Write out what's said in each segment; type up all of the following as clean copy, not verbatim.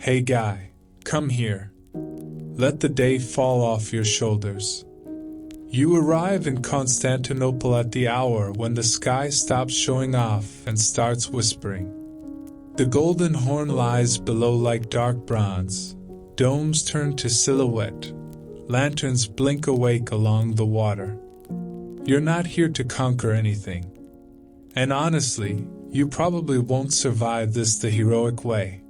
Hey guy, come here. Let the day fall off your shoulders. You arrive in Constantinople at the hour when the sky stops showing off and starts whispering. The Golden Horn lies below like dark bronze. Domes turn to silhouette. Lanterns blink awake along the water. You're not here to conquer anything. And honestly, you probably won't survive this the heroic way.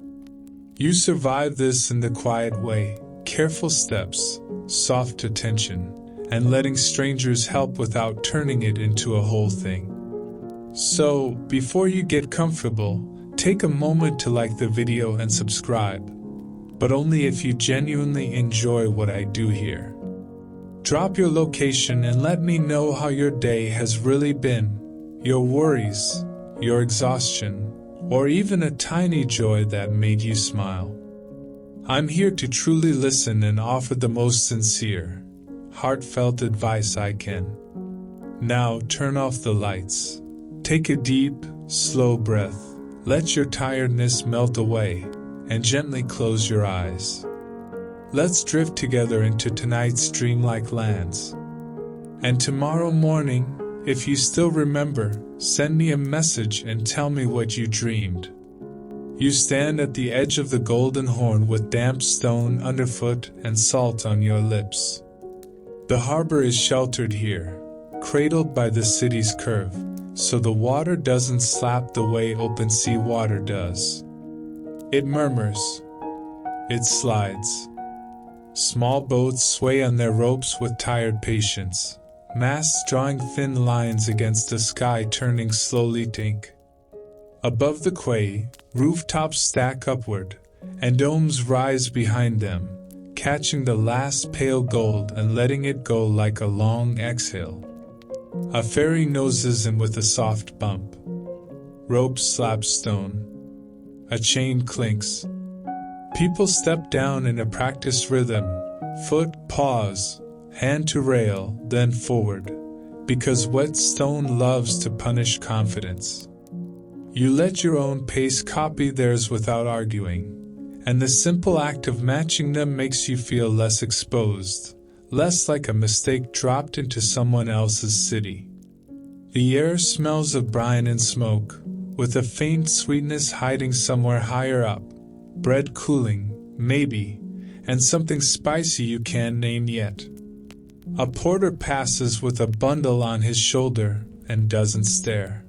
You survive this in the quiet way, careful steps, soft attention, and letting strangers help without turning it into a whole thing. So, before you get comfortable, take a moment to like the video and subscribe, but only if you genuinely enjoy what I do here. Drop your location and let me know how your day has really been, your worries, your exhaustion, or even a tiny joy that made you smile. I'm here to truly listen and offer the most sincere, heartfelt advice I can. Now turn off the lights. Take a deep, slow breath. Let your tiredness melt away, and gently close your eyes. Let's drift together into tonight's dreamlike lands. And tomorrow morning, if you still remember, send me a message and tell me what you dreamed. You stand at the edge of the Golden Horn with damp stone underfoot and salt on your lips. The harbor is sheltered here, cradled by the city's curve, so the water doesn't slap the way open sea water does. It murmurs. It slides. Small boats sway on their ropes with tired patience, masts drawing thin lines against a sky turning slowly to ink. Above the quay, rooftops stack upward, and domes rise behind them, catching the last pale gold and letting it go like a long exhale. A ferry noses in with a soft bump. Ropes slap stone. A chain clinks. People step down in a practiced rhythm, foot pause, hand to rail, then forward, because wet stone loves to punish confidence. You let your own pace copy theirs without arguing, and the simple act of matching them makes you feel less exposed, less like a mistake dropped into someone else's city. The air smells of brine and smoke, with a faint sweetness hiding somewhere higher up, bread cooling, maybe, and something spicy you can't name yet. A porter passes with a bundle on his shoulder and doesn't stare.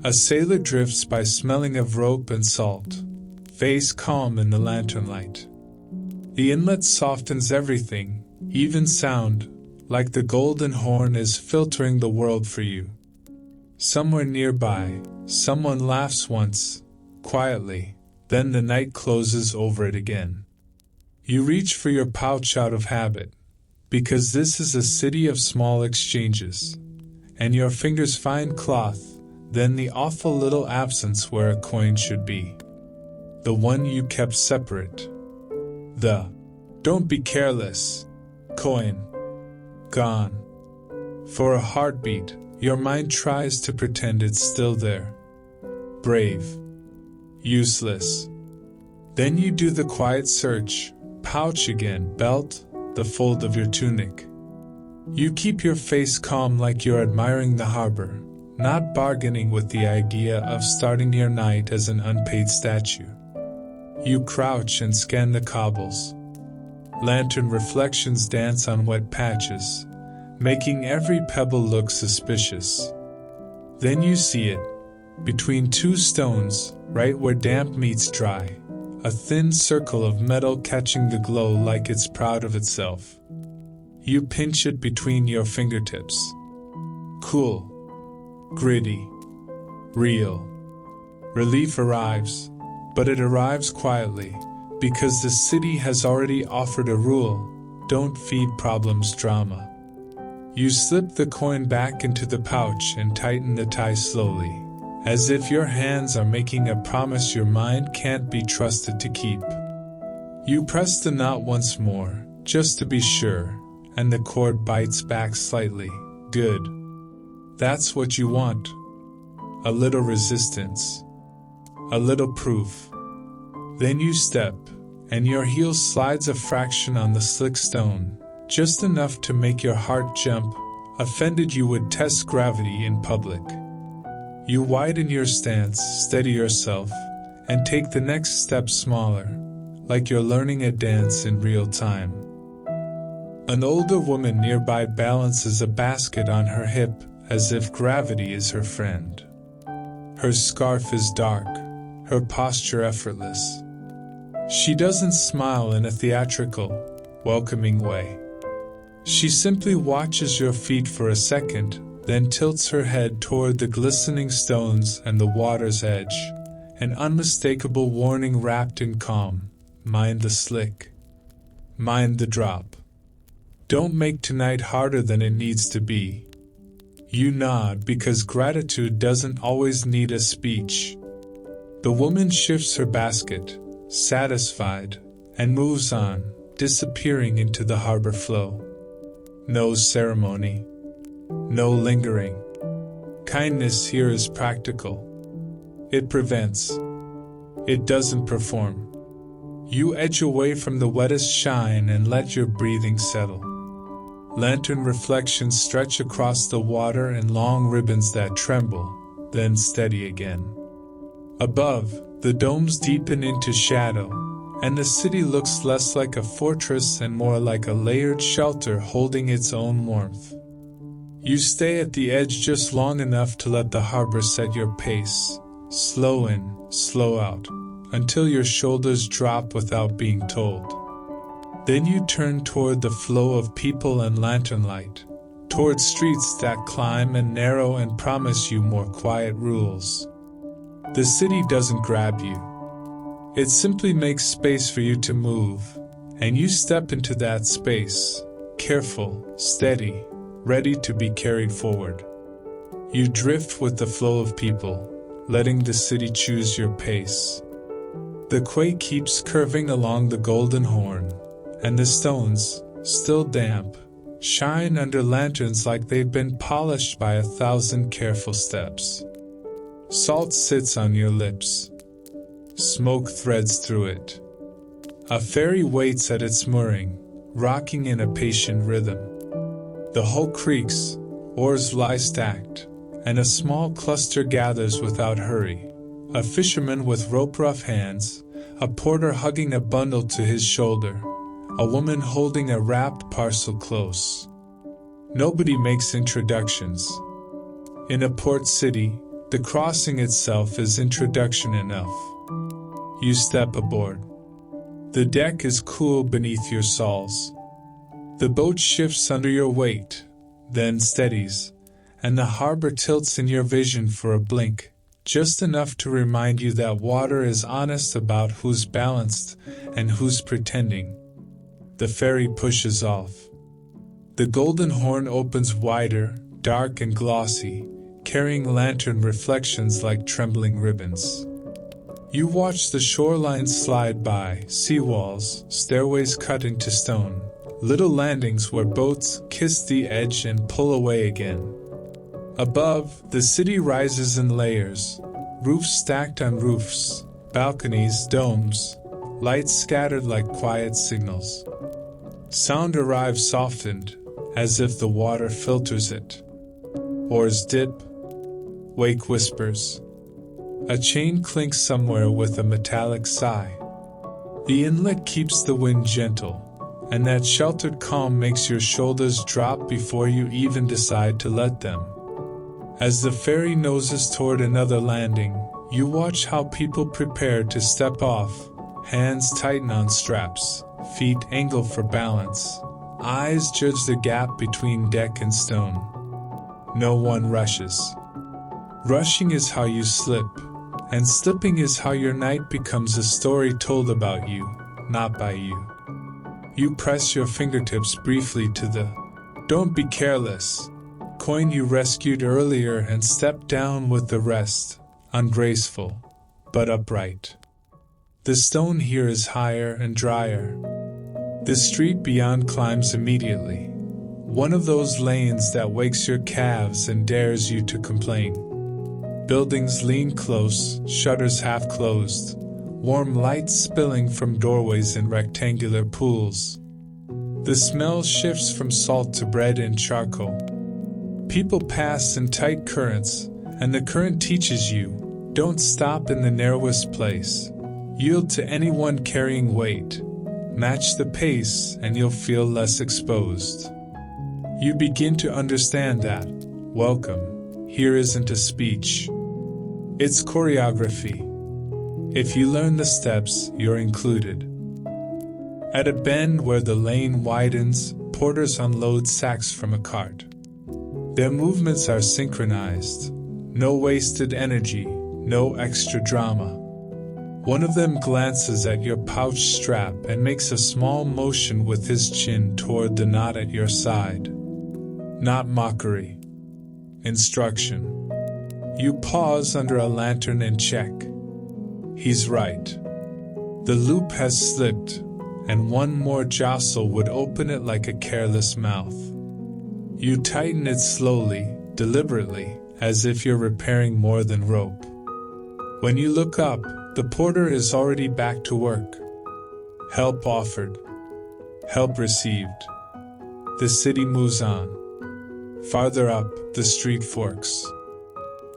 A sailor drifts by smelling of rope and salt, face calm in the lantern light. The inlet softens everything, even sound, like the Golden Horn is filtering the world for you. Somewhere nearby, someone laughs once, quietly, then the night closes over it again. You reach for your pouch out of habit, because this is a city of small exchanges, and your fingers find cloth, then the awful little absence where a coin should be. The one you kept separate. The "don't be careless" coin. Gone. For a heartbeat, your mind tries to pretend it's still there. Brave. Useless. Then you do the quiet search, pouch again, belt, the fold of your tunic. You keep your face calm like you're admiring the harbor, not bargaining with the idea of starting your night as an unpaid statue. You crouch and scan the cobbles. Lantern reflections dance on wet patches, making every pebble look suspicious. Then you see it, between two stones, right where damp meets dry, a thin circle of metal catching the glow like it's proud of itself. You pinch it between your fingertips. Cool. Gritty. Real. Relief arrives, but it arrives quietly, because the city has already offered a rule: don't feed problems drama. You slip the coin back into the pouch and tighten the tie slowly, as if your hands are making a promise your mind can't be trusted to keep. You press the knot once more, just to be sure, and the cord bites back slightly. Good. That's what you want. A little resistance. A little proof. Then you step, and your heel slides a fraction on the slick stone, just enough to make your heart jump. Offended you would test gravity in public. You widen your stance, steady yourself, and take the next step smaller, like you're learning a dance in real time. An older woman nearby balances a basket on her hip as if gravity is her friend. Her scarf is dark, her posture effortless. She doesn't smile in a theatrical, welcoming way. She simply watches your feet for a second, then tilts her head toward the glistening stones and the water's edge, an unmistakable warning wrapped in calm. Mind the slick. Mind the drop. Don't make tonight harder than it needs to be. You nod because gratitude doesn't always need a speech. The woman shifts her basket, satisfied, and moves on, disappearing into the harbor flow. No ceremony. No lingering. Kindness here is practical. It prevents. It doesn't perform. You edge away from the wettest shine and let your breathing settle. Lantern reflections stretch across the water in long ribbons that tremble, then steady again. Above, the domes deepen into shadow, and the city looks less like a fortress and more like a layered shelter holding its own warmth. You stay at the edge just long enough to let the harbor set your pace, slow in, slow out, until your shoulders drop without being told. Then you turn toward the flow of people and lantern light, toward streets that climb and narrow and promise you more quiet rules. The city doesn't grab you. It simply makes space for you to move, and you step into that space, careful, steady, ready to be carried forward. You drift with the flow of people, letting the city choose your pace. The quay keeps curving along the Golden Horn, and the stones, still damp, shine under lanterns like they've been polished by 1,000 careful steps. Salt sits on your lips. Smoke threads through it. A ferry waits at its mooring, rocking in a patient rhythm. The hull creaks, oars lie stacked, and a small cluster gathers without hurry. A fisherman with rope-rough hands, a porter hugging a bundle to his shoulder, a woman holding a wrapped parcel close. Nobody makes introductions. In a port city, the crossing itself is introduction enough. You step aboard. The deck is cool beneath your soles. The boat shifts under your weight, then steadies, and the harbor tilts in your vision for a blink, just enough to remind you that water is honest about who's balanced and who's pretending. The ferry pushes off. The Golden Horn opens wider, dark and glossy, carrying lantern reflections like trembling ribbons. You watch the shoreline slide by, seawalls, stairways cut into stone, little landings where boats kiss the edge and pull away again. Above, the city rises in layers, roofs stacked on roofs, balconies, domes, lights scattered like quiet signals. Sound arrives softened, as if the water filters it. Oars dip, wake whispers. A chain clinks somewhere with a metallic sigh. The inlet keeps the wind gentle, and that sheltered calm makes your shoulders drop before you even decide to let them. As the ferry noses toward another landing, you watch how people prepare to step off, hands tighten on straps, feet angle for balance, eyes judge the gap between deck and stone. No one rushes. Rushing is how you slip, and slipping is how your night becomes a story told about you, not by you. You press your fingertips briefly to the "don't be careless" coin you rescued earlier and step down with the rest, ungraceful, but upright. The stone here is higher and drier. The street beyond climbs immediately, one of those lanes that wakes your calves and dares you to complain. Buildings lean close, shutters half closed, warm light spilling from doorways and rectangular pools. The smell shifts from salt to bread and charcoal. People pass in tight currents, and the current teaches you, don't stop in the narrowest place. Yield to anyone carrying weight. Match the pace, and you'll feel less exposed. You begin to understand that, welcome, here isn't a speech. It's choreography. If you learn the steps, you're included. At a bend where the lane widens, porters unload sacks from a cart. Their movements are synchronized. No wasted energy, no extra drama. One of them glances at your pouch strap and makes a small motion with his chin toward the knot at your side. Not mockery. Instruction. You pause under a lantern and check. He's right. The loop has slipped, and one more jostle would open it like a careless mouth. You tighten it slowly, deliberately, as if you're repairing more than rope. When you look up, the porter is already back to work. Help offered. Help received. The city moves on. Farther up, the street forks.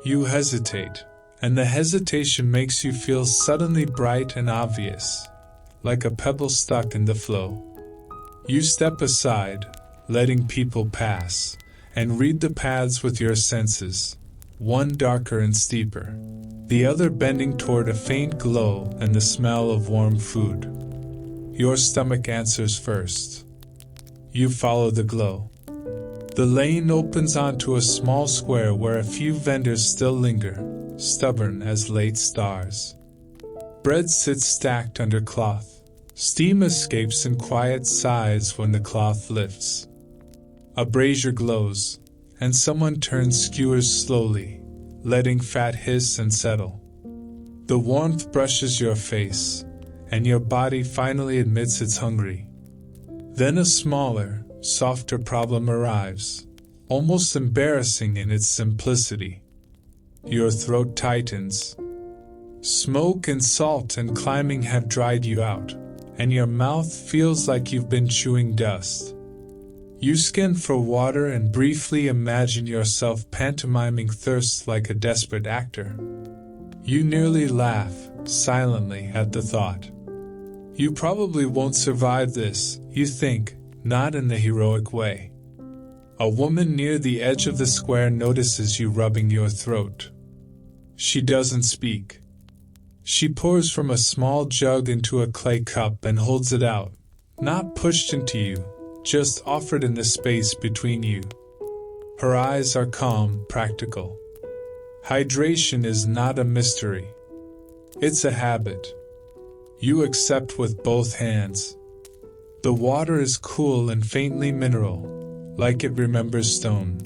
You hesitate, and the hesitation makes you feel suddenly bright and obvious, like a pebble stuck in the flow. You step aside, letting people pass, and read the paths with your senses, one darker and steeper, the other bending toward a faint glow and the smell of warm food. Your stomach answers first. You follow the glow. The lane opens onto a small square where a few vendors still linger, stubborn as late stars. Bread sits stacked under cloth. Steam escapes in quiet sighs when the cloth lifts. A brazier glows, and someone turns skewers slowly, letting fat hiss and settle. The warmth brushes your face, and your body finally admits it's hungry. Then a smaller, softer problem arrives, almost embarrassing in its simplicity. Your throat tightens. Smoke and salt and climbing have dried you out, and your mouth feels like you've been chewing dust. You scan for water and briefly imagine yourself pantomiming thirst like a desperate actor. You nearly laugh, silently, at the thought. You probably won't survive this, you think, not in the heroic way. A woman near the edge of the square notices you rubbing your throat. She doesn't speak. She pours from a small jug into a clay cup and holds it out, not pushed into you, just offered in the space between you. Her eyes are calm, practical. Hydration is not a mystery. It's a habit. You accept with both hands. The water is cool and faintly mineral, like it remembers stone.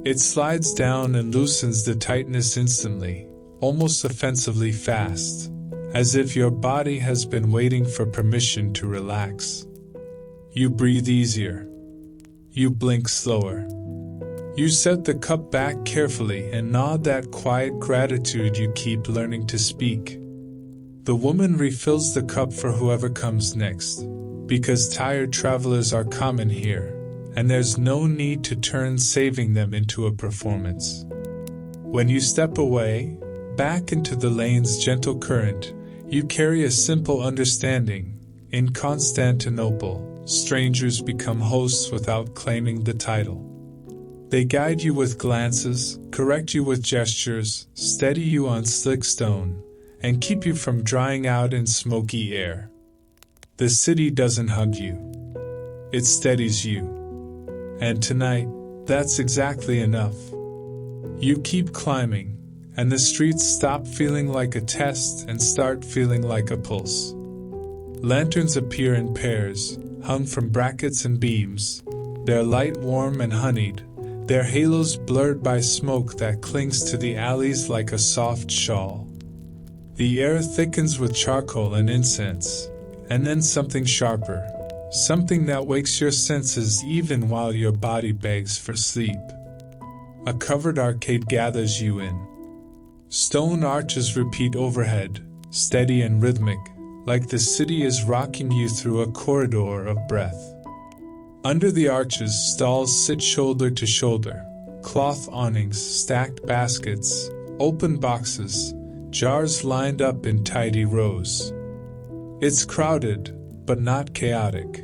It slides down and loosens the tightness instantly, almost offensively fast, as if your body has been waiting for permission to relax. You breathe easier. You blink slower. You set the cup back carefully and nod that quiet gratitude you keep learning to speak. The woman refills the cup for whoever comes next, because tired travelers are common here, and there's no need to turn saving them into a performance. When you step away, back into the lane's gentle current, you carry a simple understanding. In Constantinople, strangers become hosts without claiming the title. They guide you with glances, correct you with gestures, steady you on slick stone, and keep you from drying out in smoky air. The city doesn't hug you. It steadies you. And tonight, that's exactly enough. You keep climbing, and the streets stop feeling like a test and start feeling like a pulse. Lanterns appear in pairs, hung from brackets and beams, their light warm and honeyed, their halos blurred by smoke that clings to the alleys like a soft shawl. The air thickens with charcoal and incense, and then something sharper, something that wakes your senses even while your body begs for sleep. A covered arcade gathers you in. Stone arches repeat overhead, steady and rhythmic, like the city is rocking you through a corridor of breath. Under the arches, stalls sit shoulder to shoulder, cloth awnings, stacked baskets, open boxes, jars lined up in tidy rows. It's crowded, but not chaotic.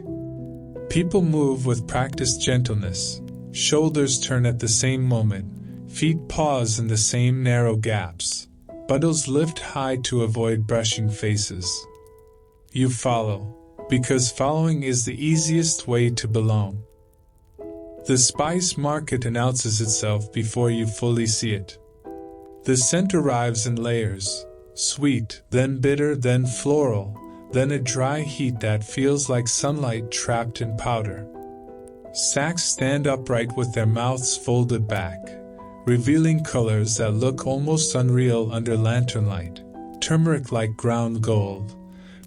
People move with practiced gentleness, shoulders turn at the same moment, feet pause in the same narrow gaps, bundles lift high to avoid brushing faces. You follow, because following is the easiest way to belong. The spice market announces itself before you fully see it. The scent arrives in layers, sweet, then bitter, then floral, then a dry heat that feels like sunlight trapped in powder. Sacks stand upright with their mouths folded back, revealing colors that look almost unreal under lantern light. Turmeric like ground gold,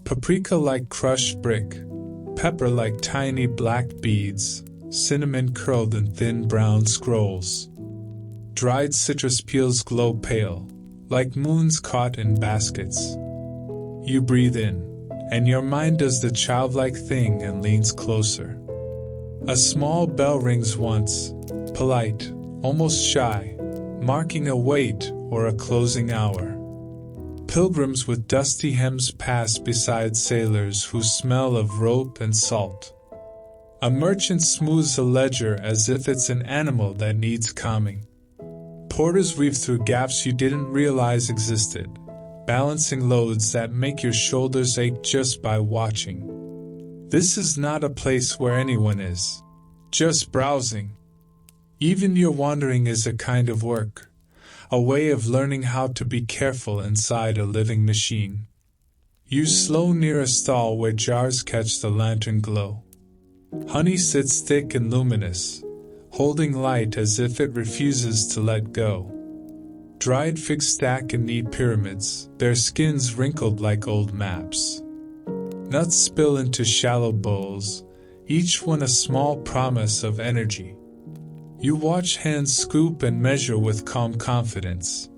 paprika like crushed brick, pepper like tiny black beads, cinnamon curled in thin brown scrolls. Dried citrus peels glow pale, like moons caught in baskets. You breathe in, and your mind does the childlike thing and leans closer. A small bell rings once, polite, almost shy, marking a wait or a closing hour. Pilgrims with dusty hems pass beside sailors who smell of rope and salt. A merchant smooths a ledger as if it's an animal that needs calming. Porters weave through gaps you didn't realize existed, balancing loads that make your shoulders ache just by watching. This is not a place where anyone is, just browsing. Even your wandering is a kind of work, a way of learning how to be careful inside a living machine. You slow near a stall where jars catch the lantern glow. Honey sits thick and luminous, holding light as if it refuses to let go. Dried figs stack in neat pyramids, their skins wrinkled like old maps. Nuts spill into shallow bowls, each one a small promise of energy. You watch hands scoop and measure with calm confidence,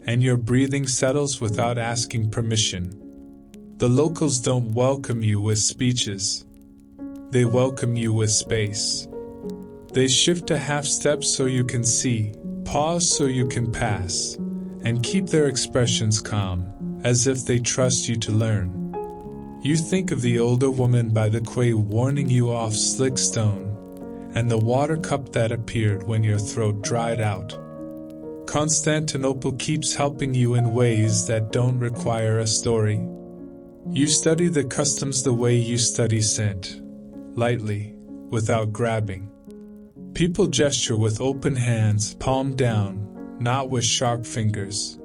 and your breathing settles without asking permission. The locals don't welcome you with speeches. They welcome you with space. They shift a half step so you can see, pause so you can pass, and keep their expressions calm, as if they trust you to learn. You think of the older woman by the quay warning you off slick stone, and the water cup that appeared when your throat dried out. Constantinople keeps helping you in ways that don't require a story. You study the customs the way you study scent, lightly, without grabbing. People gesture with open hands, palm down, not with sharp fingers.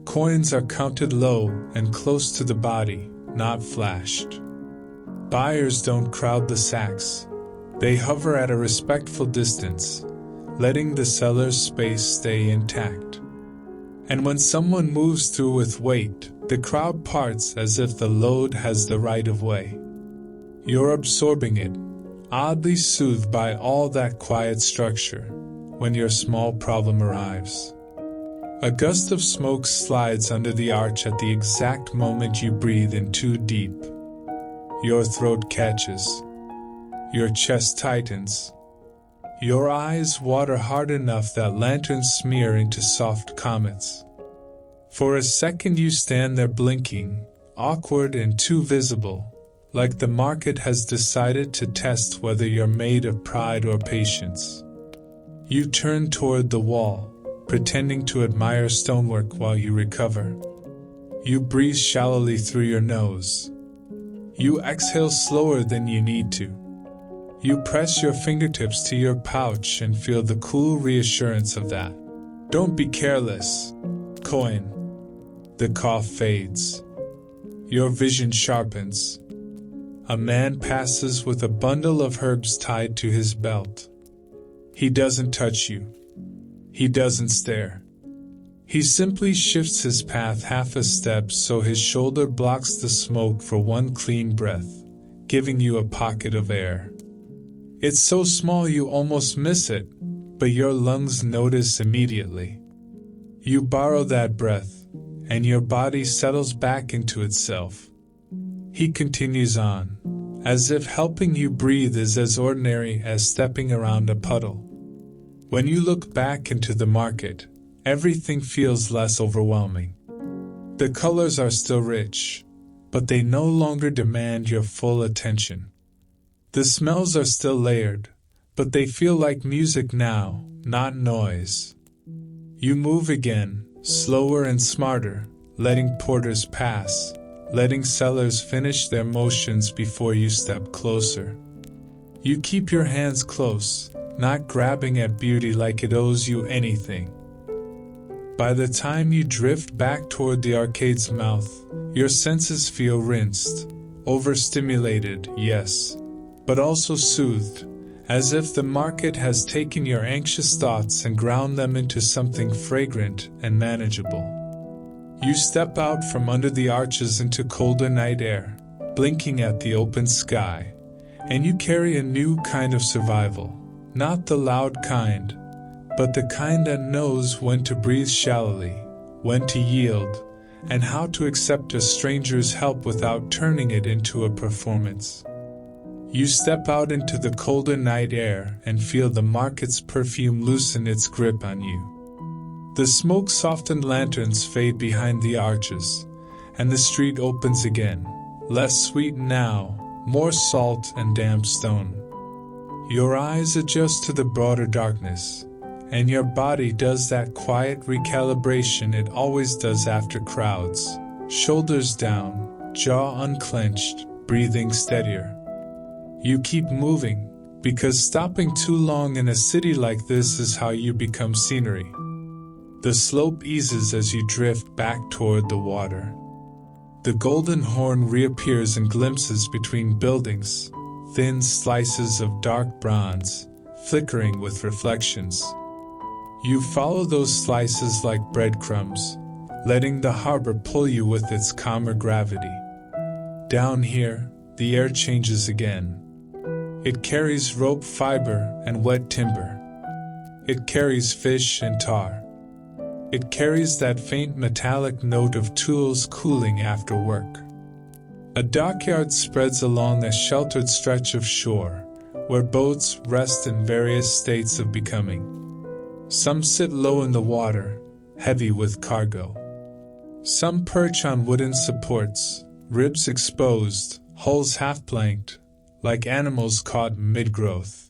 Coins are counted low and close to the body, not flashed. Buyers don't crowd the sacks. They hover at a respectful distance, letting the seller's space stay intact. And when someone moves through with weight, the crowd parts as if the load has the right of way. You're absorbing it, oddly soothed by all that quiet structure, when your small problem arrives. A gust of smoke slides under the arch at the exact moment you breathe in too deep. Your throat catches. Your chest tightens. Your eyes water hard enough that lanterns smear into soft comets. For a second you stand there blinking, awkward and too visible, like the market has decided to test whether you're made of pride or patience. You turn toward the wall, pretending to admire stonework while you recover. You breathe shallowly through your nose. You exhale slower than you need to. You press your fingertips to your pouch and feel the cool reassurance of that. Don't be careless. Coin. The cough fades. Your vision sharpens. A man passes with a bundle of herbs tied to his belt. He doesn't touch you. He doesn't stare. He simply shifts his path half a step so his shoulder blocks the smoke for one clean breath, giving you a pocket of air. It's so small you almost miss it, but your lungs notice immediately. You borrow that breath, and your body settles back into itself. He continues on, as if helping you breathe is as ordinary as stepping around a puddle. When you look back into the market, everything feels less overwhelming. The colors are still rich, but they no longer demand your full attention. The smells are still layered, but they feel like music now, not noise. You move again, slower and smarter, letting porters pass, letting sellers finish their motions before you step closer. You keep your hands close, not grabbing at beauty like it owes you anything. By the time you drift back toward the arcade's mouth, your senses feel rinsed, overstimulated, yes, but also soothed, as if the market has taken your anxious thoughts and ground them into something fragrant and manageable. You step out from under the arches into colder night air, blinking at the open sky, and you carry a new kind of survival, not the loud kind, but the kind that knows when to breathe shallowly, when to yield, and how to accept a stranger's help without turning it into a performance. You step out into the colder night air and feel the market's perfume loosen its grip on you. The smoke-softened lanterns fade behind the arches, and the street opens again, less sweet now, more salt and damp stone. Your eyes adjust to the broader darkness, and your body does that quiet recalibration it always does after crowds, shoulders down, jaw unclenched, breathing steadier. You keep moving, because stopping too long in a city like this is how you become scenery. The slope eases as you drift back toward the water. The Golden Horn reappears in glimpses between buildings, thin slices of dark bronze, flickering with reflections. You follow those slices like breadcrumbs, letting the harbor pull you with its calmer gravity. Down here, the air changes again. It carries rope fiber and wet timber. It carries fish and tar. It carries that faint metallic note of tools cooling after work. A dockyard spreads along a sheltered stretch of shore, where boats rest in various states of becoming. Some sit low in the water, heavy with cargo. Some perch on wooden supports, ribs exposed, hulls half-planked, like animals caught mid-growth.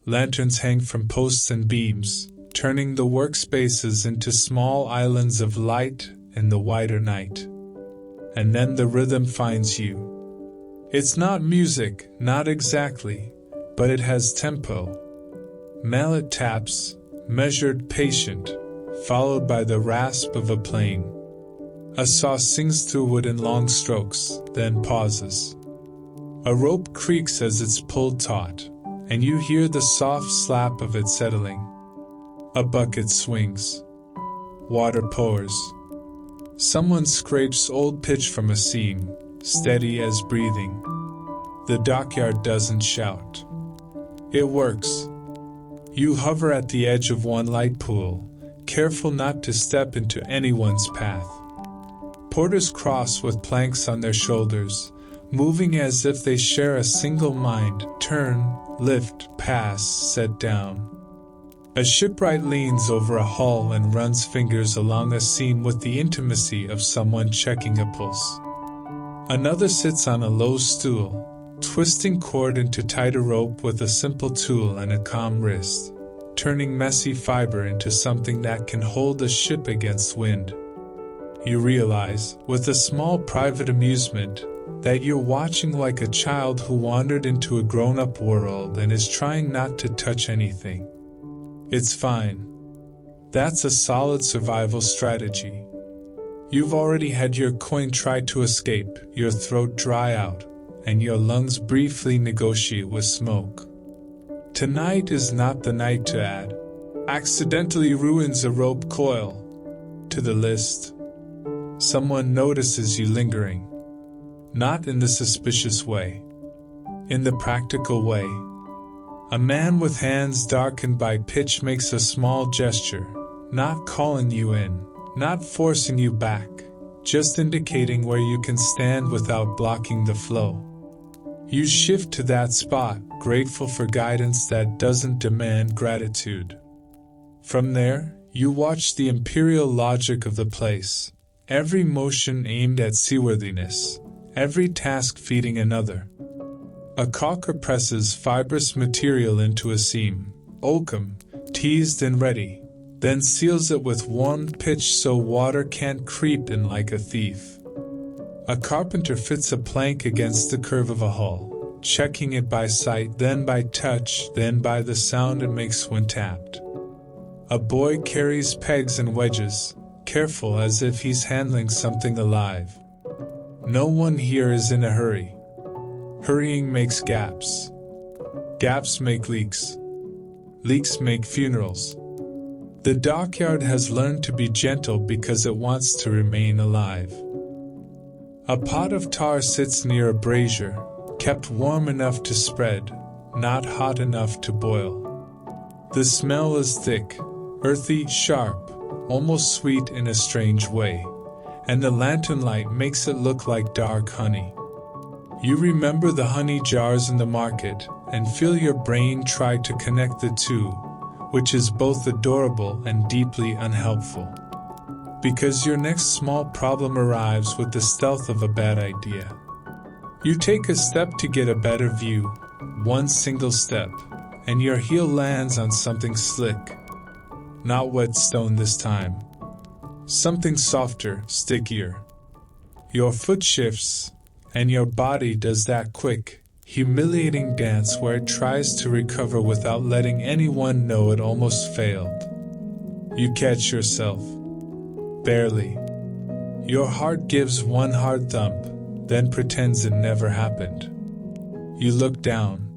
Lanterns hang from posts and beams, turning the workspaces into small islands of light in the wider night. And then the rhythm finds you. It's not music, not exactly, but it has tempo. Mallet taps, measured, patient, followed by the rasp of a plane. A saw sings through wood in long strokes, then pauses. A rope creaks as it's pulled taut, and you hear the soft slap of it settling. A bucket swings. Water pours. Someone scrapes old pitch from a seam, steady as breathing. The dockyard doesn't shout. It works. You hover at the edge of one light pool, careful not to step into anyone's path. Porters cross with planks on their shoulders, moving as if they share a single mind: turn, lift, pass, set down. A shipwright leans over a hull and runs fingers along a seam with the intimacy of someone checking a pulse. Another sits on a low stool, twisting cord into tighter rope with a simple tool and a calm wrist, turning messy fiber into something that can hold a ship against wind. You realize, with a small private amusement, that you're watching like a child who wandered into a grown-up world and is trying not to touch anything. It's fine. That's a solid survival strategy. You've already had your coin try to escape, your throat dry out, and your lungs briefly negotiate with smoke. Tonight is not the night to add accidentally ruins a rope coil to the list. Someone notices you lingering. Not in the suspicious way. In the practical way. A man with hands darkened by pitch makes a small gesture, not calling you in, not forcing you back, just indicating where you can stand without blocking the flow. You shift to that spot, grateful for guidance that doesn't demand gratitude. From there, you watch the imperial logic of the place, every motion aimed at seaworthiness, every task feeding another. A caulker presses fibrous material into a seam, oakum, teased and ready, then seals it with warmed pitch so water can't creep in like a thief. A carpenter fits a plank against the curve of a hull, checking it by sight, then by touch, then by the sound it makes when tapped. A boy carries pegs and wedges, careful as if he's handling something alive. No one here is in a hurry. Hurrying makes gaps. Gaps make leaks. Leaks make funerals. The dockyard has learned to be gentle because it wants to remain alive. A pot of tar sits near a brazier, kept warm enough to spread, not hot enough to boil. The smell is thick, earthy, sharp, almost sweet in a strange way, and the lantern light makes it look like dark honey. You remember the honey jars in the market and feel your brain try to connect the two, which is both adorable and deeply unhelpful. Because your next small problem arrives with the stealth of a bad idea. You take a step to get a better view, one single step, and your heel lands on something slick. Not wet stone this time. Something softer, stickier. Your foot shifts, and your body does that quick, humiliating dance where it tries to recover without letting anyone know it almost failed. You catch yourself. Barely. Your heart gives one hard thump, then pretends it never happened. You look down.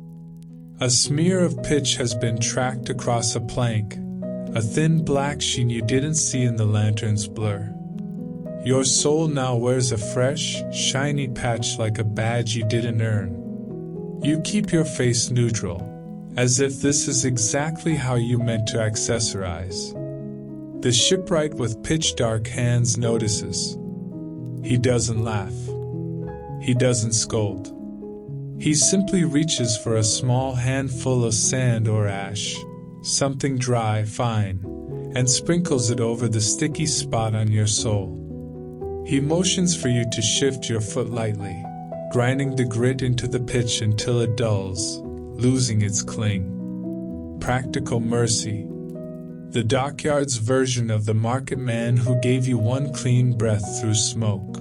A smear of pitch has been tracked across a plank, a thin black sheen you didn't see in the lantern's blur. Your soul now wears a fresh, shiny patch like a badge you didn't earn. You keep your face neutral, as if this is exactly how you meant to accessorize. The shipwright with pitch-dark hands notices. He doesn't laugh. He doesn't scold. He simply reaches for a small handful of sand or ash, something dry, fine, and sprinkles it over the sticky spot on your sole. He motions for you to shift your foot lightly, grinding the grit into the pitch until it dulls, losing its cling. Practical mercy. The dockyard's version of the market man who gave you one clean breath through smoke.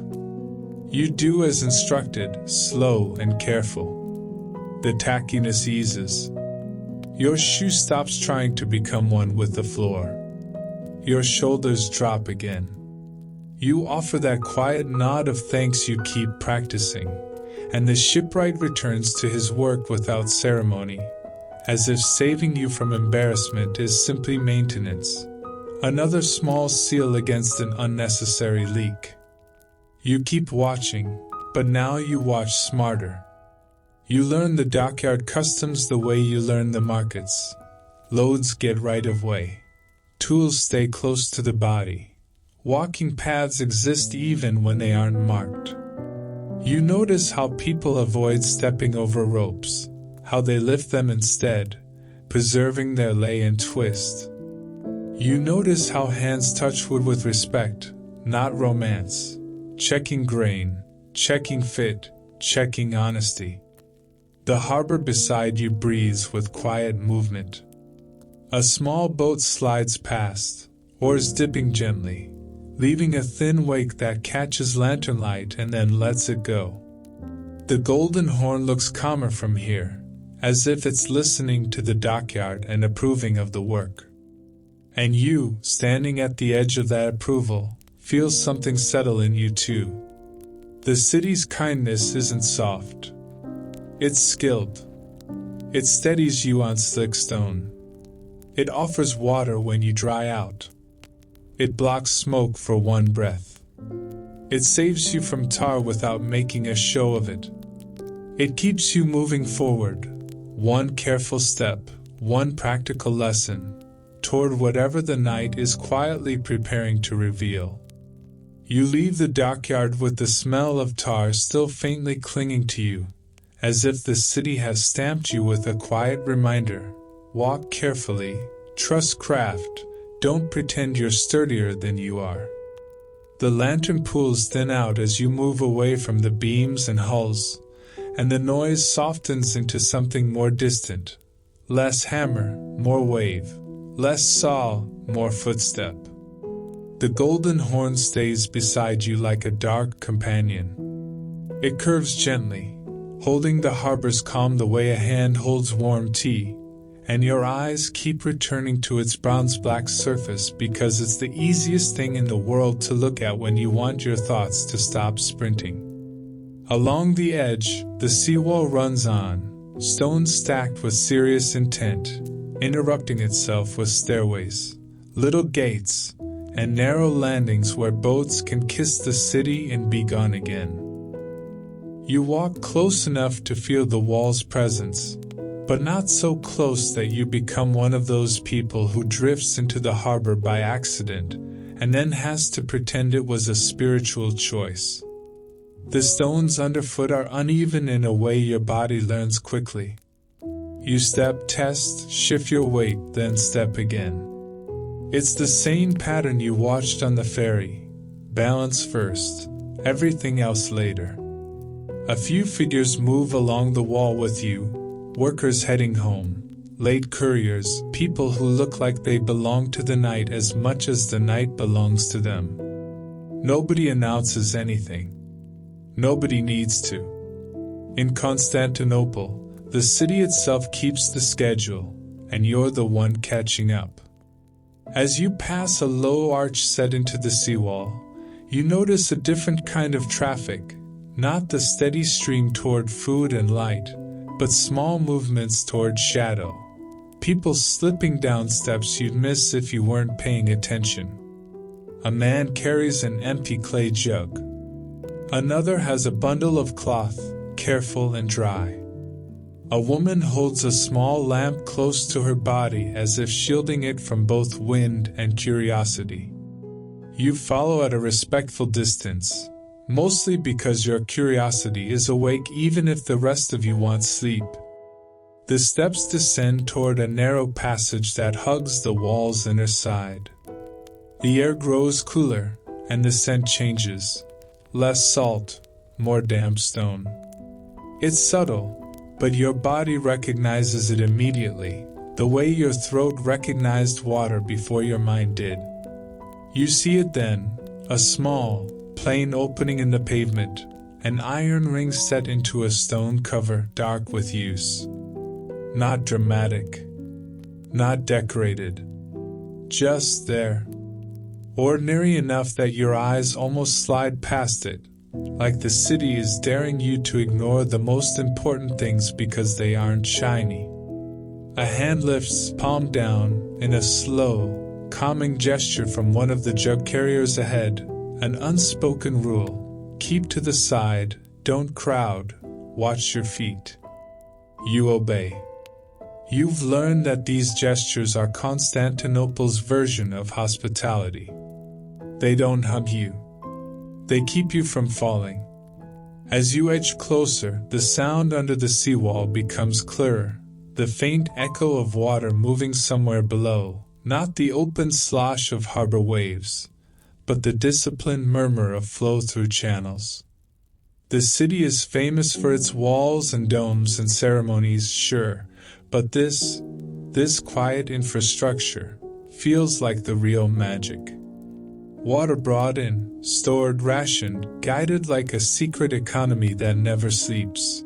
You do as instructed, slow and careful. The tackiness eases. Your shoe stops trying to become one with the floor. Your shoulders drop again. You offer that quiet nod of thanks you keep practicing, and the shipwright returns to his work without ceremony, as if saving you from embarrassment is simply maintenance. Another small seal against an unnecessary leak. You keep watching, but now you watch smarter. You learn the dockyard customs the way you learn the markets. Loads get right of way. Tools stay close to the body. Walking paths exist even when they aren't marked. You notice how people avoid stepping over ropes, how they lift them instead, preserving their lay and twist. You notice how hands touch wood with respect, not romance, checking grain, checking fit, checking honesty. The harbor beside you breathes with quiet movement. A small boat slides past, oars dipping gently, leaving a thin wake that catches lantern light and then lets it go. The Golden Horn looks calmer from here, as if it's listening to the dockyard and approving of the work. And you, standing at the edge of that approval, feel something settle in you too. The city's kindness isn't soft. It's skilled. It steadies you on slick stone. It offers water when you dry out. It blocks smoke for one breath. It saves you from tar without making a show of it. It keeps you moving forward, one careful step, one practical lesson, toward whatever the night is quietly preparing to reveal. You leave the dockyard with the smell of tar still faintly clinging to you, as if the city has stamped you with a quiet reminder. Walk carefully, trust craft, don't pretend you're sturdier than you are. The lantern pools thin out as you move away from the beams and hulls, and the noise softens into something more distant. Less hammer, more wave. Less saw, more footstep. The Golden Horn stays beside you like a dark companion. It curves gently, holding the harbor's calm the way a hand holds warm tea, and your eyes keep returning to its bronze-black surface because it's the easiest thing in the world to look at when you want your thoughts to stop sprinting. Along the edge, the seawall runs on, stones stacked with serious intent, interrupting itself with stairways, little gates, and narrow landings where boats can kiss the city and be gone again. You walk close enough to feel the wall's presence, but not so close that you become one of those people who drifts into the harbor by accident and then has to pretend it was a spiritual choice. The stones underfoot are uneven in a way your body learns quickly. You step, test, shift your weight, then step again. It's the same pattern you watched on the ferry. Balance first, everything else later. A few figures move along the wall with you, workers heading home, late couriers, people who look like they belong to the night as much as the night belongs to them. Nobody announces anything. Nobody needs to. In Constantinople, the city itself keeps the schedule, and you're the one catching up. As you pass a low arch set into the seawall, you notice a different kind of traffic, not the steady stream toward food and light, but small movements toward shadow. People slipping down steps you'd miss if you weren't paying attention. A man carries an empty clay jug. Another has a bundle of cloth, careful and dry. A woman holds a small lamp close to her body as if shielding it from both wind and curiosity. You follow at a respectful distance, mostly because your curiosity is awake even if the rest of you want sleep. The steps descend toward a narrow passage that hugs the wall's inner side. The air grows cooler, and the scent changes. Less salt, more damp stone. It's subtle, but your body recognizes it immediately, the way your throat recognized water before your mind did. You see it then, a small, plain opening in the pavement, an iron ring set into a stone cover dark with use. Not dramatic, not decorated, just there. Ordinary enough that your eyes almost slide past it, like the city is daring you to ignore the most important things because they aren't shiny. A hand lifts, palm down, in a slow, calming gesture from one of the jug carriers ahead, an unspoken rule: keep to the side, don't crowd, watch your feet. You obey. You've learned that these gestures are Constantinople's version of hospitality. They don't hug you. They keep you from falling. As you edge closer, the sound under the seawall becomes clearer, the faint echo of water moving somewhere below, not the open slosh of harbor waves, but the disciplined murmur of flow through channels. The city is famous for its walls and domes and ceremonies, sure, but this quiet infrastructure feels like the real magic. Water brought in, stored, rationed, guided like a secret economy that never sleeps.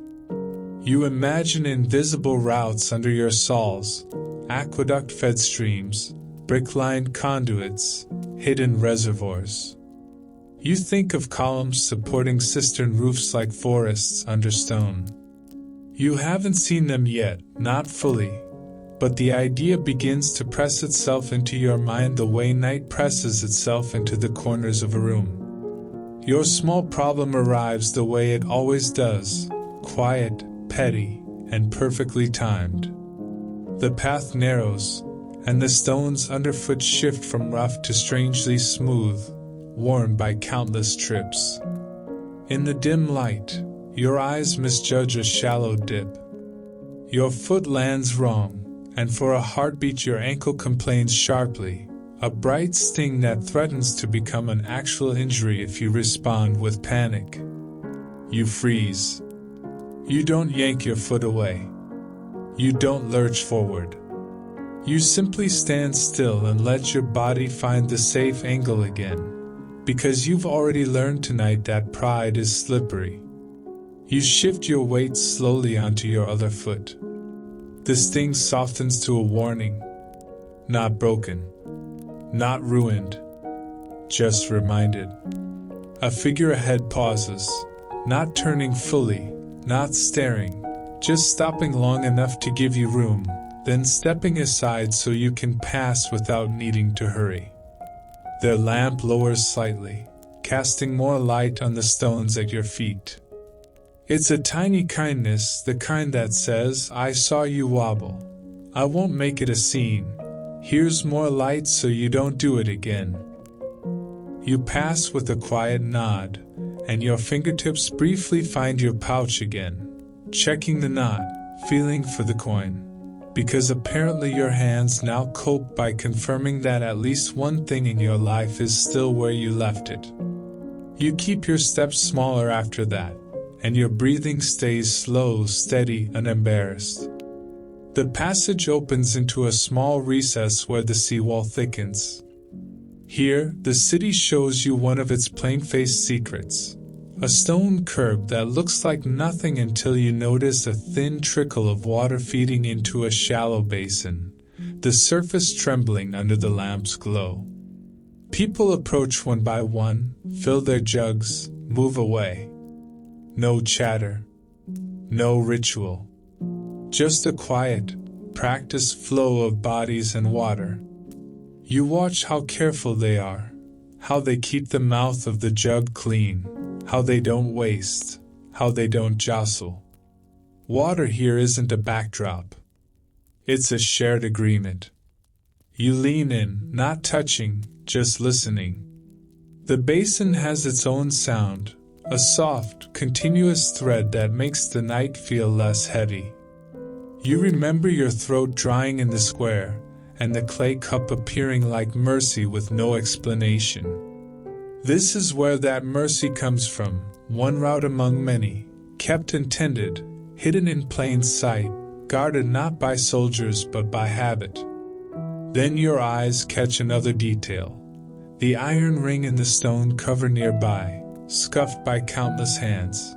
You imagine invisible routes under your saws, aqueduct-fed streams, brick-lined conduits, hidden reservoirs. You think of columns supporting cistern roofs like forests under stone. You haven't seen them yet, not fully, but the idea begins to press itself into your mind the way night presses itself into the corners of a room. Your small problem arrives the way it always does, quiet, petty, and perfectly timed. The path narrows, and the stones underfoot shift from rough to strangely smooth, worn by countless trips. In the dim light, your eyes misjudge a shallow dip. Your foot lands wrong, and for a heartbeat your ankle complains sharply, a bright sting that threatens to become an actual injury if you respond with panic. You freeze. You don't yank your foot away. You don't lurch forward. You simply stand still and let your body find the safe angle again, because you've already learned tonight that pride is slippery. You shift your weight slowly onto your other foot. The sting softens to a warning. Not broken. Not ruined. Just reminded. A figure ahead pauses, not turning fully, not staring, just stopping long enough to give you room, then stepping aside so you can pass without needing to hurry. Their lamp lowers slightly, casting more light on the stones at your feet. It's a tiny kindness, the kind that says, "I saw you wobble. I won't make it a scene. Here's more light so you don't do it again." You pass with a quiet nod, and your fingertips briefly find your pouch again, checking the knot, feeling for the coin. Because apparently your hands now cope by confirming that at least one thing in your life is still where you left it. You keep your steps smaller after that, and your breathing stays slow, steady, unembarrassed. The passage opens into a small recess where the seawall thickens. Here, the city shows you one of its plain-faced secrets. A stone curb that looks like nothing until you notice a thin trickle of water feeding into a shallow basin, the surface trembling under the lamp's glow. People approach one by one, fill their jugs, move away. No chatter. No ritual. Just a quiet, practiced flow of bodies and water. You watch how careful they are, how they keep the mouth of the jug clean, how they don't waste, how they don't jostle. Water here isn't a backdrop. It's a shared agreement. You lean in, not touching, just listening. The basin has its own sound, a soft, continuous thread that makes the night feel less heavy. You remember your throat drying in the square, and the clay cup appearing like mercy with no explanation. This is where that mercy comes from, one route among many, kept intended, hidden in plain sight, guarded not by soldiers but by habit. Then your eyes catch another detail. The iron ring in the stone cover nearby, scuffed by countless hands.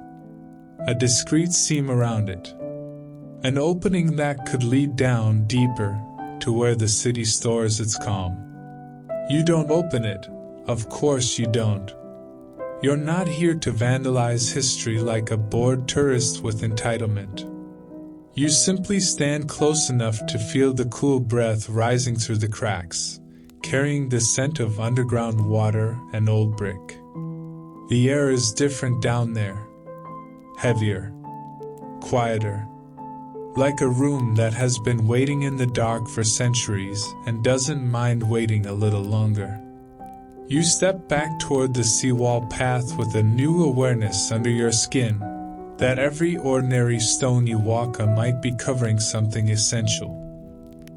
A discreet seam around it. An opening that could lead down deeper, to where the city stores its calm. You don't open it. Of course you don't. You're not here to vandalize history like a bored tourist with entitlement. You simply stand close enough to feel the cool breath rising through the cracks, carrying the scent of underground water and old brick. The air is different down there. Heavier. Quieter. Like a room that has been waiting in the dark for centuries and doesn't mind waiting a little longer. You step back toward the seawall path with a new awareness under your skin that every ordinary stone you walk on might be covering something essential.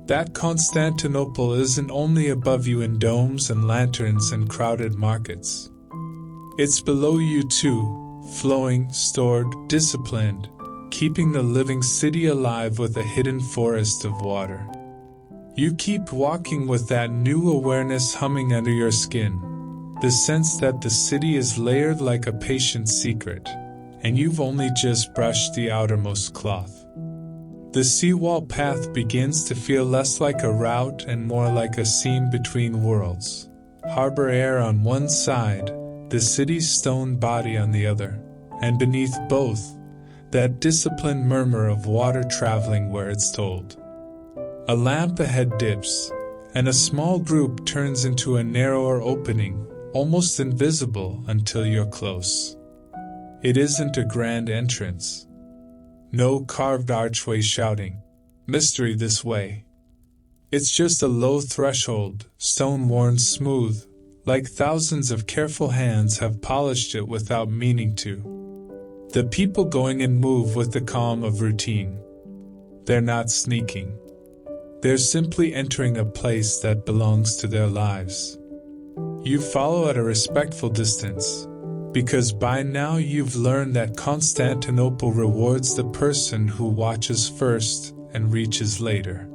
That Constantinople isn't only above you in domes and lanterns and crowded markets. It's below you too, flowing, stored, disciplined, keeping the living city alive with a hidden forest of water. You keep walking with that new awareness humming under your skin, the sense that the city is layered like a patient secret, and you've only just brushed the outermost cloth. The seawall path begins to feel less like a route and more like a seam between worlds. Harbor air on one side, the city's stone body on the other, and beneath both, that disciplined murmur of water traveling where it's told. A lamp ahead dips, and a small group turns into a narrower opening, almost invisible until you're close. It isn't a grand entrance. No carved archway shouting, "Mystery this way." It's just a low threshold, stone worn smooth, like thousands of careful hands have polished it without meaning to. The people going in move with the calm of routine. They're not sneaking. They're simply entering a place that belongs to their lives. You follow at a respectful distance, because by now you've learned that Constantinople rewards the person who watches first and reaches later.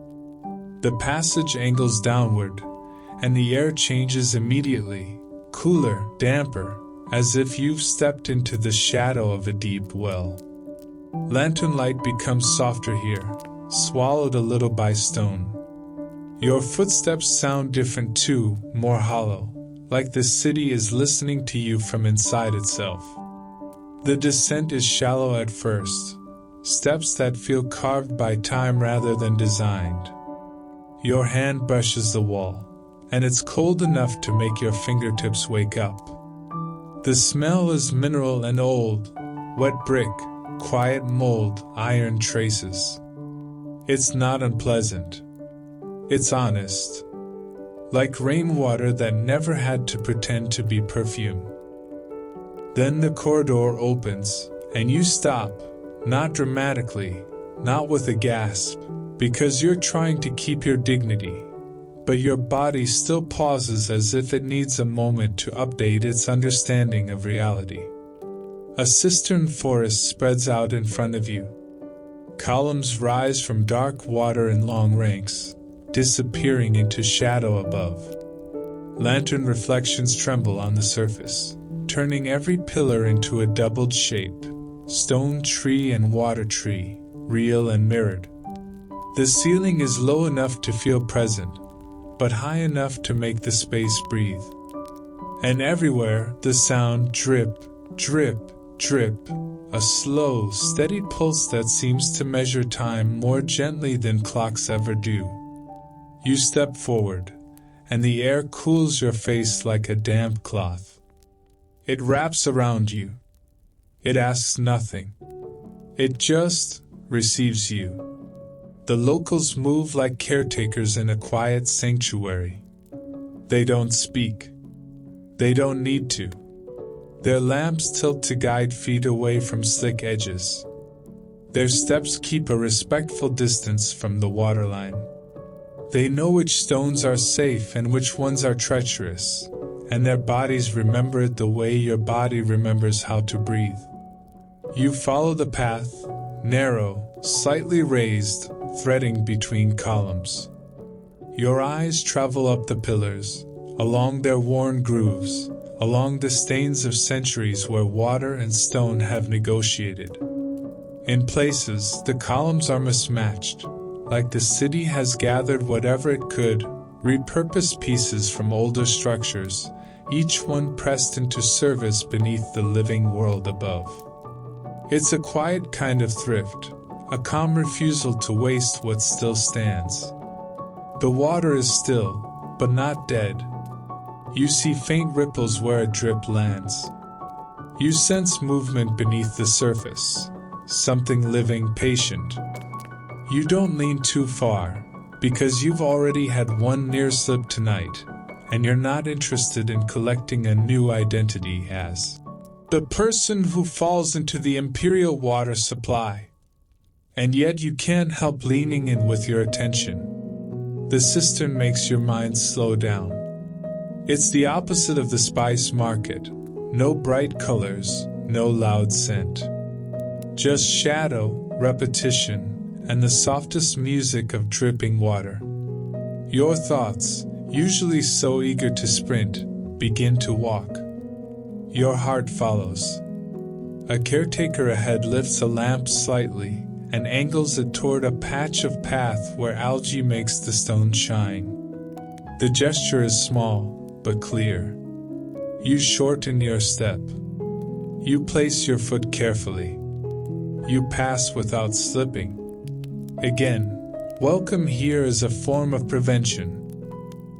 The passage angles downward, and the air changes immediately, cooler, damper, as if you've stepped into the shadow of a deep well. Lantern light becomes softer here, swallowed a little by stone. Your footsteps sound different too, more hollow, like the city is listening to you from inside itself. The descent is shallow at first, steps that feel carved by time rather than designed. Your hand brushes the wall, and it's cold enough to make your fingertips wake up. The smell is mineral and old, wet brick, quiet mold, iron traces. It's not unpleasant. It's honest. Like rainwater that never had to pretend to be perfume. Then the corridor opens, and you stop, not dramatically, not with a gasp, because you're trying to keep your dignity, but your body still pauses as if it needs a moment to update its understanding of reality. A cistern forest spreads out in front of you. Columns rise from dark water in long ranks, disappearing into shadow above. Lantern reflections tremble on the surface, turning every pillar into a doubled shape, stone tree and water tree, real and mirrored. The ceiling is low enough to feel present, but high enough to make the space breathe. And everywhere, the sound drip, drip, drip, a slow, steady pulse that seems to measure time more gently than clocks ever do. You step forward, and the air cools your face like a damp cloth. It wraps around you. It asks nothing. It just receives you. The locals move like caretakers in a quiet sanctuary. They don't speak. They don't need to. Their lamps tilt to guide feet away from slick edges. Their steps keep a respectful distance from the waterline. They know which stones are safe and which ones are treacherous, and their bodies remember it the way your body remembers how to breathe. You follow the path, narrow, slightly raised, threading between columns. Your eyes travel up the pillars, along their worn grooves, along the stains of centuries where water and stone have negotiated. In places, the columns are mismatched, like the city has gathered whatever it could, repurposed pieces from older structures, each one pressed into service beneath the living world above. It's a quiet kind of thrift, a calm refusal to waste what still stands. The water is still, but not dead. You see faint ripples where a drip lands. You sense movement beneath the surface, something living, patient. You don't lean too far, because you've already had one near slip tonight, and you're not interested in collecting a new identity as the person who falls into the Imperial water supply. And yet you can't help leaning in with your attention. The cistern makes your mind slow down. It's the opposite of the spice market. No bright colors, no loud scent. Just shadow, repetition, and the softest music of dripping water. Your thoughts, usually so eager to sprint, begin to walk. Your heart follows. A caretaker ahead lifts a lamp slightly and angles it toward a patch of path where algae makes the stone shine. The gesture is small, but clear. You shorten your step. You place your foot carefully. You pass without slipping. Again, welcome here is a form of prevention.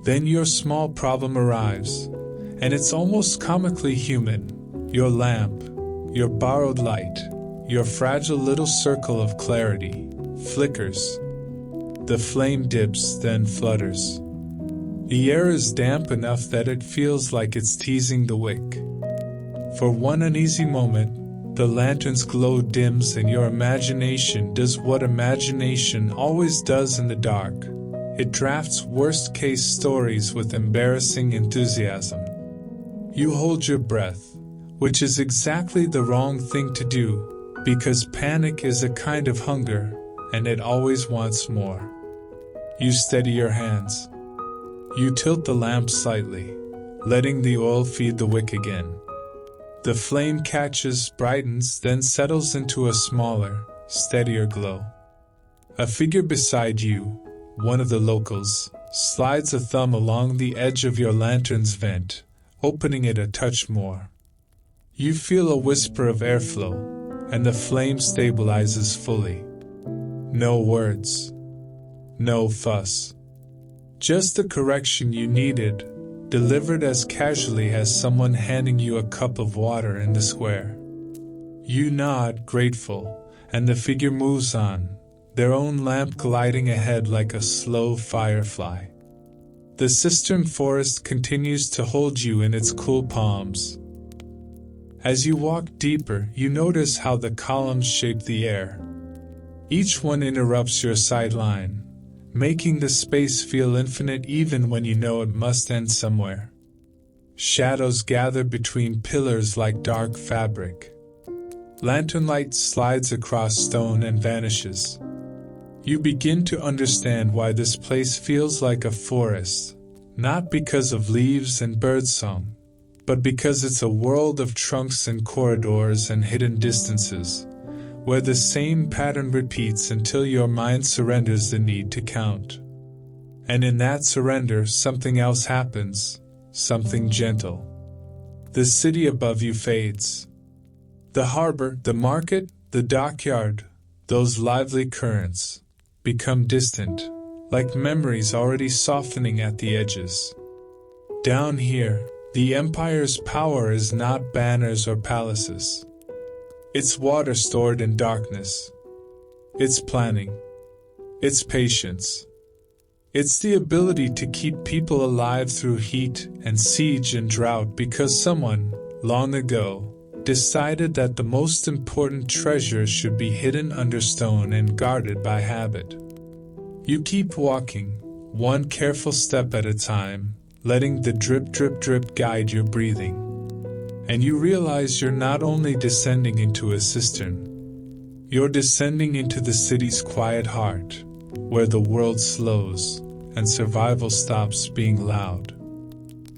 Then your small problem arrives, and it's almost comically human. Your lamp, your borrowed light, your fragile little circle of clarity, flickers. The flame dips, then flutters. The air is damp enough that it feels like it's teasing the wick. For one uneasy moment, the lantern's glow dims and your imagination does what imagination always does in the dark. It drafts worst-case stories with embarrassing enthusiasm. You hold your breath, which is exactly the wrong thing to do, because panic is a kind of hunger, and it always wants more. You steady your hands. You tilt the lamp slightly, letting the oil feed the wick again. The flame catches, brightens, then settles into a smaller, steadier glow. A figure beside you, one of the locals, slides a thumb along the edge of your lantern's vent, opening it a touch more. You feel a whisper of airflow, and the flame stabilizes fully. No words. No fuss. Just the correction you needed, delivered as casually as someone handing you a cup of water in the square. You nod, grateful, and the figure moves on, their own lamp gliding ahead like a slow firefly. The Cistern forest continues to hold you in its cool palms. As you walk deeper, you notice how the columns shape the air. Each one interrupts your sideline, making the space feel infinite even when you know it must end somewhere. Shadows gather between pillars like dark fabric. Lantern light slides across stone and vanishes. You begin to understand why this place feels like a forest, not because of leaves and birdsong, but because it's a world of trunks and corridors and hidden distances, where the same pattern repeats until your mind surrenders the need to count. And in that surrender, something else happens, something gentle. The city above you fades. The harbor, the market, the dockyard, those lively currents, become distant, like memories already softening at the edges. Down here, the empire's power is not banners or palaces. It's water stored in darkness. It's planning. It's patience. It's the ability to keep people alive through heat and siege and drought because someone, long ago, decided that the most important treasures should be hidden under stone and guarded by habit. You keep walking, one careful step at a time, letting the drip drip drip guide your breathing. And you realize you're not only descending into a cistern, you're descending into the city's quiet heart, where the world slows and survival stops being loud.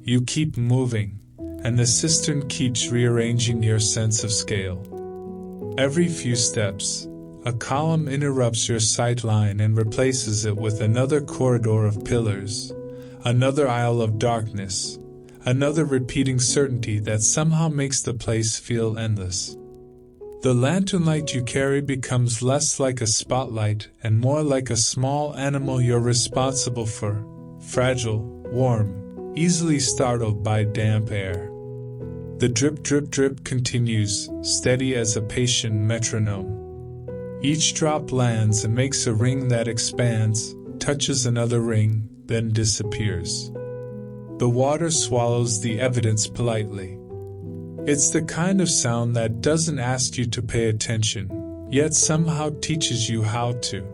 You keep moving, and the cistern keeps rearranging your sense of scale. Every few steps, a column interrupts your sight line and replaces it with another corridor of pillars, another aisle of darkness, another repeating certainty that somehow makes the place feel endless. The lantern light you carry becomes less like a spotlight and more like a small animal you're responsible for, fragile, warm, easily startled by damp air. The drip drip drip continues, steady as a patient metronome. Each drop lands and makes a ring that expands, touches another ring, then disappears. The water swallows the evidence politely. It's the kind of sound that doesn't ask you to pay attention, yet somehow teaches you how to.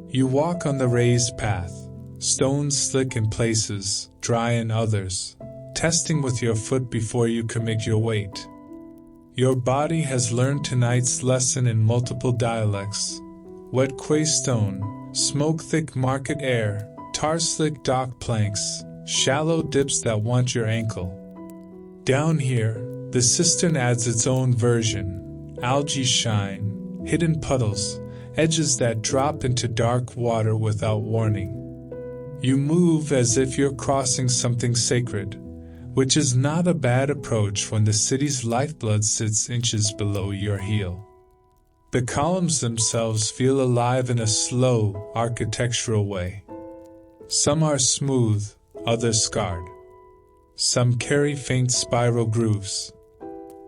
You walk on the raised path, stones slick in places, dry in others, testing with your foot before you commit your weight. Your body has learned tonight's lesson in multiple dialects: wet quay stone, smoke-thick market air, tar-slick dock planks, shallow dips that want your ankle. Down here, the cistern adds its own version: algae shine, hidden puddles, edges that drop into dark water without warning. You move as if you're crossing something sacred, which is not a bad approach when the city's lifeblood sits inches below your heel. The columns themselves feel alive in a slow, architectural way. Some are smooth, others scarred. Some carry faint spiral grooves.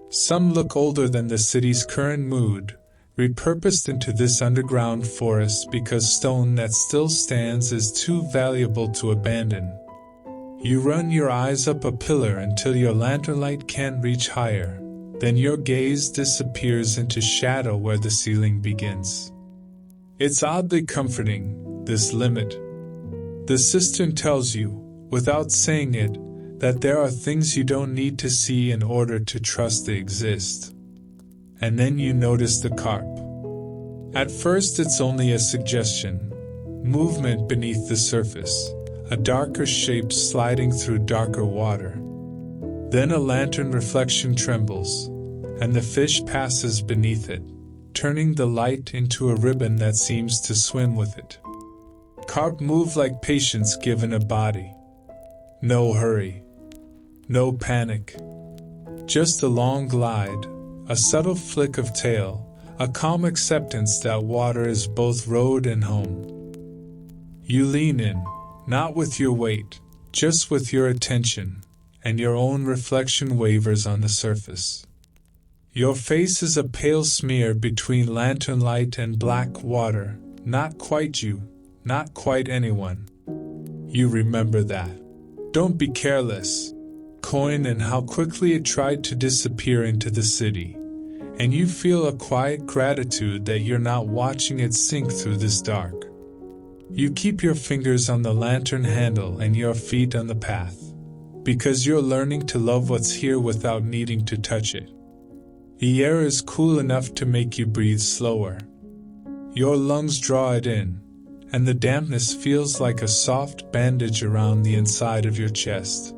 Some look older than the city's current mood, repurposed into this underground forest because stone that still stands is too valuable to abandon. You run your eyes up a pillar until your lantern light can't reach higher. Then your gaze disappears into shadow where the ceiling begins. It's oddly comforting, this limit. The cistern tells you, without saying it, that there are things you don't need to see in order to trust they exist. And then you notice the carp. At first it's only a suggestion, movement beneath the surface, a darker shape sliding through darker water. Then a lantern reflection trembles, and the fish passes beneath it, turning the light into a ribbon that seems to swim with it. Carp move like patience given a body. No hurry. No panic. Just a long glide, a subtle flick of tail, a calm acceptance that water is both road and home. You lean in, not with your weight, just with your attention, and your own reflection wavers on the surface. Your face is a pale smear between lantern light and black water, not quite you, not quite anyone. You remember that. Don't be careless. Coin and how quickly it tried to disappear into the city, and you feel a quiet gratitude that you're not watching it sink through this dark. You keep your fingers on the lantern handle and your feet on the path, because you're learning to love what's here without needing to touch it. The air is cool enough to make you breathe slower. Your lungs draw it in, and the dampness feels like a soft bandage around the inside of your chest.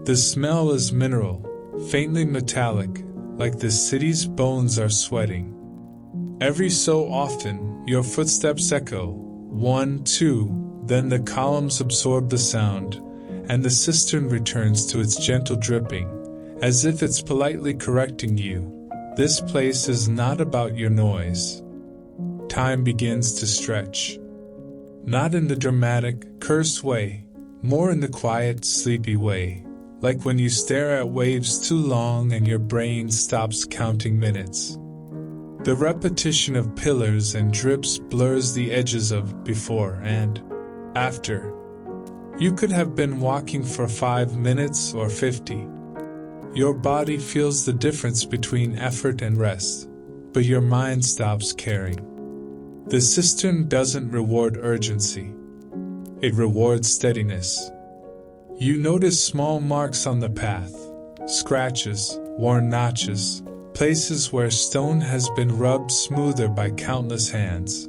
The smell is mineral, faintly metallic, like the city's bones are sweating. Every so often, your footsteps echo, 1, 2, then the columns absorb the sound, and the cistern returns to its gentle dripping, as if it's politely correcting you. This place is not about your noise. Time begins to stretch. Not in the dramatic, cursed way, more in the quiet, sleepy way, like when you stare at waves too long and your brain stops counting minutes. The repetition of pillars and drips blurs the edges of before and after. You could have been walking for 5 minutes or 50. Your body feels the difference between effort and rest, but your mind stops caring. The cistern doesn't reward urgency. It rewards steadiness. You notice small marks on the path, scratches, worn notches, places where stone has been rubbed smoother by countless hands.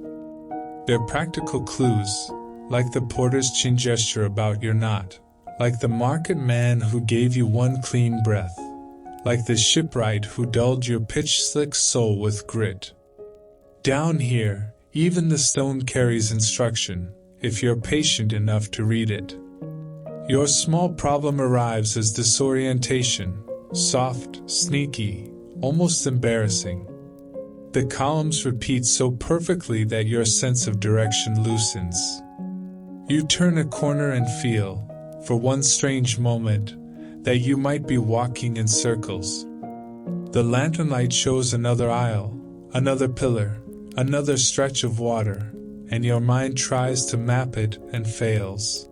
They're practical clues, like the porter's chin gesture about your knot, like the market man who gave you one clean breath, like the shipwright who dulled your pitch-slick soul with grit. Down here, even the stone carries instruction, if you're patient enough to read it. Your small problem arrives as disorientation, soft, sneaky, almost embarrassing. The columns repeat so perfectly that your sense of direction loosens. You turn a corner and feel, for one strange moment, that you might be walking in circles. The lantern light shows another aisle, another pillar, another stretch of water, and your mind tries to map it and fails.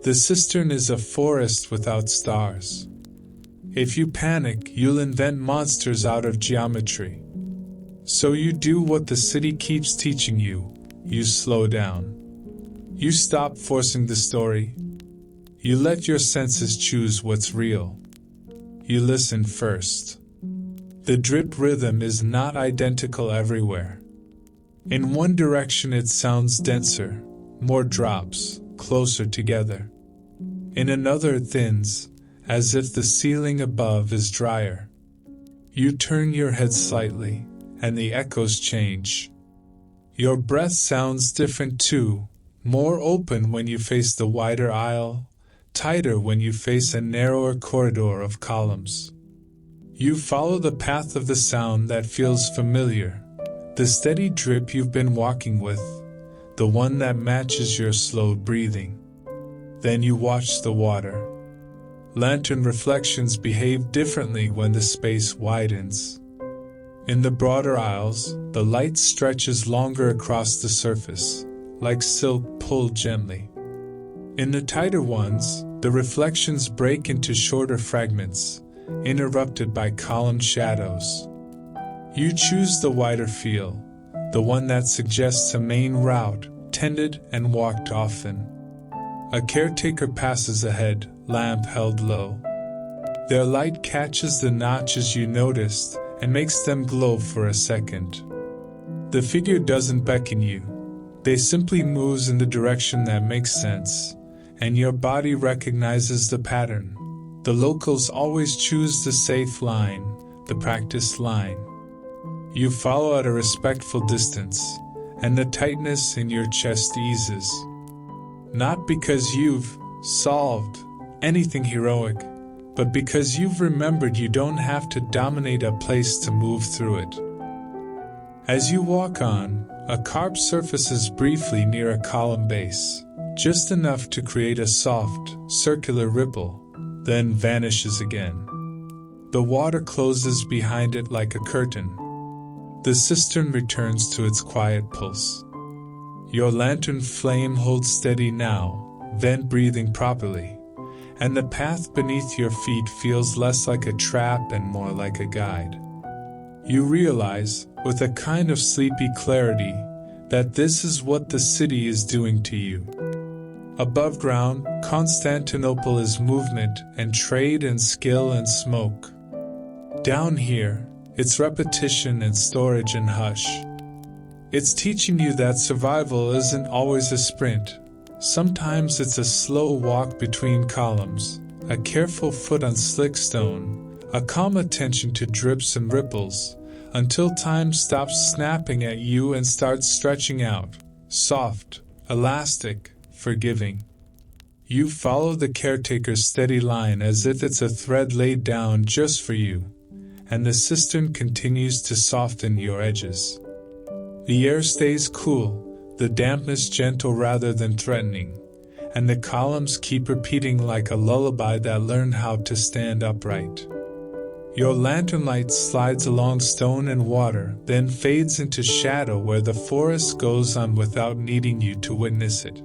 The cistern is a forest without stars. If you panic, you'll invent monsters out of geometry. So you do what the city keeps teaching you. You slow down. You stop forcing the story. You let your senses choose what's real. You listen first. The drip rhythm is not identical everywhere. In one direction it sounds denser, more drops, closer together. In another it thins, as if the ceiling above is drier. You turn your head slightly, and the echoes change. Your breath sounds different too, more open when you face the wider aisle, tighter when you face a narrower corridor of columns. You follow the path of the sound that feels familiar, the steady drip you've been walking with, the one that matches your slow breathing. Then you watch the water. Lantern reflections behave differently when the space widens. In the broader aisles, the light stretches longer across the surface, like silk pulled gently. In the tighter ones, the reflections break into shorter fragments, interrupted by column shadows. You choose the wider feel, the one that suggests a main route, tended and walked often. A caretaker passes ahead, lamp held low. Their light catches the notches you noticed and makes them glow for a second. The figure doesn't beckon you. They simply moves in the direction that makes sense, and your body recognizes the pattern. The locals always choose the safe line, the practiced line. You follow at a respectful distance, and the tightness in your chest eases. Not because you've solved anything heroic, but because you've remembered you don't have to dominate a place to move through it. As you walk on, a carp surfaces briefly near a column base, just enough to create a soft, circular ripple, then vanishes again. The water closes behind it like a curtain. The cistern returns to its quiet pulse. Your lantern flame holds steady now, vent breathing properly, and the path beneath your feet feels less like a trap and more like a guide. You realize, with a kind of sleepy clarity, that this is what the city is doing to you. Above ground, Constantinople is movement and trade and skill and smoke. Down here, it's repetition and storage and hush. It's teaching you that survival isn't always a sprint. Sometimes it's a slow walk between columns, a careful foot on slick stone, a calm attention to drips and ripples, until time stops snapping at you and starts stretching out, soft, elastic, forgiving. You follow the caretaker's steady line as if it's a thread laid down just for you, and the cistern continues to soften your edges. The air stays cool, the dampness gentle rather than threatening, and the columns keep repeating like a lullaby that learned how to stand upright. Your lantern light slides along stone and water, then fades into shadow where the forest goes on without needing you to witness it.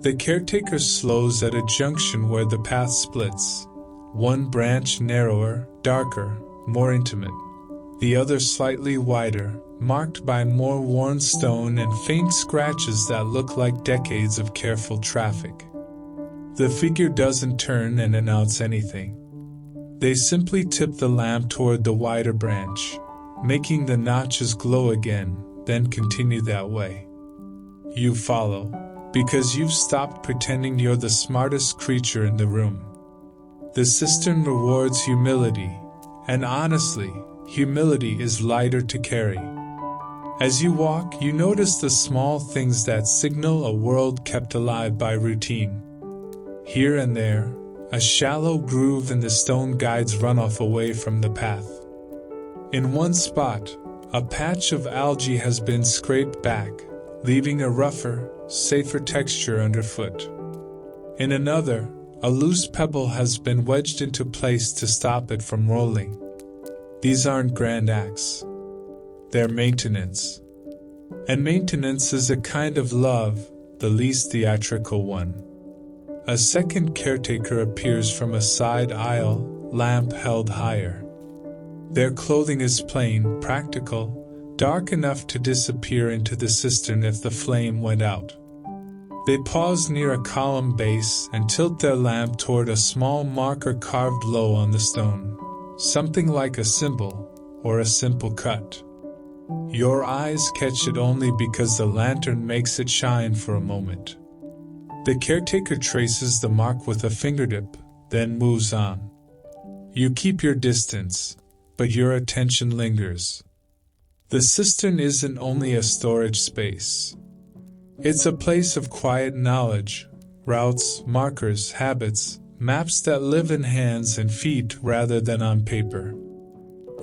The caretaker slows at a junction where the path splits, one branch narrower, darker, more intimate, the other slightly wider, marked by more worn stone and faint scratches that look like decades of careful traffic. The figure doesn't turn and announce anything. They simply tip the lamp toward the wider branch, making the notches glow again, then continue that way. You follow, because you've stopped pretending you're the smartest creature in the room. The cistern rewards humility, and honestly, humility is lighter to carry. As you walk, you notice the small things that signal a world kept alive by routine. Here and there, a shallow groove in the stone guides runoff away from the path. In one spot, a patch of algae has been scraped back, leaving a rougher, safer texture underfoot. In another, a loose pebble has been wedged into place to stop it from rolling. These aren't grand acts. They're maintenance. And maintenance is a kind of love, the least theatrical one. A second caretaker appears from a side aisle, lamp held higher. Their clothing is plain, practical, dark enough to disappear into the cistern if the flame went out. They pause near a column base and tilt their lamp toward a small marker carved low on the stone, something like a symbol or a simple cut. Your eyes catch it only because the lantern makes it shine for a moment. The caretaker traces the mark with a fingertip, then moves on. You keep your distance, but your attention lingers. The cistern isn't only a storage space. It's a place of quiet knowledge, routes, markers, habits, maps that live in hands and feet rather than on paper.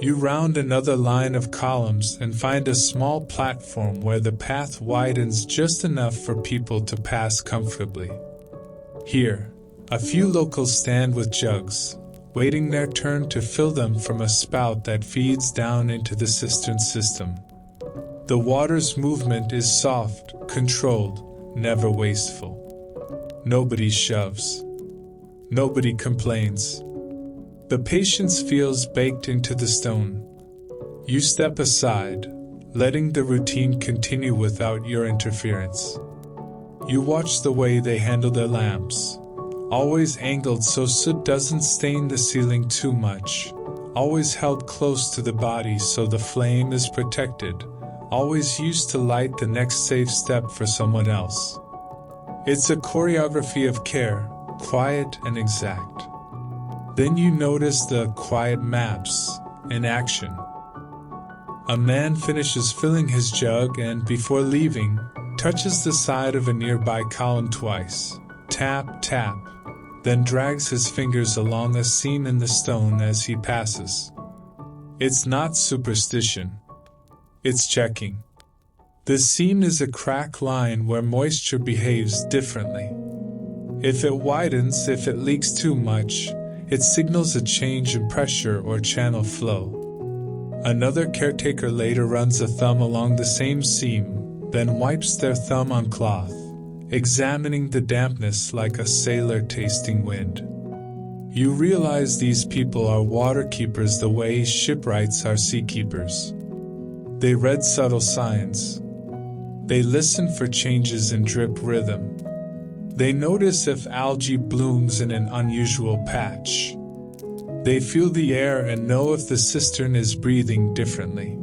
You round another line of columns and find a small platform where the path widens just enough for people to pass comfortably. Here, a few locals stand with jugs, waiting their turn to fill them from a spout that feeds down into the cistern system. The water's movement is soft, controlled, never wasteful. Nobody shoves. Nobody complains. The patience feels baked into the stone. You step aside, letting the routine continue without your interference. You watch the way they handle their lamps, always angled so soot doesn't stain the ceiling too much, always held close to the body so the flame is protected, always used to light the next safe step for someone else. It's a choreography of care, quiet and exact. Then you notice the quiet maps in action. A man finishes filling his jug and, before leaving, touches the side of a nearby column twice. Tap, tap, then drags his fingers along a seam in the stone as he passes. It's not superstition. It's checking. The seam is a crack line where moisture behaves differently. If it widens, if it leaks too much, it signals a change in pressure or channel flow. Another caretaker later runs a thumb along the same seam, then wipes their thumb on cloth, examining the dampness like a sailor tasting wind. You realize these people are water keepers the way shipwrights are seakeepers. They read subtle signs. They listen for changes in drip rhythm. They notice if algae blooms in an unusual patch. They feel the air and know if the cistern is breathing differently.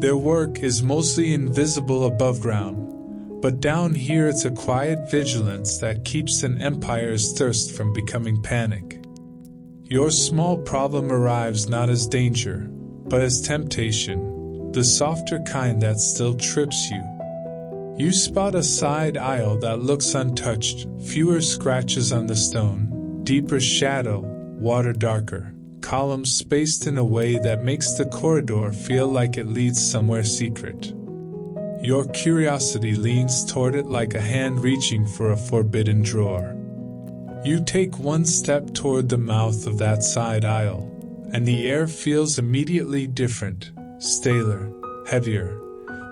Their work is mostly invisible above ground, but down here it's a quiet vigilance that keeps an empire's thirst from becoming panic. Your small problem arrives not as danger, but as temptation, the softer kind that still trips you. You spot a side aisle that looks untouched, fewer scratches on the stone, deeper shadow, water darker, columns spaced in a way that makes the corridor feel like it leads somewhere secret. Your curiosity leans toward it like a hand reaching for a forbidden drawer. You take one step toward the mouth of that side aisle, and the air feels immediately different, staler, heavier,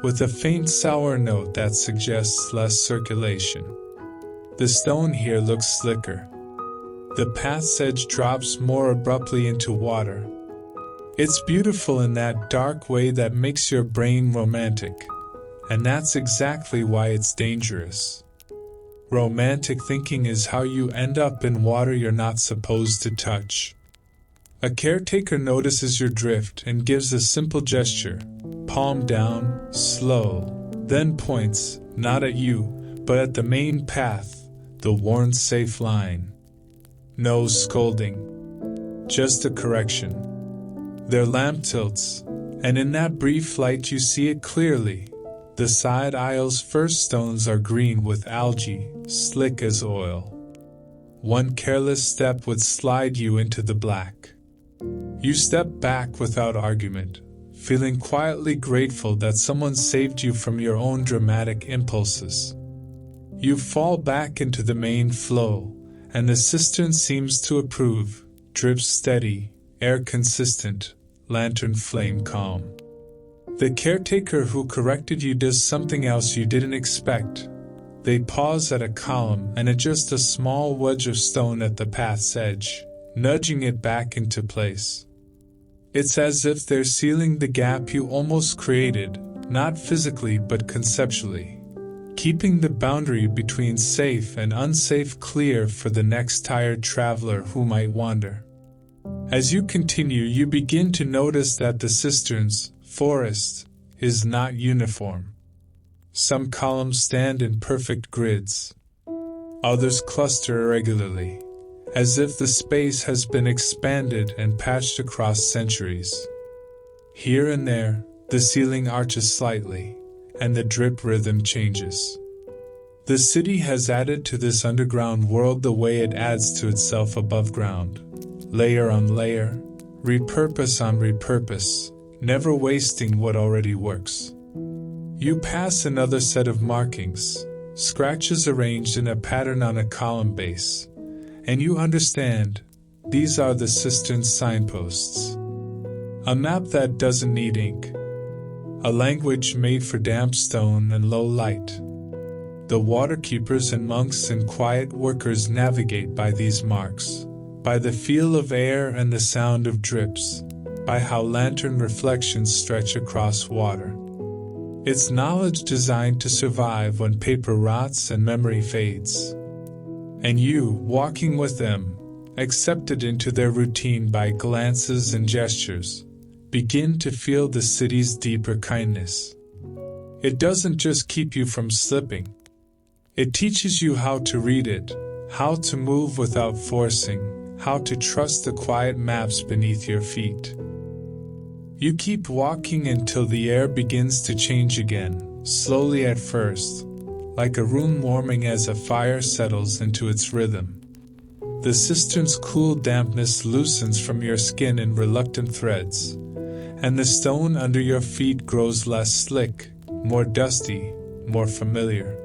with a faint sour note that suggests less circulation. The stone here looks slicker. The path's edge drops more abruptly into water. It's beautiful in that dark way that makes your brain romantic, and that's exactly why it's dangerous. Romantic thinking is how you end up in water you're not supposed to touch. A caretaker notices your drift and gives a simple gesture, palm down, slow, then points, not at you, but at the main path, the worn safe line. No scolding, just a correction. Their lamp tilts, and in that brief light you see it clearly. The side aisle's first stones are green with algae, slick as oil. One careless step would slide you into the black. You step back without argument, feeling quietly grateful that someone saved you from your own dramatic impulses. You fall back into the main flow, and the cistern seems to approve, drips steady, air consistent, lantern flame calm. The caretaker who corrected you does something else you didn't expect. They pause at a column and adjust a small wedge of stone at the path's edge, nudging it back into place. It's as if they're sealing the gap you almost created, not physically but conceptually, keeping the boundary between safe and unsafe clear for the next tired traveler who might wander. As you continue, you begin to notice that the cistern's forest is not uniform. Some columns stand in perfect grids. Others cluster irregularly, as if the space has been expanded and patched across centuries. Here and there, the ceiling arches slightly, and the drip rhythm changes. The city has added to this underground world the way it adds to itself above ground, layer on layer, repurpose on repurpose, never wasting what already works. You pass another set of markings, scratches arranged in a pattern on a column base, and you understand, these are the Cistern signposts. A map that doesn't need ink. A language made for damp stone and low light. The waterkeepers and monks and quiet workers navigate by these marks, by the feel of air and the sound of drips, by how lantern reflections stretch across water. It's knowledge designed to survive when paper rots and memory fades. And you, walking with them, accepted into their routine by glances and gestures, begin to feel the city's deeper kindness. It doesn't just keep you from slipping. It teaches you how to read it, how to move without forcing, how to trust the quiet maps beneath your feet. You keep walking until the air begins to change again, slowly at first, like a room warming as a fire settles into its rhythm. The cistern's cool dampness loosens from your skin in reluctant threads, and the stone under your feet grows less slick, more dusty, more familiar.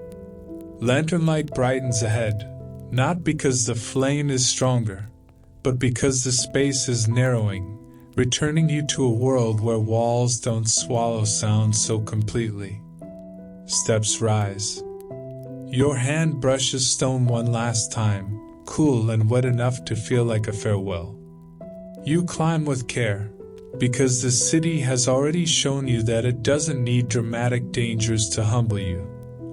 Lantern light brightens ahead, not because the flame is stronger, but because the space is narrowing, returning you to a world where walls don't swallow sound so completely. Steps rise. Your hand brushes stone one last time, cool and wet enough to feel like a farewell. You climb with care, because the city has already shown you that it doesn't need dramatic dangers to humble you.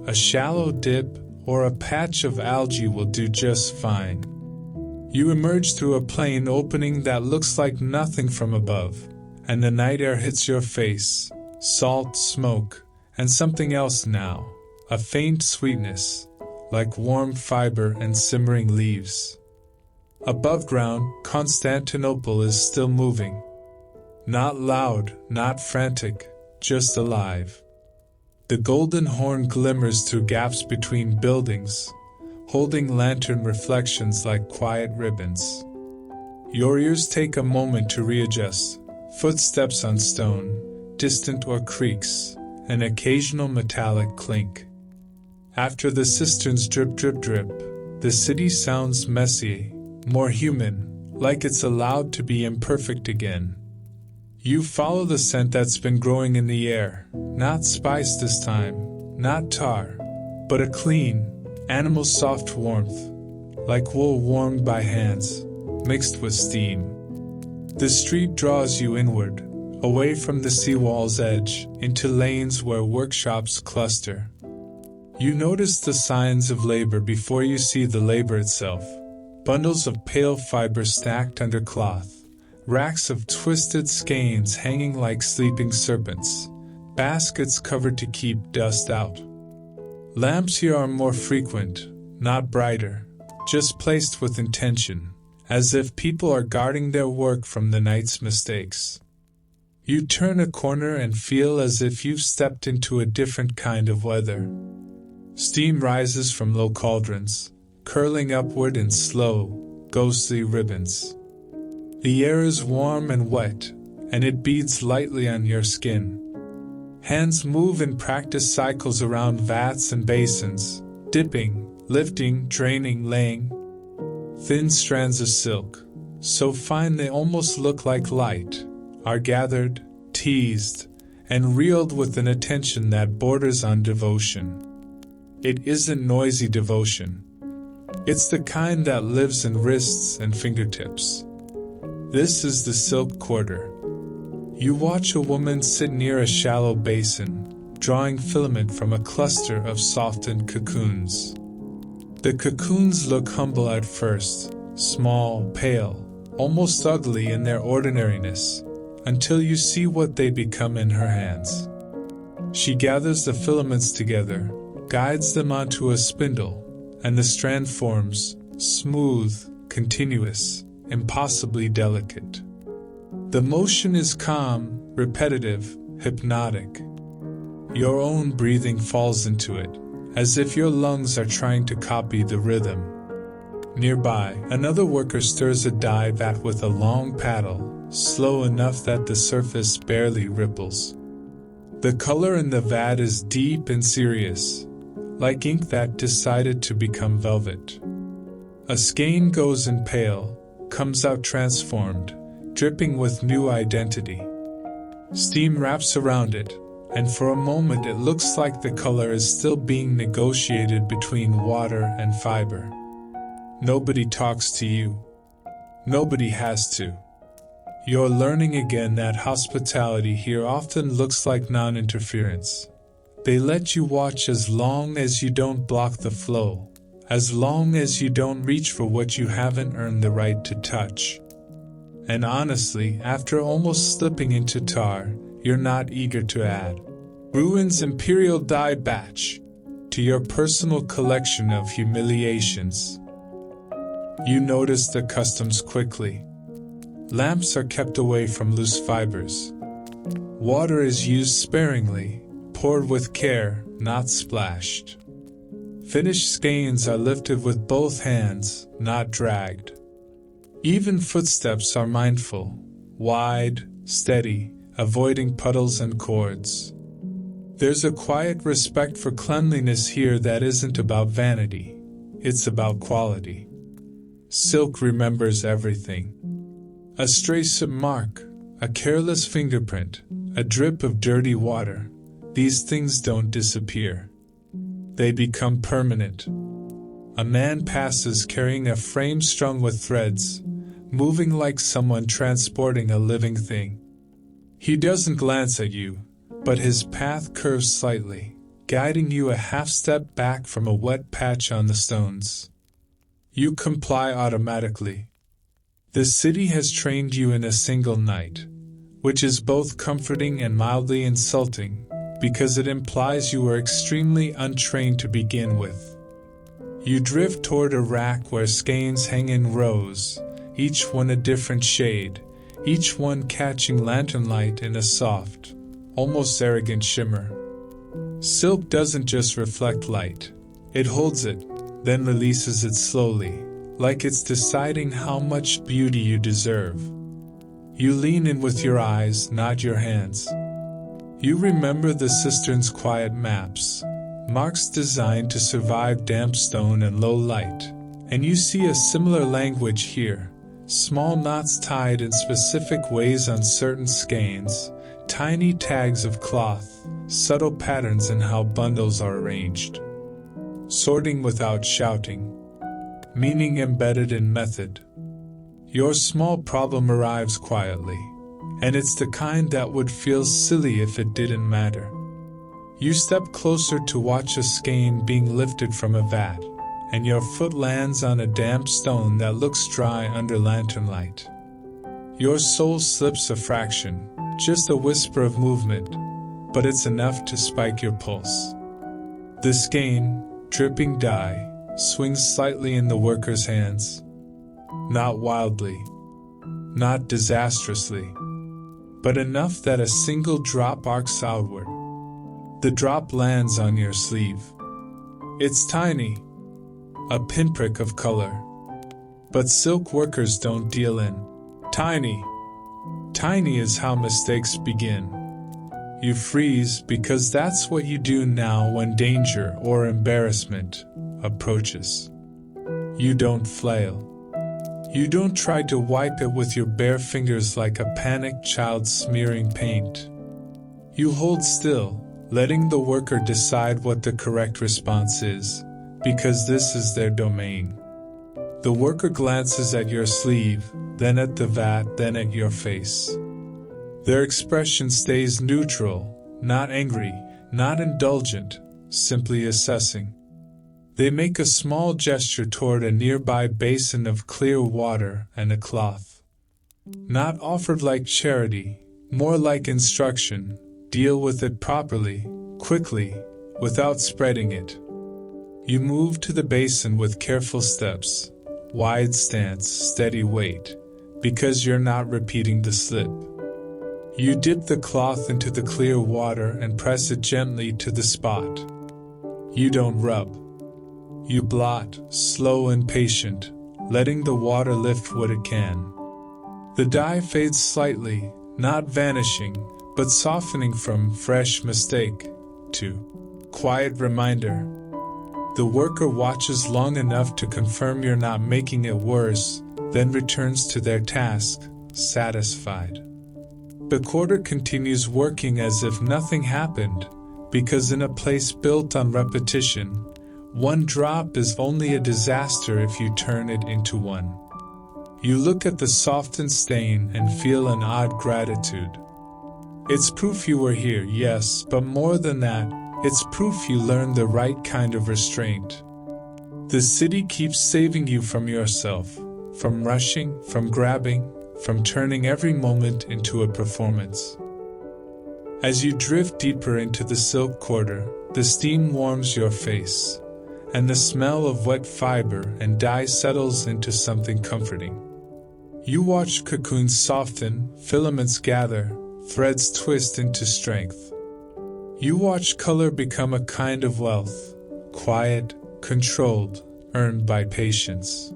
A shallow dip or a patch of algae will do just fine. You emerge through a plain opening that looks like nothing from above, and the night air hits your face, salt, smoke, and something else now, a faint sweetness, like warm fiber and simmering leaves. Above ground, Constantinople is still moving. Not loud, not frantic, just alive. The Golden Horn glimmers through gaps between buildings, holding lantern reflections like quiet ribbons. Your ears take a moment to readjust, footsteps on stone, distant or creaks, an occasional metallic clink. After the cistern's drip drip drip, the city sounds messy, more human, like it's allowed to be imperfect again. You follow the scent that's been growing in the air, not spice this time, not tar, but a clean, animal soft warmth, like wool warmed by hands, mixed with steam. The street draws you inward, away from the seawall's edge, into lanes where workshops cluster. You notice the signs of labor before you see the labor itself. Bundles of pale fiber stacked under cloth, racks of twisted skeins hanging like sleeping serpents, baskets covered to keep dust out. Lamps here are more frequent, not brighter, just placed with intention, as if people are guarding their work from the night's mistakes. You turn a corner and feel as if you've stepped into a different kind of weather. Steam rises from low cauldrons, curling upward in slow, ghostly ribbons. The air is warm and wet, and it beads lightly on your skin. Hands move in practice cycles around vats and basins, dipping, lifting, draining, laying. Thin strands of silk, so fine they almost look like light, are gathered, teased, and reeled with an attention that borders on devotion. It isn't noisy devotion. It's the kind that lives in wrists and fingertips. This is the silk quarter. You watch a woman sit near a shallow basin, drawing filament from a cluster of softened cocoons. The cocoons look humble at first, small, pale, almost ugly in their ordinariness, until you see what they become in her hands. She gathers the filaments together, guides them onto a spindle, and the strand forms, smooth, continuous, impossibly delicate. The motion is calm, repetitive, hypnotic. Your own breathing falls into it, as if your lungs are trying to copy the rhythm. Nearby, another worker stirs a dye vat with a long paddle, slow enough that the surface barely ripples. The color in the vat is deep and serious, like ink that decided to become velvet. A skein goes in pale, comes out transformed, dripping with new identity. Steam wraps around it, and for a moment it looks like the color is still being negotiated between water and fiber. Nobody talks to you. Nobody has to. You're learning again that hospitality here often looks like non-interference. They let you watch as long as you don't block the flow, as long as you don't reach for what you haven't earned the right to touch. And honestly, after almost slipping into tar, you're not eager to add Ruin's Imperial die batch to your personal collection of humiliations. You notice the customs quickly. Lamps are kept away from loose fibers. Water is used sparingly, poured with care, not splashed. Finished skeins are lifted with both hands, not dragged. Even footsteps are mindful, wide, steady, avoiding puddles and cords. There's a quiet respect for cleanliness here that isn't about vanity, it's about quality. Silk remembers everything. A stray mark, a careless fingerprint, a drip of dirty water, these things don't disappear. They become permanent. A man passes carrying a frame strung with threads, moving like someone transporting a living thing. He doesn't glance at you, but his path curves slightly, guiding you a half step back from a wet patch on the stones. You comply automatically. The city has trained you in a single night, which is both comforting and mildly insulting, because it implies you were extremely untrained to begin with. You drift toward a rack where skeins hang in rows, each one a different shade, each one catching lantern light in a soft, almost arrogant shimmer. Silk doesn't just reflect light, it holds it, then releases it slowly, like it's deciding how much beauty you deserve. You lean in with your eyes, not your hands. You remember the Cistern's quiet maps, marks designed to survive damp stone and low light, and you see a similar language here, small knots tied in specific ways on certain skeins, tiny tags of cloth, subtle patterns in how bundles are arranged. Sorting without shouting. Meaning embedded in method. Your small problem arrives quietly, and it's the kind that would feel silly if it didn't matter. You step closer to watch a skein being lifted from a vat, and your foot lands on a damp stone that looks dry under lantern light. Your soul slips a fraction, just a whisper of movement, but it's enough to spike your pulse. The skein, dripping dye, swings slightly in the worker's hands. Not wildly, not disastrously, but enough that a single drop arcs outward. The drop lands on your sleeve. It's tiny, a pinprick of color. But silk workers don't deal in tiny. Tiny is how mistakes begin. You freeze because that's what you do now when danger or embarrassment approaches. You don't flail. You don't try to wipe it with your bare fingers like a panicked child smearing paint. You hold still, letting the worker decide what the correct response is, because this is their domain. The worker glances at your sleeve, then at the vat, then at your face. Their expression stays neutral, not angry, not indulgent, simply assessing. They make a small gesture toward a nearby basin of clear water and a cloth. Not offered like charity, more like instruction. Deal with it properly, quickly, without spreading it. You move to the basin with careful steps, wide stance, steady weight, because you're not repeating the slip. You dip the cloth into the clear water and press it gently to the spot. You don't rub. You blot, slow and patient, letting the water lift what it can. The dye fades slightly, not vanishing, but softening from fresh mistake to quiet reminder. The worker watches long enough to confirm you're not making it worse, then returns to their task, satisfied. The quarter continues working as if nothing happened, because in a place built on repetition, one drop is only a disaster if you turn it into one. You look at the softened stain and feel an odd gratitude. It's proof you were here, yes, but more than that, it's proof you learned the right kind of restraint. The city keeps saving you from yourself, from rushing, from grabbing, from turning every moment into a performance. As you drift deeper into the silk quarter, the steam warms your face, and the smell of wet fiber and dye settles into something comforting. You watch cocoons soften, filaments gather, threads twist into strength. You watch color become a kind of wealth, quiet, controlled, earned by patience.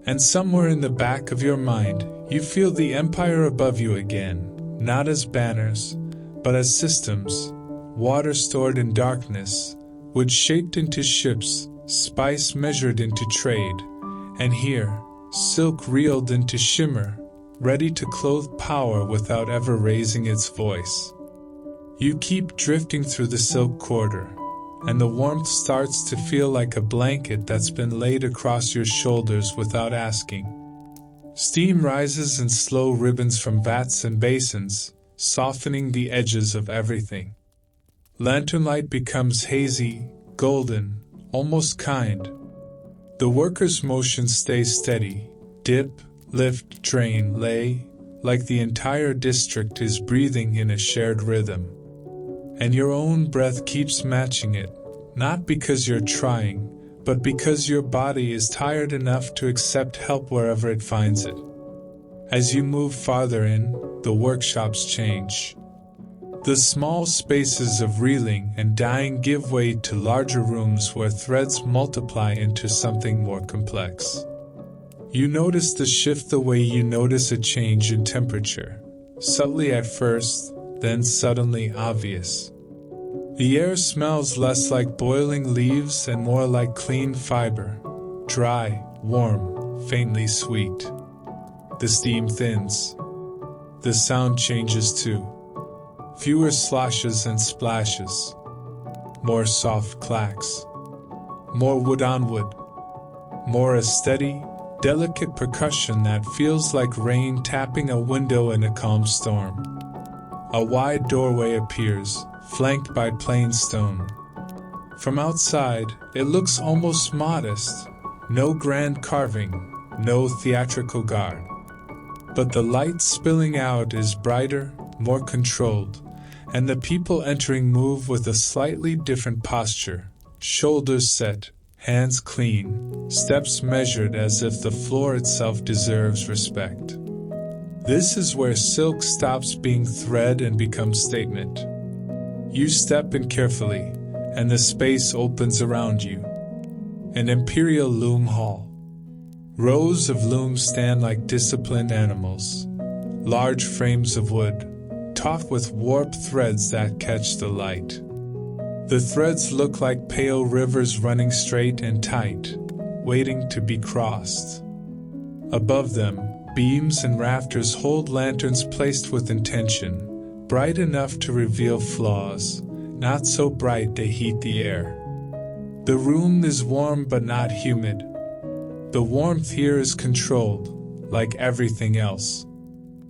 And somewhere in the back of your mind, you feel the empire above you again, not as banners, but as systems, water stored in darkness, wood shaped into ships, spice measured into trade, and here, silk reeled into shimmer, ready to clothe power without ever raising its voice. You keep drifting through the silk quarter, and the warmth starts to feel like a blanket that's been laid across your shoulders without asking. Steam rises in slow ribbons from vats and basins, softening the edges of everything. Lantern light becomes hazy, golden, almost kind. The worker's motion stays steady, dip, lift, drain, lay, like the entire district is breathing in a shared rhythm. And your own breath keeps matching it, not because you're trying, but because your body is tired enough to accept help wherever it finds it. As you move farther in, the workshops change. The small spaces of reeling and dyeing give way to larger rooms where threads multiply into something more complex. You notice the shift the way you notice a change in temperature, subtly at first, then suddenly obvious. The air smells less like boiling leaves and more like clean fiber, dry, warm, faintly sweet. The steam thins. The sound changes too. Fewer sloshes and splashes. More soft clacks. More wood on wood. More a steady, delicate percussion that feels like rain tapping a window in a calm storm. A wide doorway appears, flanked by plain stone. From outside, it looks almost modest. No grand carving, no theatrical guard. But the light spilling out is brighter, more controlled, and the people entering move with a slightly different posture, shoulders set, hands clean, steps measured as if the floor itself deserves respect. This is where silk stops being thread and becomes statement. You step in carefully, and the space opens around you. An Imperial loom hall. Rows of looms stand like disciplined animals. Large frames of wood, taut with warped threads that catch the light. The threads look like pale rivers running straight and tight, waiting to be crossed. Above them, beams and rafters hold lanterns placed with intention, bright enough to reveal flaws, not so bright they heat the air. The room is warm but not humid. The warmth here is controlled, like everything else.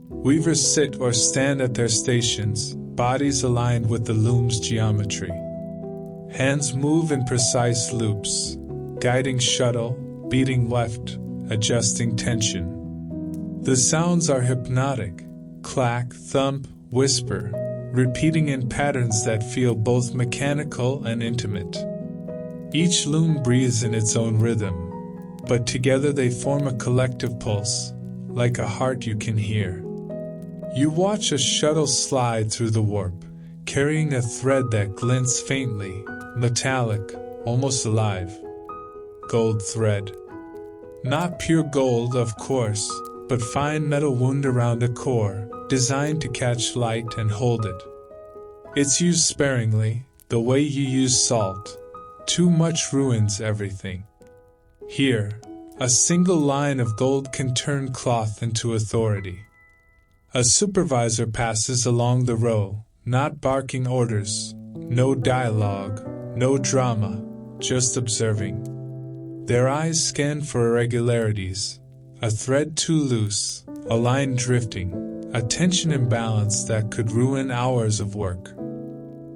Weavers sit or stand at their stations, bodies aligned with the loom's geometry. Hands move in precise loops, guiding shuttle, beating weft, adjusting tension. The sounds are hypnotic, clack, thump, whisper, repeating in patterns that feel both mechanical and intimate. Each loom breathes in its own rhythm, but together they form a collective pulse, like a heart you can hear. You watch a shuttle slide through the warp, carrying a thread that glints faintly, metallic, almost alive. Gold thread. Not pure gold, of course, but fine metal wound around a core, designed to catch light and hold it. It's used sparingly, the way you use salt. Too much ruins everything. Here, A single line of gold can turn cloth into authority. A supervisor passes along the row, not barking orders, no dialogue, no drama, just observing. Their eyes scan for irregularities, a thread too loose, a line drifting, a tension imbalance that could ruin hours of work.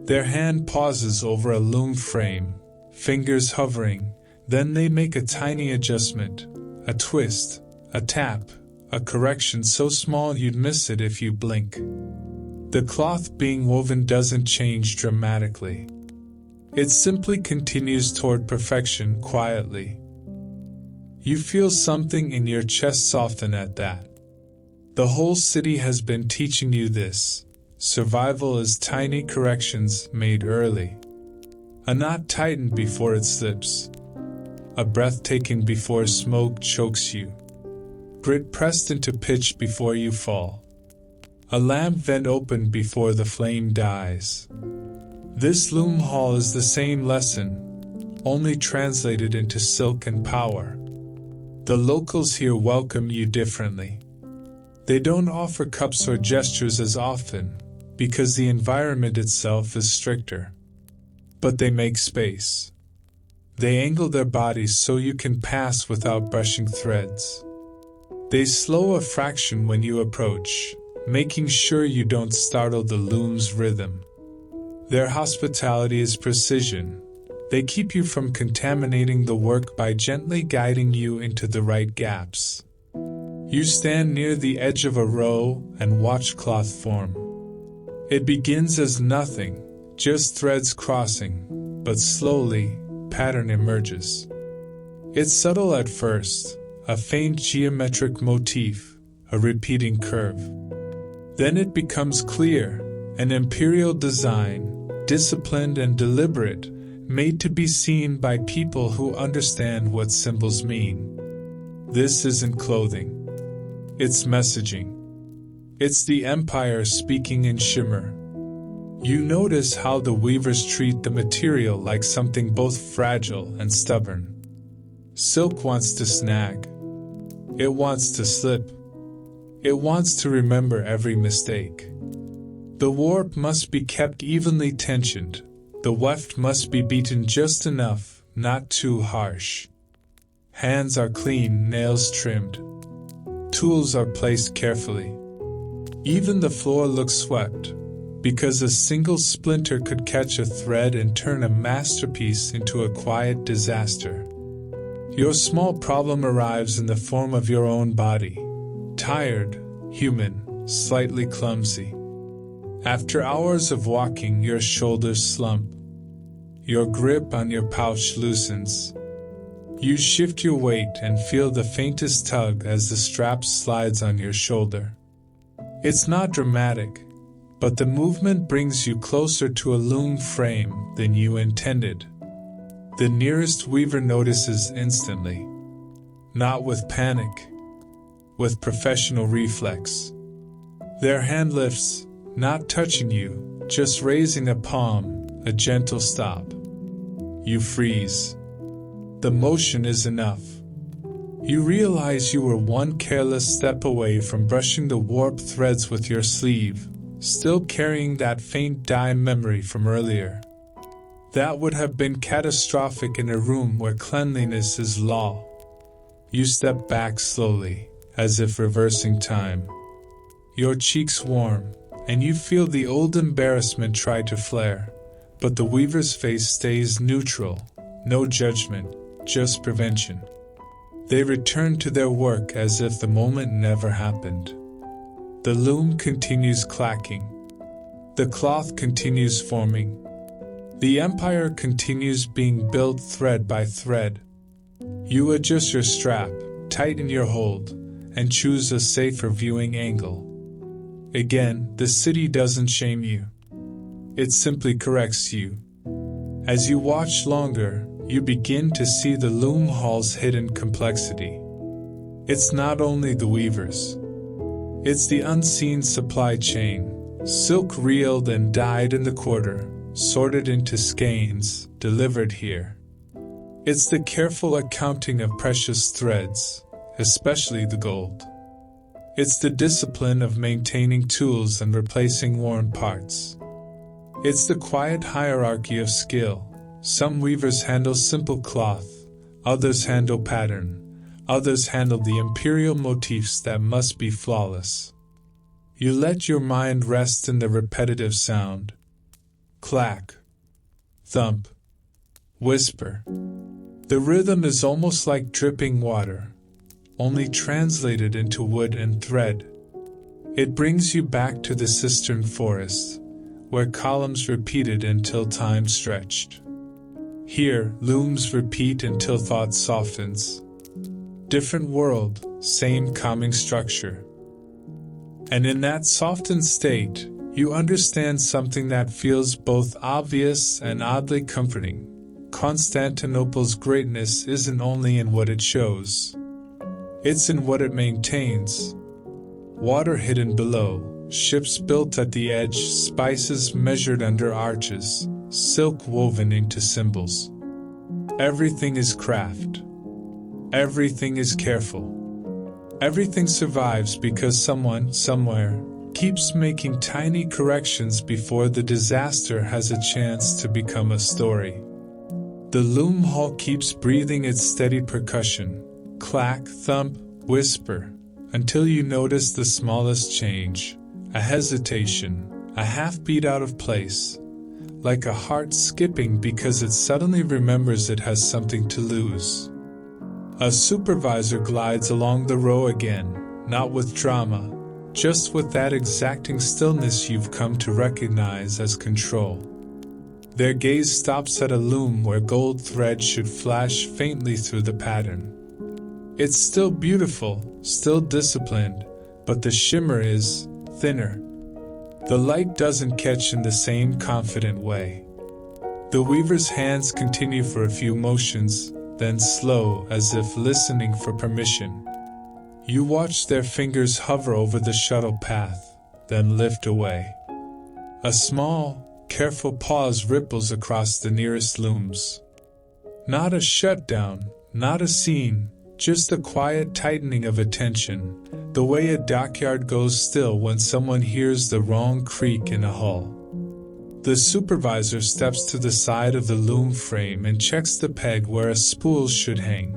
Their hand pauses over a loom frame, fingers hovering, then they make a tiny adjustment, a twist, a tap, a correction so small you'd miss it if you blink. The cloth being woven doesn't change dramatically. It simply continues toward perfection quietly. You feel something in your chest soften at that. The whole city has been teaching you this. Survival is tiny corrections made early. A knot tightened before it slips. A breath taken before smoke chokes you. Grit pressed into pitch before you fall. A lamp vent opened before the flame dies. This loom hall is the same lesson, only translated into silk and power. The locals here welcome you differently. They don't offer cups or gestures as often, because the environment itself is stricter. But they make space. They angle their bodies so you can pass without brushing threads. They slow a fraction when you approach, making sure you don't startle the loom's rhythm. Their hospitality is precision. They keep you from contaminating the work by gently guiding you into the right gaps. You stand near the edge of a row and watch cloth form. It begins as nothing, just threads crossing, but slowly, pattern emerges. It's subtle at first, a faint geometric motif, a repeating curve. Then it becomes clear, an imperial design, disciplined and deliberate, made to be seen by people who understand what symbols mean. This isn't clothing. It's messaging. It's the empire speaking in shimmer. You notice how the weavers treat the material like something both fragile and stubborn. Silk wants to snag. It wants to slip. It wants to remember every mistake. The warp must be kept evenly tensioned. The weft must be beaten just enough, not too harsh. Hands are clean, nails trimmed. Tools are placed carefully. Even the floor looks swept, because a single splinter could catch a thread and turn a masterpiece into a quiet disaster. Your small problem arrives in the form of your own body. Tired, human, slightly clumsy. After hours of walking, your shoulders slump. Your grip on your pouch loosens. You shift your weight and feel the faintest tug as the strap slides on your shoulder. It's not dramatic, but the movement brings you closer to a loom frame than you intended. The nearest weaver notices instantly. Not with panic, with professional reflex. Their hand lifts, not touching you, just raising a palm, a gentle stop. You freeze. The motion is enough. You realize you were one careless step away from brushing the warped threads with your sleeve, still carrying that faint dye memory from earlier. That would have been catastrophic in a room where cleanliness is law. You step back slowly, as if reversing time. Your cheeks warm, and you feel the old embarrassment try to flare, but the weaver's face stays neutral, no judgment, just prevention. They return to their work as if the moment never happened. The loom continues clacking. The cloth continues forming. The empire continues being built thread by thread. You adjust your strap, tighten your hold, and choose a safer viewing angle. Again, the city doesn't shame you. It simply corrects you. As you watch longer, you begin to see the loom hall's hidden complexity. It's not only the weavers. It's the unseen supply chain, silk reeled and dyed in the quarter, sorted into skeins, delivered here. It's the careful accounting of precious threads, especially the gold. It's the discipline of maintaining tools and replacing worn parts. It's the quiet hierarchy of skill. Some weavers handle simple cloth, others handle pattern, others handle the imperial motifs that must be flawless. You let your mind rest in the repetitive sound. Clack, thump, whisper. The rhythm is almost like dripping water, only translated into wood and thread. It brings you back to the Cistern forest, where columns repeated until time stretched. Here, looms repeat until thought softens. Different world, same calming structure. And in that softened state, you understand something that feels both obvious and oddly comforting. Constantinople's greatness isn't only in what it shows. It's in what it maintains. Water hidden below, ships built at the edge, spices measured under arches, silk woven into symbols. Everything is craft. Everything is careful. Everything survives because someone, somewhere, keeps making tiny corrections before the disaster has a chance to become a story. The loom hall keeps breathing its steady percussion, clack, thump, whisper, until you notice the smallest change, a hesitation, a half beat out of place, like a heart skipping because it suddenly remembers it has something to lose. A supervisor glides along the row again, not with drama, just with that exacting stillness you've come to recognize as control. Their gaze stops at a loom where gold thread should flash faintly through the pattern. It's still beautiful, still disciplined, but the shimmer is thinner. The light doesn't catch in the same confident way. The weaver's hands continue for a few motions, then slow, as if listening for permission. You watch their fingers hover over the shuttle path, then lift away. A small, careful pause ripples across the nearest looms. Not a shutdown, not a scene, just a quiet tightening of attention, the way a dockyard goes still when someone hears the wrong creak in a hull. The supervisor steps to the side of the loom frame and checks the peg where a spool should hang,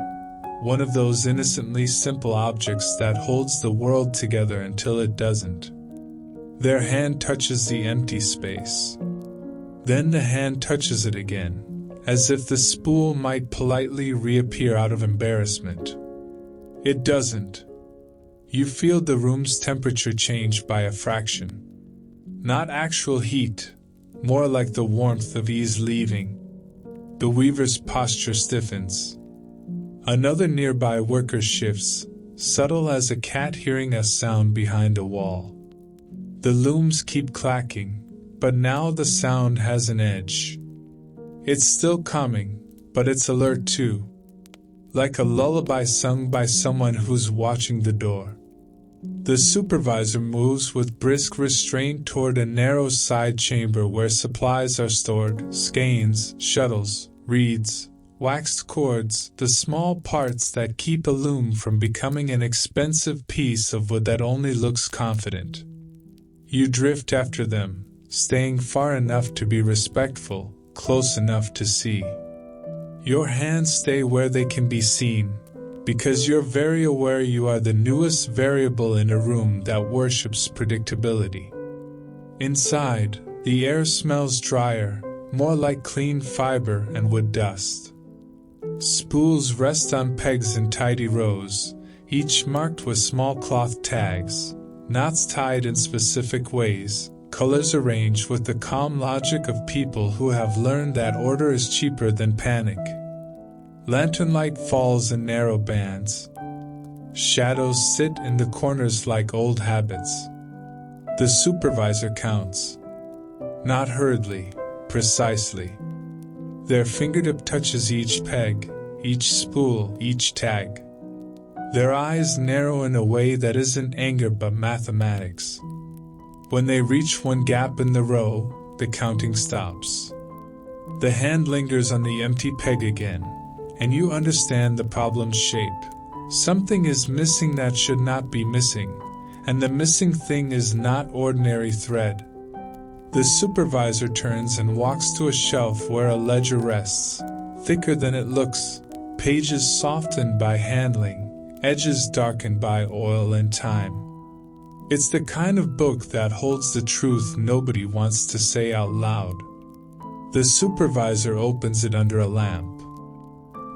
one of those innocently simple objects that holds the world together until it doesn't. Their hand touches the empty space. Then the hand touches it again, as if the spool might politely reappear out of embarrassment. It doesn't. You feel the room's temperature change by a fraction. Not actual heat, more like the warmth of ease leaving. The weaver's posture stiffens. Another nearby worker shifts, subtle as a cat hearing a sound behind a wall. The looms keep clacking, but now the sound has an edge. It's still coming, but it's alert too. Like a lullaby sung by someone who's watching the door. The supervisor moves with brisk restraint toward a narrow side chamber where supplies are stored, skeins, shuttles, reeds, waxed cords, the small parts that keep a loom from becoming an expensive piece of wood that only looks confident. You drift after them, staying far enough to be respectful, close enough to see. Your hands stay where they can be seen, because you're very aware you are the newest variable in a room that worships predictability. Inside, the air smells drier, more like clean fiber and wood dust. Spools rest on pegs in tidy rows, each marked with small cloth tags, knots tied in specific ways, colors arranged with the calm logic of people who have learned that order is cheaper than panic. Lantern light falls in narrow bands. Shadows sit in the corners like old habits. The supervisor counts. Not hurriedly, precisely. Their fingertip touches each peg, each spool, each tag. Their eyes narrow in a way that isn't anger but mathematics. When they reach one gap in the row, the counting stops. The hand lingers on the empty peg again, and you understand the problem's shape. Something is missing that should not be missing, and the missing thing is not ordinary thread. The supervisor turns and walks to a shelf where a ledger rests, thicker than it looks, pages softened by handling, edges darkened by oil and time. It's the kind of book that holds the truth nobody wants to say out loud. The supervisor opens it under a lamp.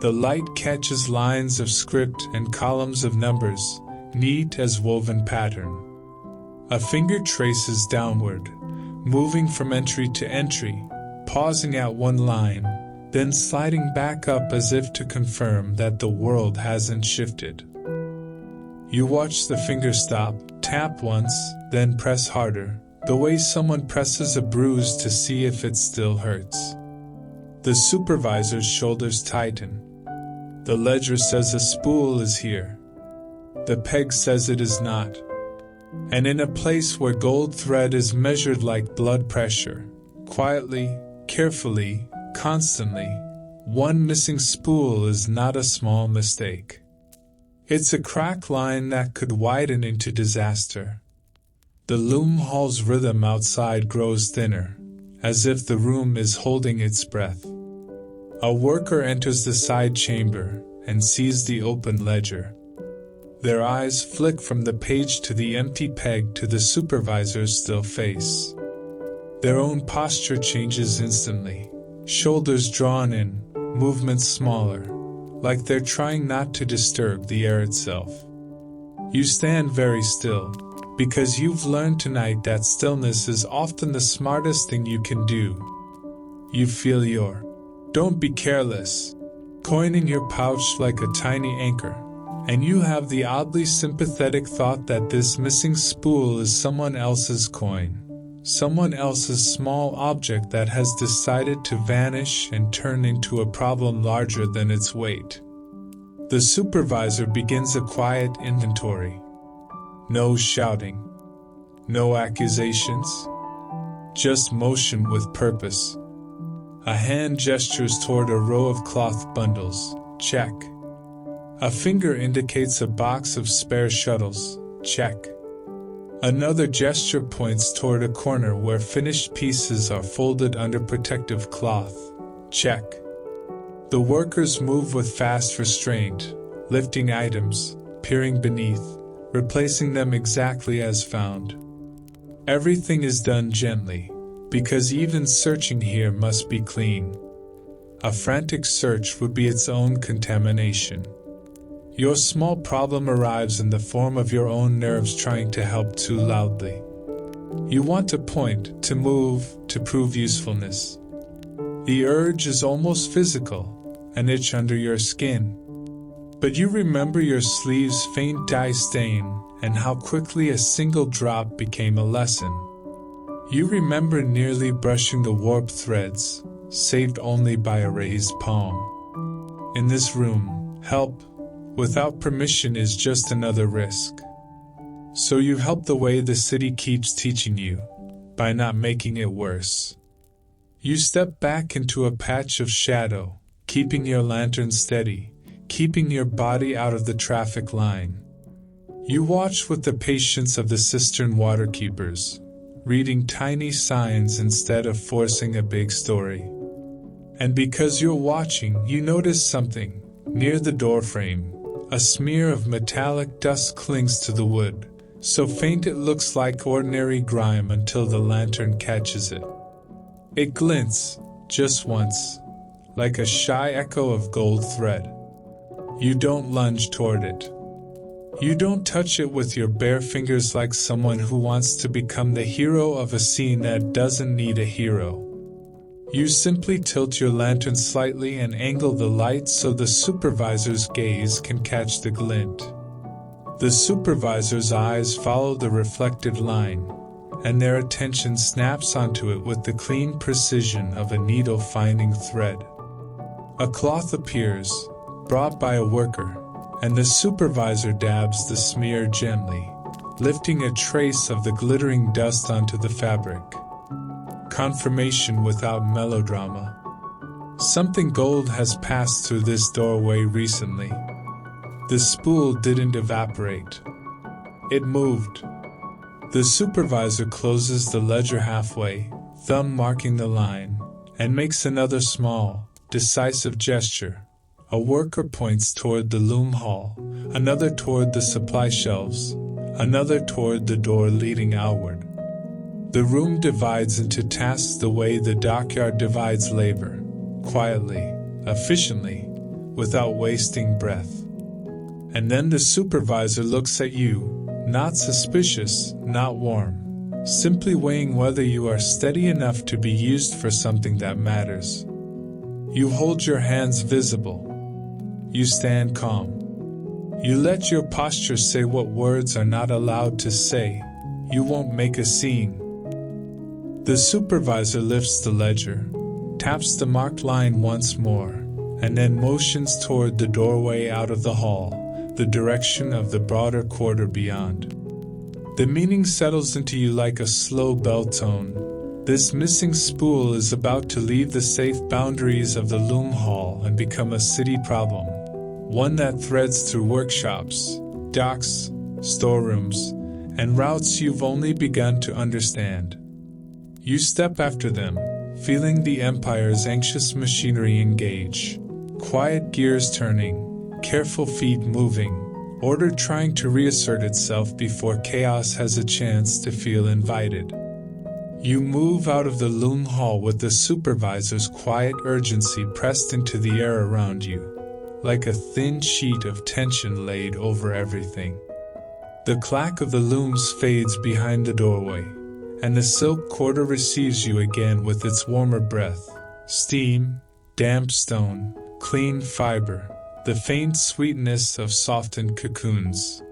The light catches lines of script and columns of numbers, neat as woven pattern. A finger traces downward, moving from entry to entry, pausing at one line, then sliding back up as if to confirm that the world hasn't shifted. You watch the finger stop, tap once, then press harder, the way someone presses a bruise to see if it still hurts. The supervisor's shoulders tighten. The ledger says a spool is here. The peg says it is not. And in a place where gold thread is measured like blood pressure, quietly, carefully, constantly, one missing spool is not a small mistake. It's a crack line that could widen into disaster. The loom hall's rhythm outside grows thinner, as if the room is holding its breath. A worker enters the side chamber and sees the open ledger. Their eyes flick from the page to the empty peg to the supervisor's still face. Their own posture changes instantly, shoulders drawn in, movements smaller, like they're trying not to disturb the air itself. You stand very still, because you've learned tonight that stillness is often the smartest thing you can do. You feel your "don't be careless" coin in your pouch like a tiny anchor, and you have the oddly sympathetic thought that this missing spool is someone else's coin, someone else's small object that has decided to vanish and turn into a problem larger than its weight. The supervisor begins a quiet inventory. No shouting, no accusations, just motion with purpose. A hand gestures toward a row of cloth bundles. Check. A finger indicates a box of spare shuttles. Check. Another gesture points toward a corner where finished pieces are folded under protective cloth. Check. The workers move with fast restraint, lifting items, peering beneath, replacing them exactly as found. Everything is done gently, because even searching here must be clean. A frantic search would be its own contamination. Your small problem arrives in the form of your own nerves trying to help too loudly. You want to point, to move, to prove usefulness. The urge is almost physical, an itch under your skin. But you remember your sleeve's faint dye stain and how quickly a single drop became a lesson. You remember nearly brushing the warped threads, saved only by a raised palm. In this room, help without permission is just another risk. So you help the way the city keeps teaching you, by not making it worse. You step back into a patch of shadow, keeping your lantern steady, keeping your body out of the traffic line. You watch with the patience of the Cistern waterkeepers, reading tiny signs instead of forcing a big story. And because you're watching, you notice something. Near the doorframe, a smear of metallic dust clings to the wood, so faint it looks like ordinary grime until the lantern catches it. It glints, just once, like a shy echo of gold thread. You don't lunge toward it. You don't touch it with your bare fingers like someone who wants to become the hero of a scene that doesn't need a hero. You simply tilt your lantern slightly and angle the light so the supervisor's gaze can catch the glint. The supervisor's eyes follow the reflected line, and their attention snaps onto it with the clean precision of a needle finding thread. A cloth appears, brought by a worker, and the supervisor dabs the smear gently, lifting a trace of the glittering dust onto the fabric. Confirmation without melodrama. Something gold has passed through this doorway recently. The spool didn't evaporate. It moved. The supervisor closes the ledger halfway, thumb marking the line, and makes another small, decisive gesture. A worker points toward the loom hall, another toward the supply shelves, another toward the door leading outward. The room divides into tasks the way the dockyard divides labor, quietly, efficiently, without wasting breath. And then the supervisor looks at you, not suspicious, not warm, simply weighing whether you are steady enough to be used for something that matters. You hold your hands visible. You stand calm. You let your posture say what words are not allowed to say. You won't make a scene. The supervisor lifts the ledger, taps the marked line once more, and then motions toward the doorway out of the hall, the direction of the broader quarter beyond. The meaning settles into you like a slow bell tone. This missing spool is about to leave the safe boundaries of the loom hall and become a city problem, one that threads through workshops, docks, storerooms, and routes you've only begun to understand. You step after them, feeling the Empire's anxious machinery engage, quiet gears turning, careful feet moving, order trying to reassert itself before chaos has a chance to feel invited. You move out of the loom hall with the supervisor's quiet urgency pressed into the air around you, like a thin sheet of tension laid over everything. The clack of the looms fades behind the doorway, and the silk quarter receives you again with its warmer breath, steam, damp stone, clean fiber, the faint sweetness of softened cocoons.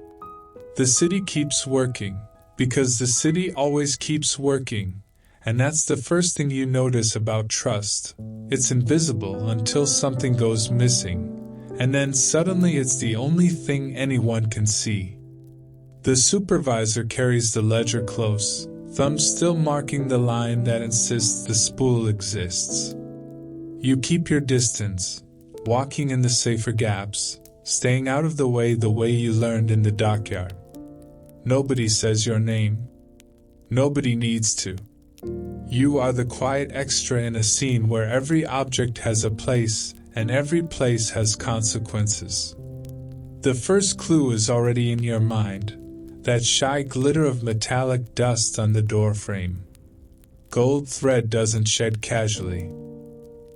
The city keeps working, because the city always keeps working, and that's the first thing you notice about trust. It's invisible until something goes missing, and then suddenly it's the only thing anyone can see. The supervisor carries the ledger close, thumb still marking the line that insists the spool exists. You keep your distance, walking in the safer gaps, staying out of the way you learned in the dockyard. Nobody says your name. Nobody needs to. You are the quiet extra in a scene where every object has a place and every place has consequences. The first clue is already in your mind, that shy glitter of metallic dust on the doorframe. Gold thread doesn't shed casually.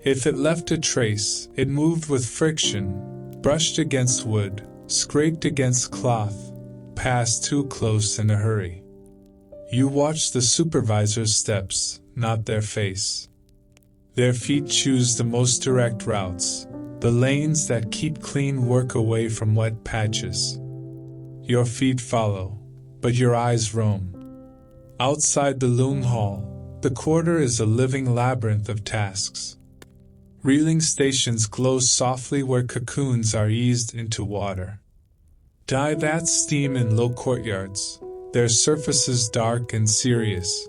If it left a trace, it moved with friction, brushed against wood, scraped against cloth, passed too close in a hurry. You watch the supervisor's steps, not their face. Their feet choose the most direct routes, the lanes that keep clean work away from wet patches. Your feet follow, but your eyes roam. Outside the loom hall, the quarter is a living labyrinth of tasks. Reeling stations glow softly where cocoons are eased into water. Dye that steam in low courtyards, their surfaces dark and serious.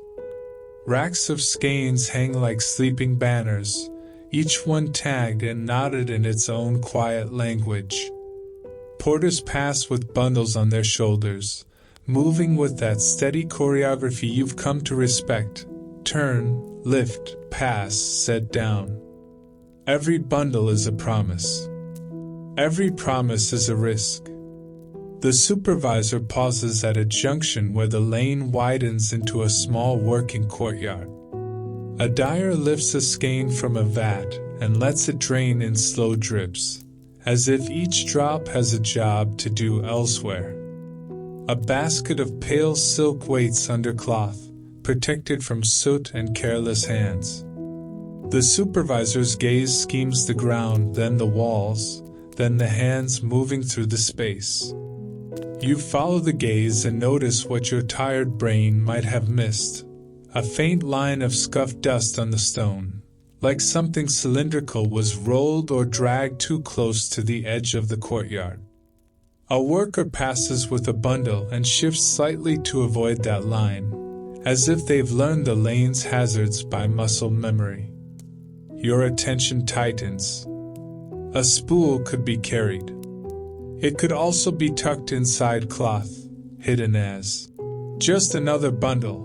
Racks of skeins hang like sleeping banners, each one tagged and knotted in its own quiet language. Porters pass with bundles on their shoulders, moving with that steady choreography you've come to respect. Turn, lift, pass, set down. Every bundle is a promise. Every promise is a risk. The supervisor pauses at a junction where the lane widens into a small working courtyard. A dyer lifts a skein from a vat and lets it drain in slow drips, as if each drop has a job to do elsewhere. A basket of pale silk waits under cloth, protected from soot and careless hands. The supervisor's gaze schemes the ground, then the walls, then the hands moving through the space. You follow the gaze and notice what your tired brain might have missed. A faint line of scuffed dust on the stone, like something cylindrical was rolled or dragged too close to the edge of the courtyard. A worker passes with a bundle and shifts slightly to avoid that line, as if they've learned the lane's hazards by muscle memory. Your attention tightens. A spool could be carried. It could also be tucked inside cloth, hidden as just another bundle,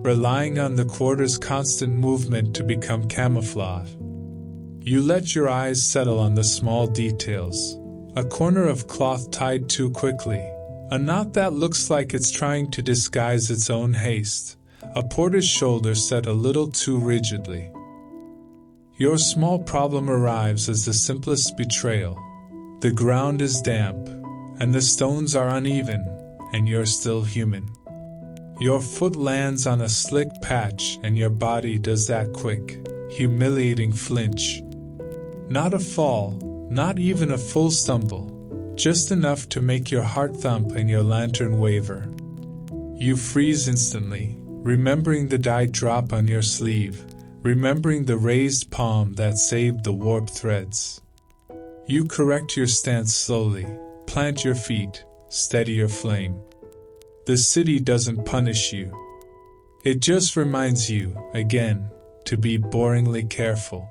relying on the quarter's constant movement to become camouflage. You let your eyes settle on the small details. A corner of cloth tied too quickly, a knot that looks like it's trying to disguise its own haste, a porter's shoulder set a little too rigidly. Your small problem arrives as the simplest betrayal. The ground is damp, and the stones are uneven, and you're still human. Your foot lands on a slick patch and your body does that quick, humiliating flinch. Not a fall, not even a full stumble, just enough to make your heart thump and your lantern waver. You freeze instantly, remembering the dyed drop on your sleeve, remembering the raised palm that saved the warped threads. You correct your stance slowly, plant your feet, steady your flame. The city doesn't punish you. It just reminds you, again, to be boringly careful.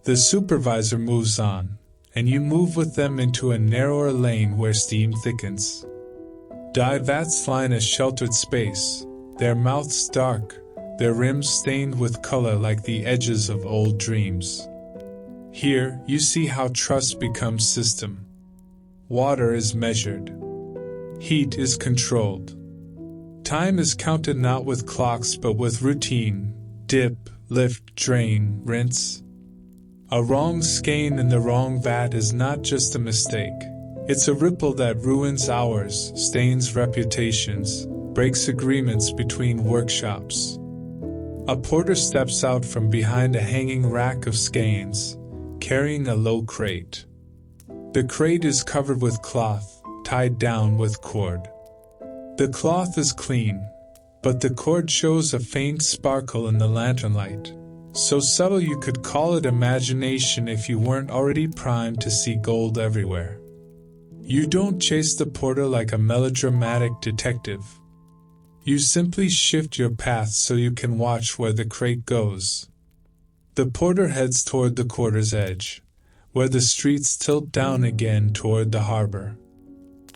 The supervisor moves on, and you move with them into a narrower lane where steam thickens. Divats line a sheltered space, their mouths dark, their rims stained with color like the edges of old dreams. Here, you see how trust becomes system. Water is measured. Heat is controlled. Time is counted not with clocks but with routine, dip, lift, drain, rinse. A wrong skein in the wrong vat is not just a mistake. It's a ripple that ruins hours, stains reputations, breaks agreements between workshops. A porter steps out from behind a hanging rack of skeins, carrying a low crate. The crate is covered with cloth, tied down with cord. The cloth is clean, but the cord shows a faint sparkle in the lantern light, so subtle you could call it imagination if you weren't already primed to see gold everywhere. You don't chase the porter like a melodramatic detective. You simply shift your path so you can watch where the crate goes. The porter heads toward the quarter's edge, where the streets tilt down again toward the harbor.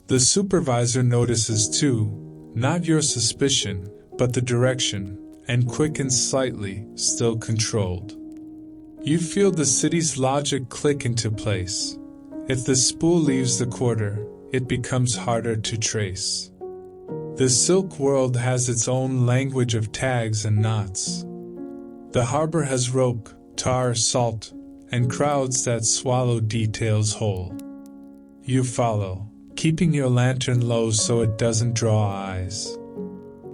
The supervisor notices too, not your suspicion, but the direction, and quickens slightly, still controlled. You feel the city's logic click into place. If the spool leaves the quarter, it becomes harder to trace. The silk world has its own language of tags and knots. The harbor has rope, tar, salt, and crowds that swallow details whole. You follow, keeping your lantern low so it doesn't draw eyes.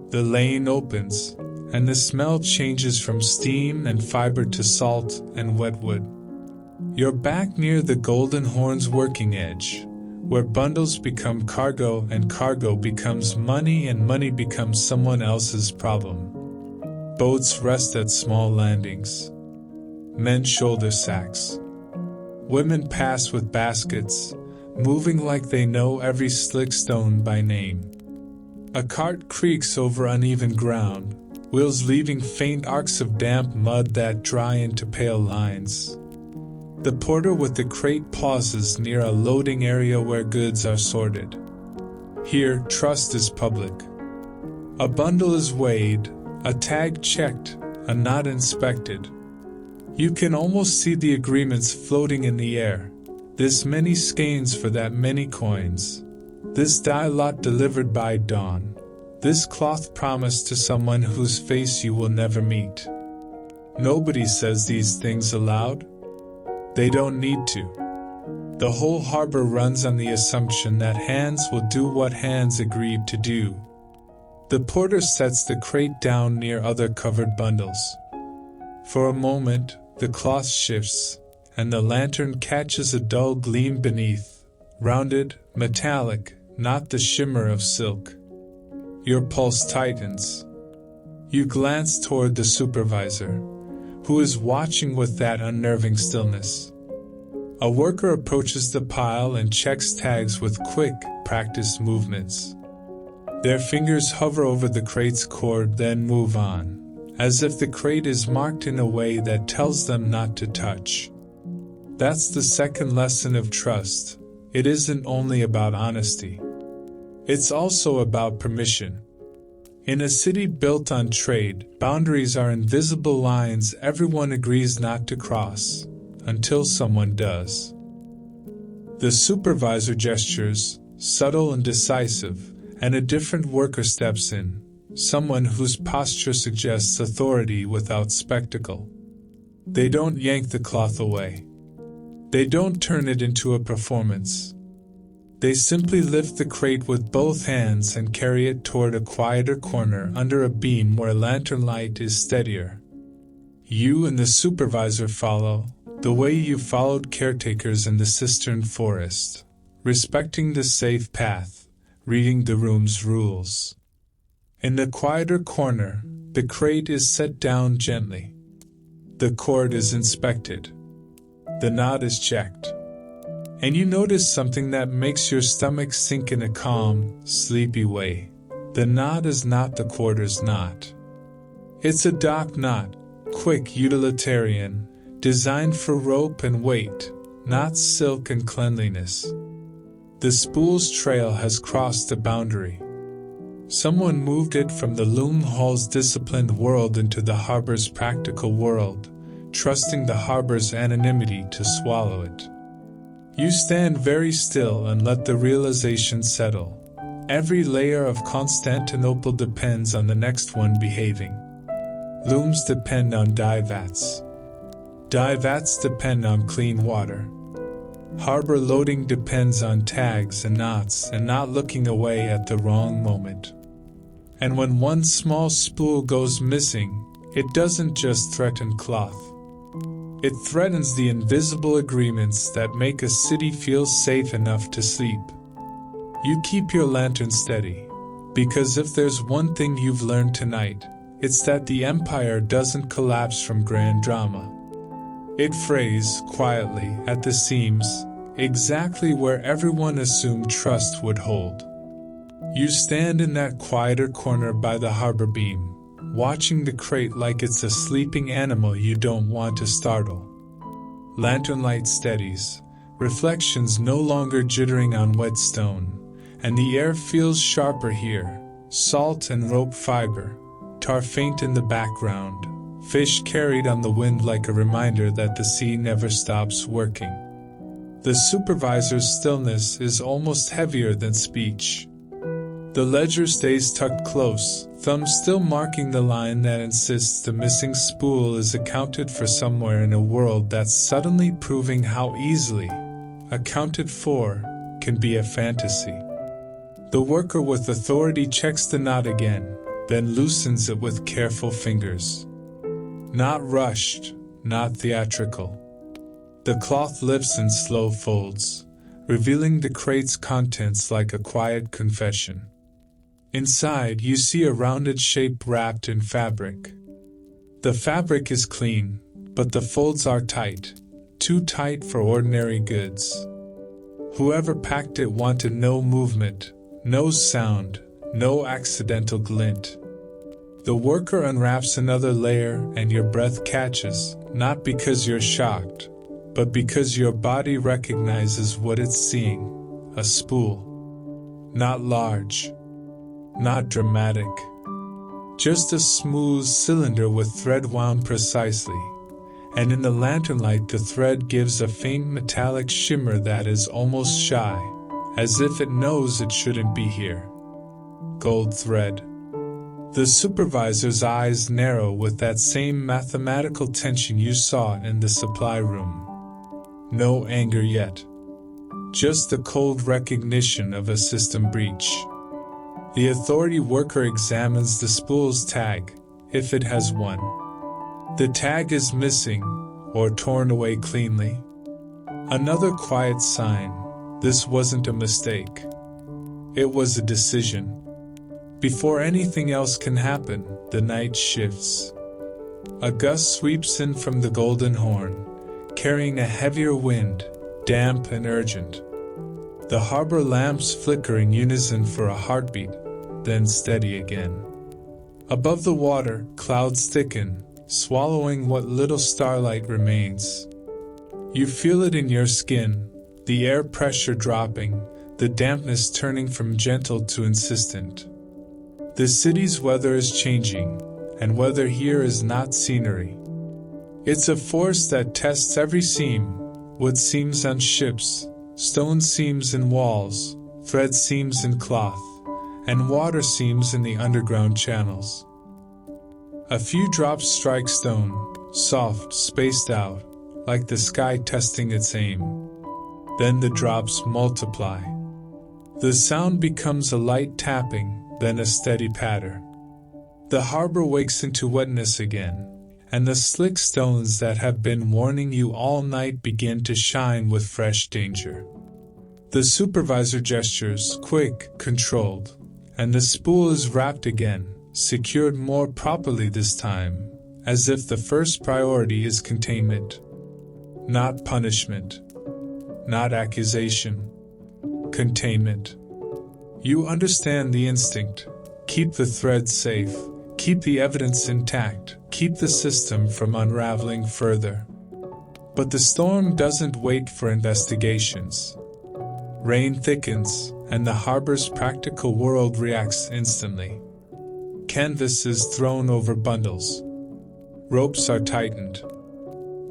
The lane opens, and the smell changes from steam and fiber to salt and wet wood. You're back near the Golden Horn's working edge, where bundles become cargo and cargo becomes money and money becomes someone else's problem. Boats rest at small landings. Men shoulder sacks. Women pass with baskets, moving like they know every slick stone by name. A cart creaks over uneven ground, wheels leaving faint arcs of damp mud that dry into pale lines. The porter with the crate pauses near a loading area where goods are sorted. Here, trust is public. A bundle is weighed, a tag checked, a knot inspected. You can almost see the agreements floating in the air. This many skeins for that many coins. This dye lot delivered by dawn. This cloth promised to someone whose face you will never meet. Nobody says these things aloud. They don't need to. The whole harbor runs on the assumption that hands will do what hands agreed to do. The porter sets the crate down near other covered bundles. For a moment, the cloth shifts, and the lantern catches a dull gleam beneath, rounded, metallic, not the shimmer of silk. Your pulse tightens. You glance toward the supervisor, who is watching with that unnerving stillness. A worker approaches the pile and checks tags with quick, practiced movements. Their fingers hover over the crate's cord, then move on, as if the crate is marked in a way that tells them not to touch. That's the second lesson of trust. It isn't only about honesty. It's also about permission. In a city built on trade, boundaries are invisible lines everyone agrees not to cross, until someone does. The supervisor gestures, subtle and decisive, and a different worker steps in, someone whose posture suggests authority without spectacle. They don't yank the cloth away. They don't turn it into a performance. They simply lift the crate with both hands and carry it toward a quieter corner under a beam where lantern light is steadier. You and the supervisor follow, the way you followed caretakers in the Cistern forest, respecting the safe path, reading the room's rules. In the quieter corner, the crate is set down gently. The cord is inspected. The knot is checked. And you notice something that makes your stomach sink in a calm, sleepy way. The knot is not the quarter's knot. It's a dock knot, quick, utilitarian, designed for rope and weight, not silk and cleanliness. The spool's trail has crossed the boundary. Someone moved it from the Loom hall's disciplined world into the harbor's practical world, trusting the harbor's anonymity to swallow it. You stand very still and let the realization settle. Every layer of Constantinople depends on the next one behaving. Looms depend on dye vats. Dye vats depend on clean water. Harbor loading depends on tags and knots and not looking away at the wrong moment. And when one small spool goes missing, it doesn't just threaten cloth. It threatens the invisible agreements that make a city feel safe enough to sleep. You keep your lantern steady, because if there's one thing you've learned tonight, it's that the empire doesn't collapse from grand drama. It frays quietly at the seams, exactly where everyone assumed trust would hold. You stand in that quieter corner by the harbor beam, watching the crate like it's a sleeping animal you don't want to startle. Lantern light steadies, reflections no longer jittering on wet stone, and the air feels sharper here, salt and rope fiber, tar faint in the background, fish carried on the wind like a reminder that the sea never stops working. The supervisor's stillness is almost heavier than speech. The ledger stays tucked close, thumb still marking the line that insists the missing spool is accounted for somewhere in a world that's suddenly proving how easily, accounted for, can be a fantasy. The worker with authority checks the knot again, then loosens it with careful fingers. Not rushed, not theatrical. The cloth lifts in slow folds, revealing the crate's contents like a quiet confession. Inside, you see a rounded shape wrapped in fabric. The fabric is clean, but the folds are tight, too tight for ordinary goods. Whoever packed it wanted no movement, no sound, no accidental glint. The worker unwraps another layer and your breath catches, not because you're shocked, but because your body recognizes what it's seeing, a spool. Not large. Not dramatic. Just a smooth cylinder with thread wound precisely, and in the lantern light the thread gives a faint metallic shimmer that is almost shy, as if it knows it shouldn't be here. Gold thread. The supervisor's eyes narrow with that same mathematical tension you saw in the supply room. No anger yet. Just the cold recognition of a system breach. The authority worker examines the spool's tag, if it has one. The tag is missing, or torn away cleanly. Another quiet sign, this wasn't a mistake. It was a decision. Before anything else can happen, the night shifts. A gust sweeps in from the Golden Horn, carrying a heavier wind, damp and urgent. The harbor lamps flicker in unison for a heartbeat, then steady again. Above the water, clouds thicken, swallowing what little starlight remains. You feel it in your skin, the air pressure dropping, the dampness turning from gentle to insistent. The city's weather is changing, and weather here is not scenery. It's a force that tests every seam, wood seams on ships, stone seams in walls, thread seams in cloth, and water seams in the underground channels. A few drops strike stone, soft, spaced out, like the sky testing its aim. Then the drops multiply. The sound becomes a light tapping, then a steady patter. The harbor wakes into wetness again, and the slick stones that have been warning you all night begin to shine with fresh danger. The supervisor gestures, quick, controlled, and the spool is wrapped again, secured more properly this time, as if the first priority is containment. Not punishment. Not accusation. Containment. You understand the instinct. Keep the thread safe. Keep the evidence intact. Keep the system from unraveling further. But the storm doesn't wait for investigations. Rain thickens, and the harbor's practical world reacts instantly. Canvas is thrown over bundles. Ropes are tightened.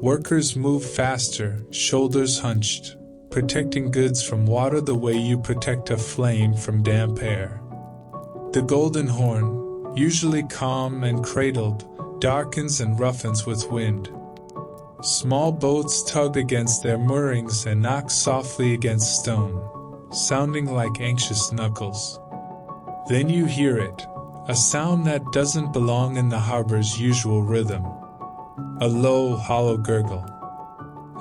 Workers move faster, shoulders hunched, protecting goods from water the way you protect a flame from damp air. The Golden Horn, usually calm and cradled, darkens and roughens with wind. Small boats tug against their moorings and knock softly against stone, sounding like anxious knuckles. Then you hear it, a sound that doesn't belong in the harbor's usual rhythm. A low, hollow gurgle.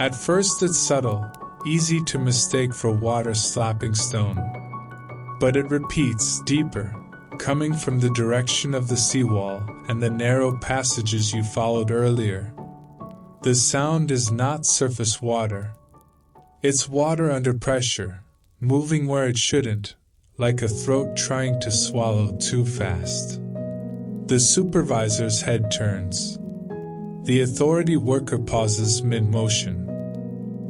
At first it's subtle, easy to mistake for water slapping stone. But it repeats, deeper, coming from the direction of the seawall and the narrow passages you followed earlier. The sound is not surface water. It's water under pressure, moving where it shouldn't, like a throat trying to swallow too fast. The supervisor's head turns. The authority worker pauses mid-motion.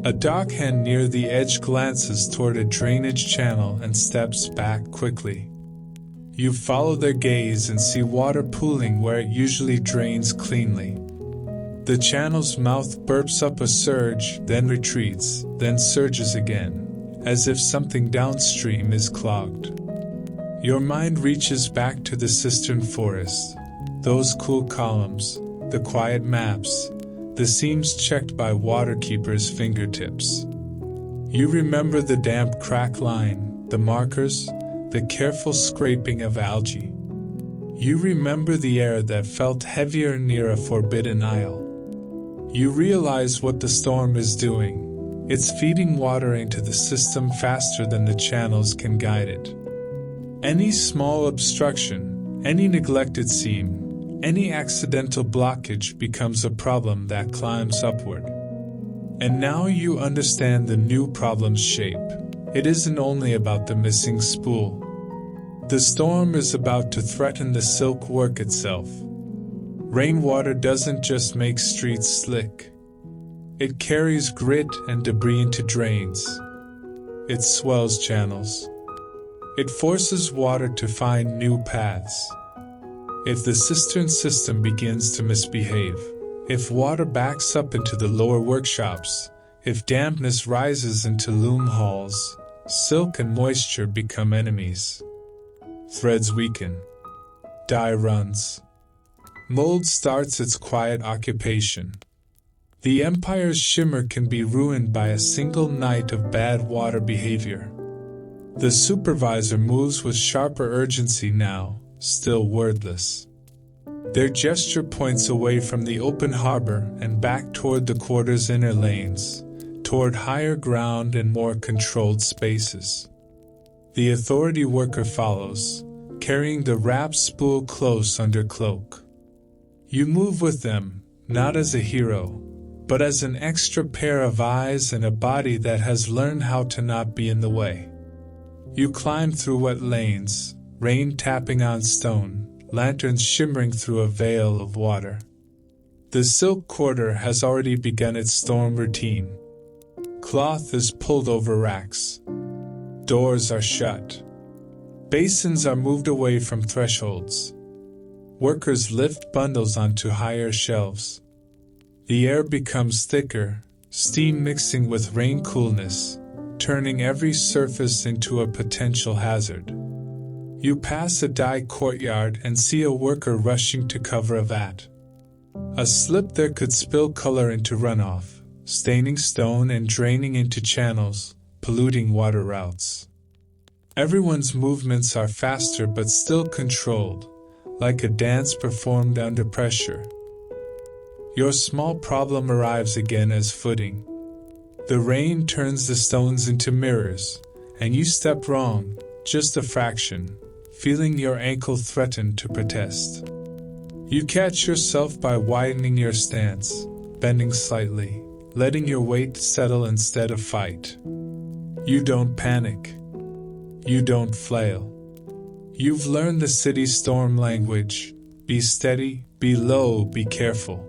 A dockhand near the edge glances toward a drainage channel and steps back quickly. You follow their gaze and see water pooling where it usually drains cleanly. The channel's mouth burps up a surge, then retreats, then surges again, as if something downstream is clogged. Your mind reaches back to the Cistern forest, those cool columns, the quiet maps, the seams checked by waterkeepers' fingertips. You remember the damp crack line, the markers, the careful scraping of algae. You remember the air that felt heavier near a forbidden isle. You realize what the storm is doing. It's feeding water into the system faster than the channels can guide it. Any small obstruction, any neglected seam, any accidental blockage becomes a problem that climbs upward. And now you understand the new problem's shape. It isn't only about the missing spool. The storm is about to threaten the silk work itself. Rainwater doesn't just make streets slick. It carries grit and debris into drains. It swells channels. It forces water to find new paths. If the cistern system begins to misbehave, if water backs up into the lower workshops, if dampness rises into loom halls, silk and moisture become enemies. Threads weaken. Dye runs. Mold starts its quiet occupation. The empire's shimmer can be ruined by a single night of bad water behavior. The supervisor moves with sharper urgency now, still wordless. Their gesture points away from the open harbor and back toward the quarter's inner lanes, toward higher ground and more controlled spaces. The authority worker follows, carrying the wrapped spool close under cloak. You move with them, not as a hero, but as an extra pair of eyes and a body that has learned how to not be in the way. You climb through wet lanes, rain tapping on stone, lanterns shimmering through a veil of water. The silk quarter has already begun its storm routine. Cloth is pulled over racks. Doors are shut. Basins are moved away from thresholds. Workers lift bundles onto higher shelves. The air becomes thicker, steam mixing with rain coolness, turning every surface into a potential hazard. You pass a dye courtyard and see a worker rushing to cover a vat. A slip there could spill color into runoff, staining stone and draining into channels, polluting water routes. Everyone's movements are faster but still controlled, like a dance performed under pressure. Your small problem arrives again as footing. The rain turns the stones into mirrors, and you step wrong, just a fraction, feeling your ankle threaten to protest. You catch yourself by widening your stance, bending slightly, letting your weight settle instead of fight. You don't panic. You don't flail. You've learned the city storm language. Be steady, be low, be careful.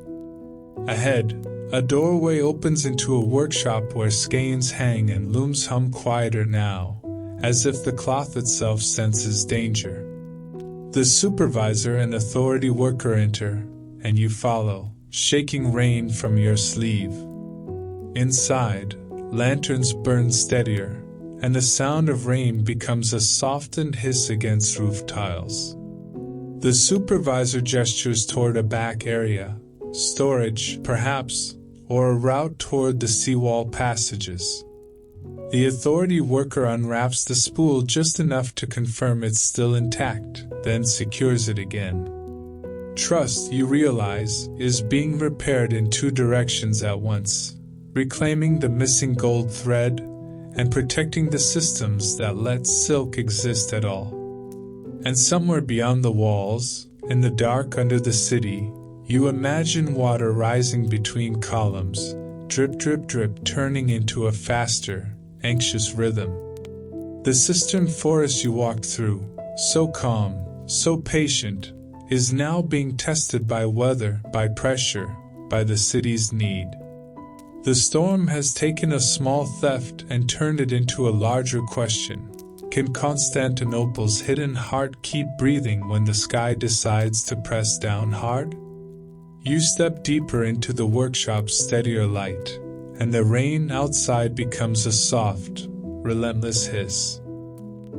Ahead, a doorway opens into a workshop where skeins hang and looms hum quieter now, as if the cloth itself senses danger. The supervisor and authority worker enter, and you follow, shaking rain from your sleeve. Inside, lanterns burn steadier, and the sound of rain becomes a softened hiss against roof tiles. The supervisor gestures toward a back area, storage, perhaps, or a route toward the seawall passages. The authority worker unwraps the spool just enough to confirm it's still intact, then secures it again. Trust, you realize, is being repaired in two directions at once, reclaiming the missing gold thread and protecting the systems that let silk exist at all. And somewhere beyond the walls, in the dark under the city, you imagine water rising between columns, drip, drip, drip, turning into a faster, anxious rhythm. The Cistern forest you walked through, so calm, so patient, is now being tested by weather, by pressure, by the city's need. The storm has taken a small theft and turned it into a larger question. Can Constantinople's hidden heart keep breathing when the sky decides to press down hard? You step deeper into the workshop's steadier light, and the rain outside becomes a soft, relentless hiss.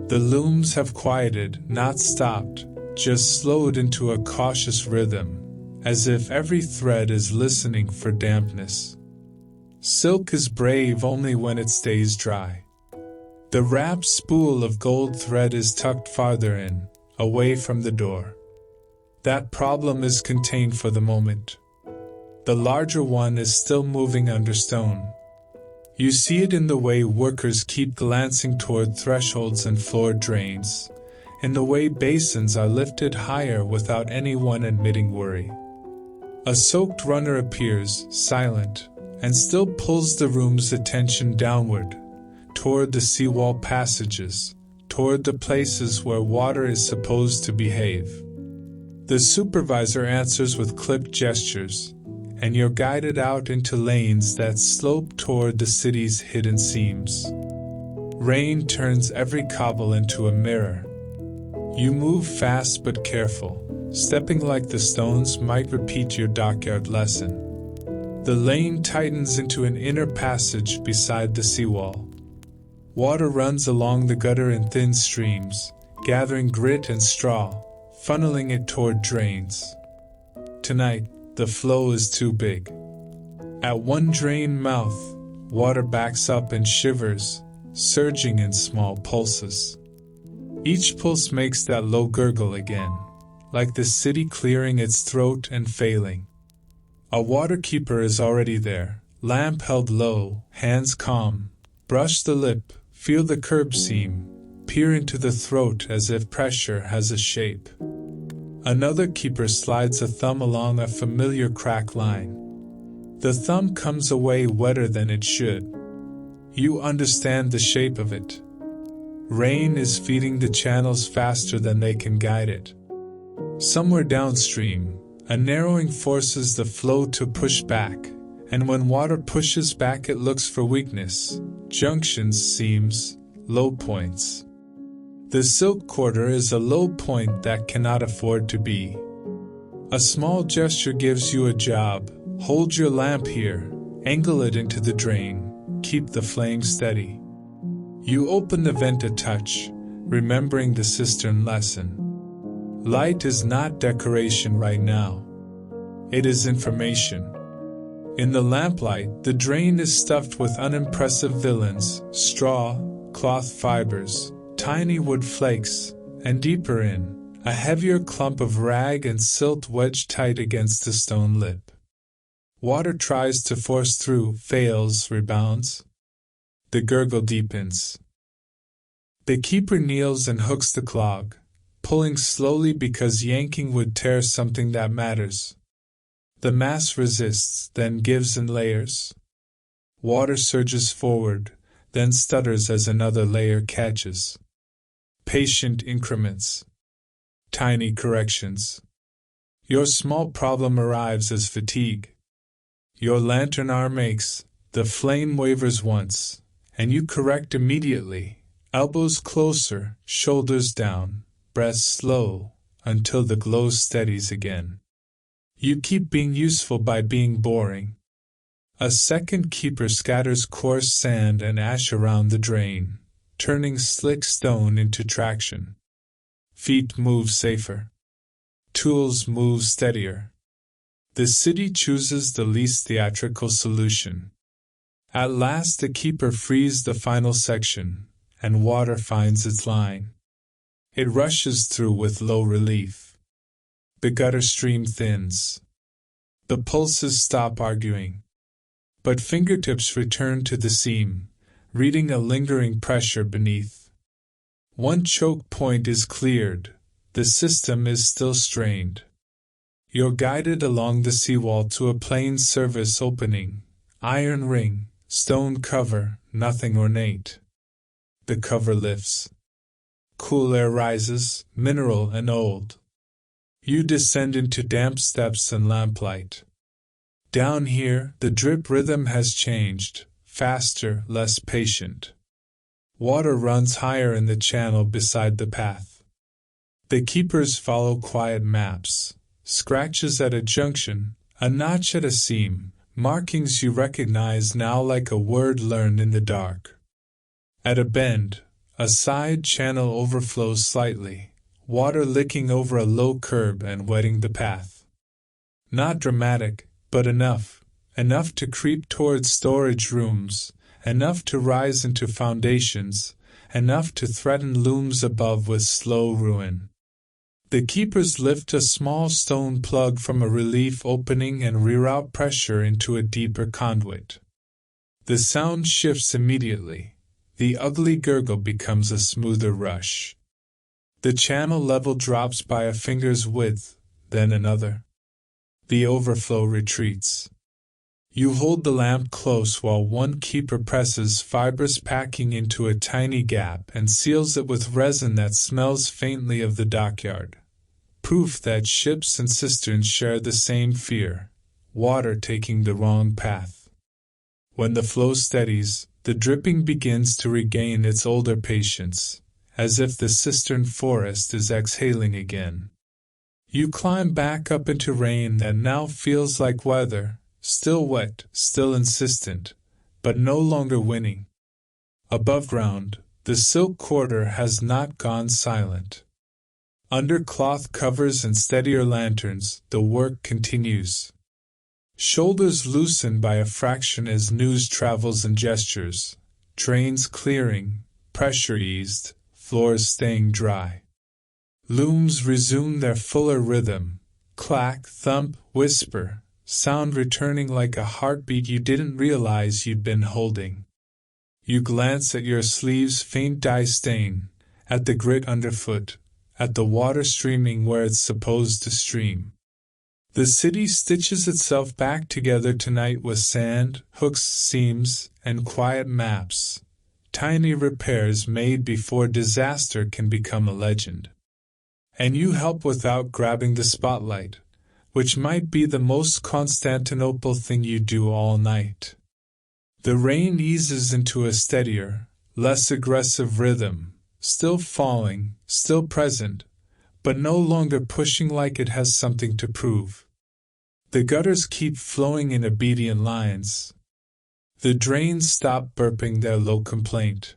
The looms have quieted, not stopped, just slowed into a cautious rhythm, as if every thread is listening for dampness. Silk is brave only when it stays dry. The wrapped spool of gold thread is tucked farther in, away from the door. That problem is contained for the moment. The larger one is still moving under stone. You see it in the way workers keep glancing toward thresholds and floor drains, in the way basins are lifted higher without anyone admitting worry. A soaked runner appears, silent, and still pulls the room's attention downward, toward the seawall passages, toward the places where water is supposed to behave. The supervisor answers with clipped gestures, and you're guided out into lanes that slope toward the city's hidden seams. Rain turns every cobble into a mirror. You move fast but careful, stepping like the stones might repeat your dockyard lesson. The lane tightens into an inner passage beside the seawall. Water runs along the gutter in thin streams, gathering grit and straw, funneling it toward drains. Tonight, the flow is too big. At one drain mouth, water backs up and shivers, surging in small pulses. Each pulse makes that low gurgle again, like the city clearing its throat and failing. A waterkeeper is already there, lamp held low, hands calm. Brush the lip, feel the curb seam, peer into the throat as if pressure has a shape. Another keeper slides a thumb along a familiar crack line. The thumb comes away wetter than it should. You understand the shape of it. Rain is feeding the channels faster than they can guide it. Somewhere downstream, a narrowing forces the flow to push back, and when water pushes back it looks for weakness, junctions, seams, low points. The silk quarter is a low point that cannot afford to be. A small gesture gives you a job. Hold your lamp here, angle it into the drain, keep the flame steady. You open the vent a touch, remembering the cistern lesson. Light is not decoration right now. It is information. In the lamplight, the drain is stuffed with unimpressive villains, straw, cloth fibers, tiny wood flakes, and deeper in, a heavier clump of rag and silt wedged tight against the stone lip. Water tries to force through, fails, rebounds. The gurgle deepens. The keeper kneels and hooks the clog, pulling slowly because yanking would tear something that matters. The mass resists, then gives in layers. Water surges forward, then stutters as another layer catches. Patient increments. Tiny corrections. Your small problem arrives as fatigue. Your lantern arm aches, the flame wavers once, and you correct immediately, elbows closer, shoulders down, breath slow, until the glow steadies again. You keep being useful by being boring. A second keeper scatters coarse sand and ash around the drain, turning slick stone into traction. Feet move safer. Tools move steadier. The city chooses the least theatrical solution. At last the keeper frees the final section, and water finds its line. It rushes through with low relief. The gutter stream thins. The pulses stop arguing. But fingertips return to the seam, reading a lingering pressure beneath. One choke point is cleared. The system is still strained. You're guided along the seawall to a plain service opening, iron ring, stone cover, nothing ornate. The cover lifts. Cool air rises, mineral and old. You descend into damp steps and lamplight. Down here, the drip rhythm has changed, faster, less patient. Water runs higher in the channel beside the path. The keepers follow quiet maps. Scratches at a junction, a notch at a seam, markings you recognize now like a word learned in the dark. At a bend, a side channel overflows slightly, water licking over a low curb and wetting the path. Not dramatic, but enough to creep towards storage rooms, enough to rise into foundations, enough to threaten looms above with slow ruin. The keepers lift a small stone plug from a relief opening and reroute pressure into a deeper conduit. The sound shifts immediately. The ugly gurgle becomes a smoother rush. The channel level drops by a finger's width, then another. The overflow retreats. You hold the lamp close while one keeper presses fibrous packing into a tiny gap and seals it with resin that smells faintly of the dockyard. Proof that ships and cisterns share the same fear, water taking the wrong path. When the flow steadies, the dripping begins to regain its older patience, as if the cistern forest is exhaling again. You climb back up into rain that now feels like weather, still wet, still insistent, but no longer winning. Above ground, the silk quarter has not gone silent. Under cloth covers and steadier lanterns, the work continues. Shoulders loosen by a fraction as news travels and gestures, drains clearing, pressure eased, floors staying dry. Looms resume their fuller rhythm, clack, thump, whisper, sound returning like a heartbeat you didn't realize you'd been holding. You glance at your sleeve's faint dye stain, at the grit underfoot, at the water streaming where it's supposed to stream. The city stitches itself back together tonight with sand, hooks, seams, and quiet maps. Tiny repairs made before disaster can become a legend. and you help without grabbing the spotlight, which might be the most Constantinople thing you do all night. The rain eases into a steadier, less aggressive rhythm, still falling, still present, but no longer pushing like it has something to prove. The gutters keep flowing in obedient lines. The drains stop burping their low complaint.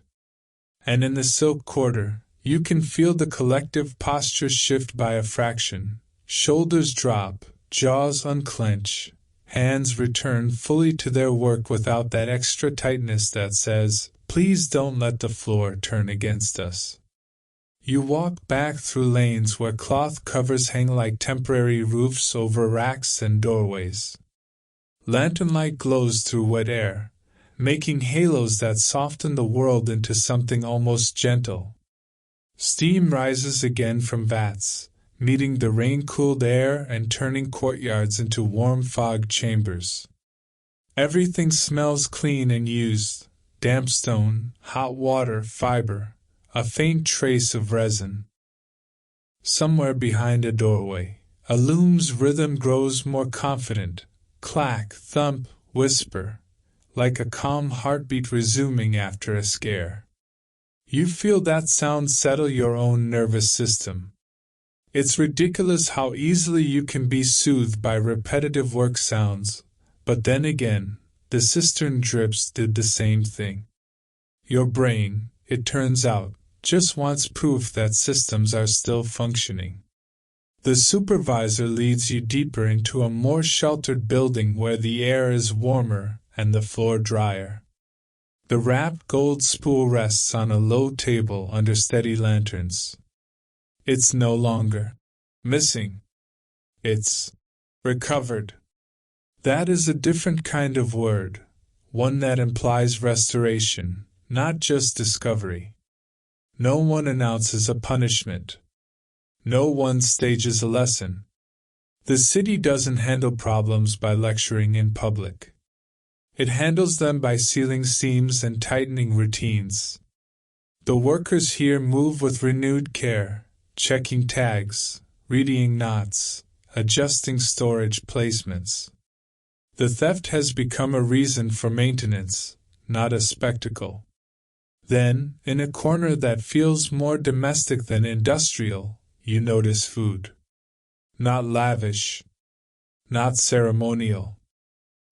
And in the silk quarter, you can feel the collective posture shift by a fraction. Shoulders drop, jaws unclench, hands return fully to their work without that extra tightness that says, "Please don't let the floor turn against us." You walk back through lanes where cloth covers hang like temporary roofs over racks and doorways. Lantern light glows through wet air, making halos that soften the world into something almost gentle. Steam rises again from vats, meeting the rain-cooled air and turning courtyards into warm fog chambers. Everything smells clean and used: damp stone, hot water, fiber, a faint trace of resin. Somewhere behind a doorway, a loom's rhythm grows more confident: clack, thump, whisper, like a calm heartbeat resuming after a scare. You feel that sound settle your own nervous system. It's ridiculous how easily you can be soothed by repetitive work sounds, but then again, the cistern drips did the same thing. Your brain, it turns out, just wants proof that systems are still functioning. The supervisor leads you deeper into a more sheltered building where the air is warmer and the floor drier. The wrapped gold spool rests on a low table under steady lanterns. It's no longer missing. It's recovered. That is a different kind of word, one that implies restoration, not just discovery. No one announces a punishment. No one stages a lesson. The city doesn't handle problems by lecturing in public. It handles them by sealing seams and tightening routines. The workers here move with renewed care, checking tags, readying knots, adjusting storage placements. The theft has become a reason for maintenance, not a spectacle. Then, in a corner that feels more domestic than industrial, you notice food. Not lavish, not ceremonial.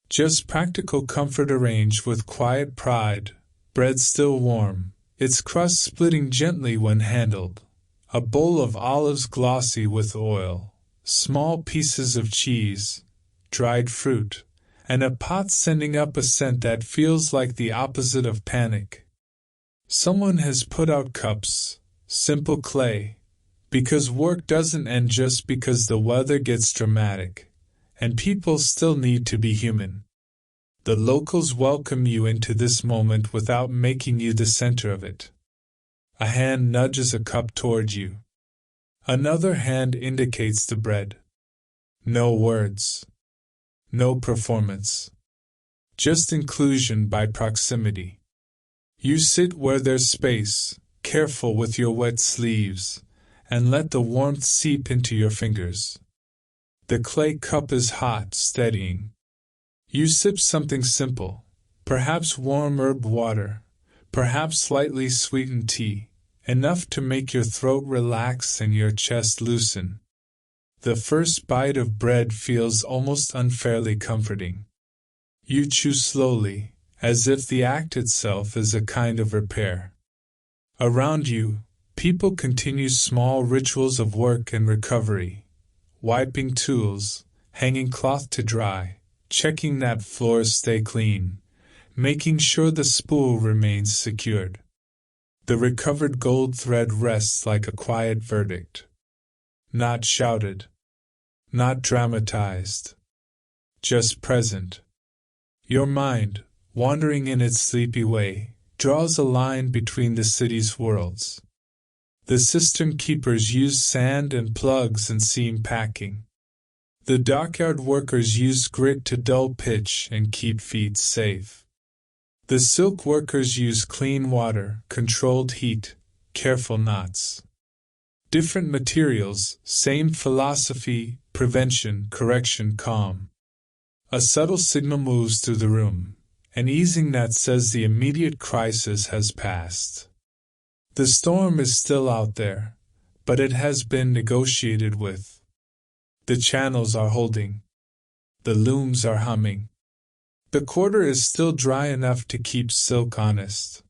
Just practical comfort arranged with quiet pride, bread still warm, its crust splitting gently when handled, a bowl of olives glossy with oil, small pieces of cheese, dried fruit, and a pot sending up a scent that feels like the opposite of panic. Someone has put out cups, simple clay, because work doesn't end just because the weather gets dramatic, and people still need to be human. The locals welcome you into this moment without making you the center of it. A hand nudges a cup toward you. Another hand indicates the bread. No words. No performance. Just inclusion by proximity. You sit where there's space, careful with your wet sleeves, and let the warmth seep into your fingers. The clay cup is hot, steadying. You sip something simple, perhaps warm herb water, perhaps slightly sweetened tea, enough to make your throat relax and your chest loosen. The first bite of bread feels almost unfairly comforting. You chew slowly, as if the act itself is a kind of repair. Around you, people continue small rituals of work and recovery, wiping tools, hanging cloth to dry, checking that floors stay clean, making sure the spool remains secured. The recovered gold thread rests like a quiet verdict. Not shouted. Not dramatized. Just present. Your mind, wandering in its sleepy way, draws a line between the city's worlds. The cistern keepers use sand and plugs and seam packing. The dockyard workers use grit to dull pitch and keep feet safe. The silk workers use clean water, controlled heat, careful knots. Different materials, same philosophy, prevention, correction, calm. A subtle signal moves through the room, an easing that says the immediate crisis has passed. The storm is still out there, but it has been negotiated with. The channels are holding. The looms are humming. The quarter is still dry enough to keep silk honest.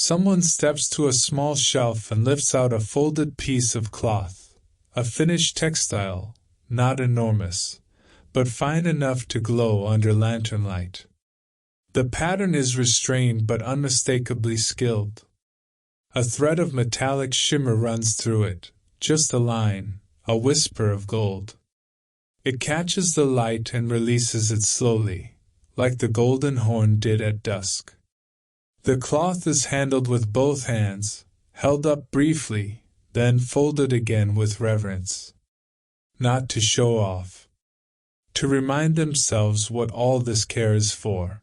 Someone steps to a small shelf and lifts out a folded piece of cloth, a finished textile, not enormous, but fine enough to glow under lantern light. The pattern is restrained but unmistakably skilled. A thread of metallic shimmer runs through it, just a line, a whisper of gold. It catches the light and releases it slowly, like the golden horn did at dusk. The cloth is handled with both hands, held up briefly, then folded again with reverence. Not to show off. To remind themselves what all this care is for.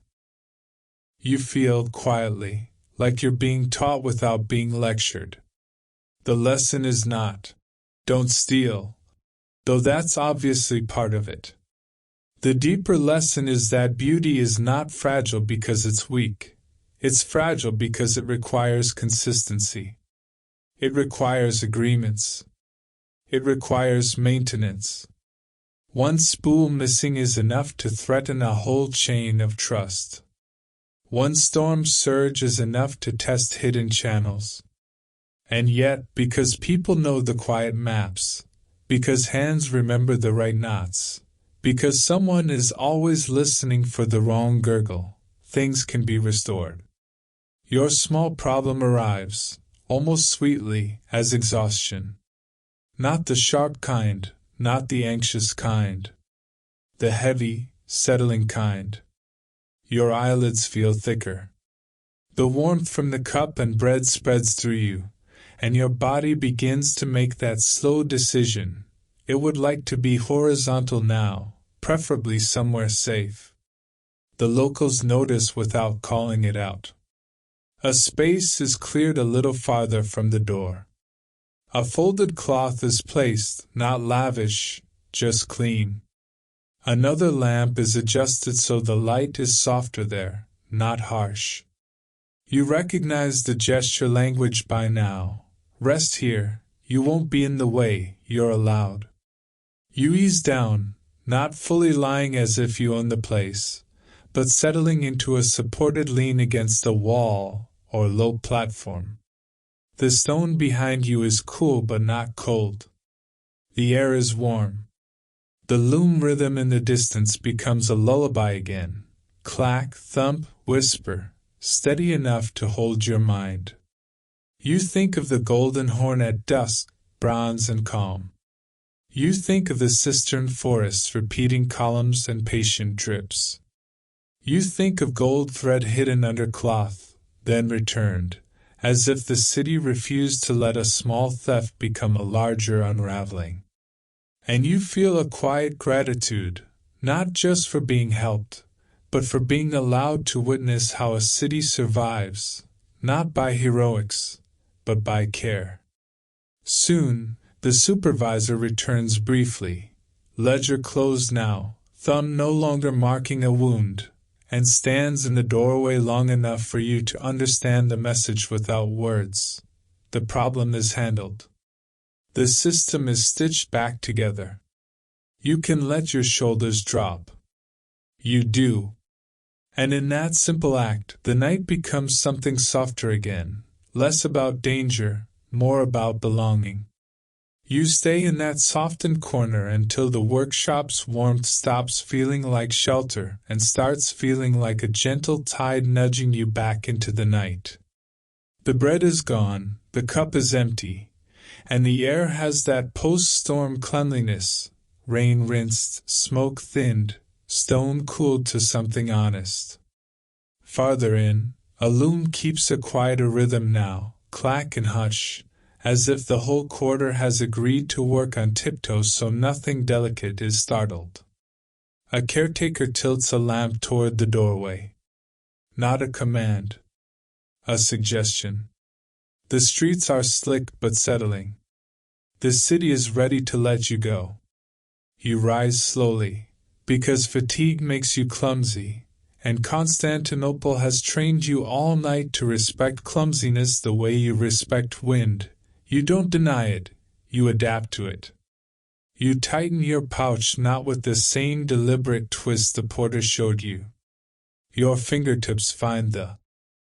You feel, quietly, like you're being taught without being lectured. The lesson is not, don't steal, though that's obviously part of it. The deeper lesson is that beauty is not fragile because it's weak. It's fragile because it requires consistency. It requires agreements. It requires maintenance. One spool missing is enough to threaten a whole chain of trust. One storm surge is enough to test hidden channels. And yet, because people know the quiet maps, because hands remember the right knots, because someone is always listening for the wrong gurgle, things can be restored. Your small problem arrives, almost sweetly, as exhaustion. Not the sharp kind, not the anxious kind. The heavy, settling kind. Your eyelids feel thicker. The warmth from the cup and bread spreads through you, and your body begins to make that slow decision. It would like to be horizontal now, preferably somewhere safe. The locals notice without calling it out. A space is cleared a little farther from the door. A folded cloth is placed, not lavish, just clean. Another lamp is adjusted so the light is softer there, not harsh. You recognize the gesture language by now. Rest here, you won't be in the way, you're allowed. You ease down, not fully lying as if you own the place, but settling into a supported lean against a wall or low platform. The stone behind you is cool but not cold. The air is warm. The loom rhythm in the distance becomes a lullaby again. Clack, thump, whisper, steady enough to hold your mind. You think of the golden horn at dusk, bronze and calm. You think of the Cistern forests repeating columns and patient drips. You think of gold thread hidden under cloth, then returned, as if the city refused to let a small theft become a larger unraveling. And you feel a quiet gratitude, not just for being helped, but for being allowed to witness how a city survives, not by heroics, but by care. Soon, the supervisor returns briefly, ledger closed now, thumb no longer marking a wound, and stands in the doorway long enough for you to understand the message without words. The problem is handled. The system is stitched back together. You can let your shoulders drop. You do. And in that simple act, the night becomes something softer again, less about danger, more about belonging. You stay in that softened corner until the workshop's warmth stops feeling like shelter and starts feeling like a gentle tide nudging you back into the night. The bread is gone, the cup is empty, and the air has that post-storm cleanliness, rain rinsed, smoke thinned, stone cooled to something honest. Farther in, a loom keeps a quieter rhythm now, clack and hush, as if the whole quarter has agreed to work on tiptoes so nothing delicate is startled. A caretaker tilts a lamp toward the doorway. Not a command. A suggestion. The streets are slick but settling. The city is ready to let you go. You rise slowly, because fatigue makes you clumsy, and Constantinople has trained you all night to respect clumsiness the way you respect wind. You don't deny it, you adapt to it. You tighten your pouch not with the same deliberate twist the porter showed you. Your fingertips find the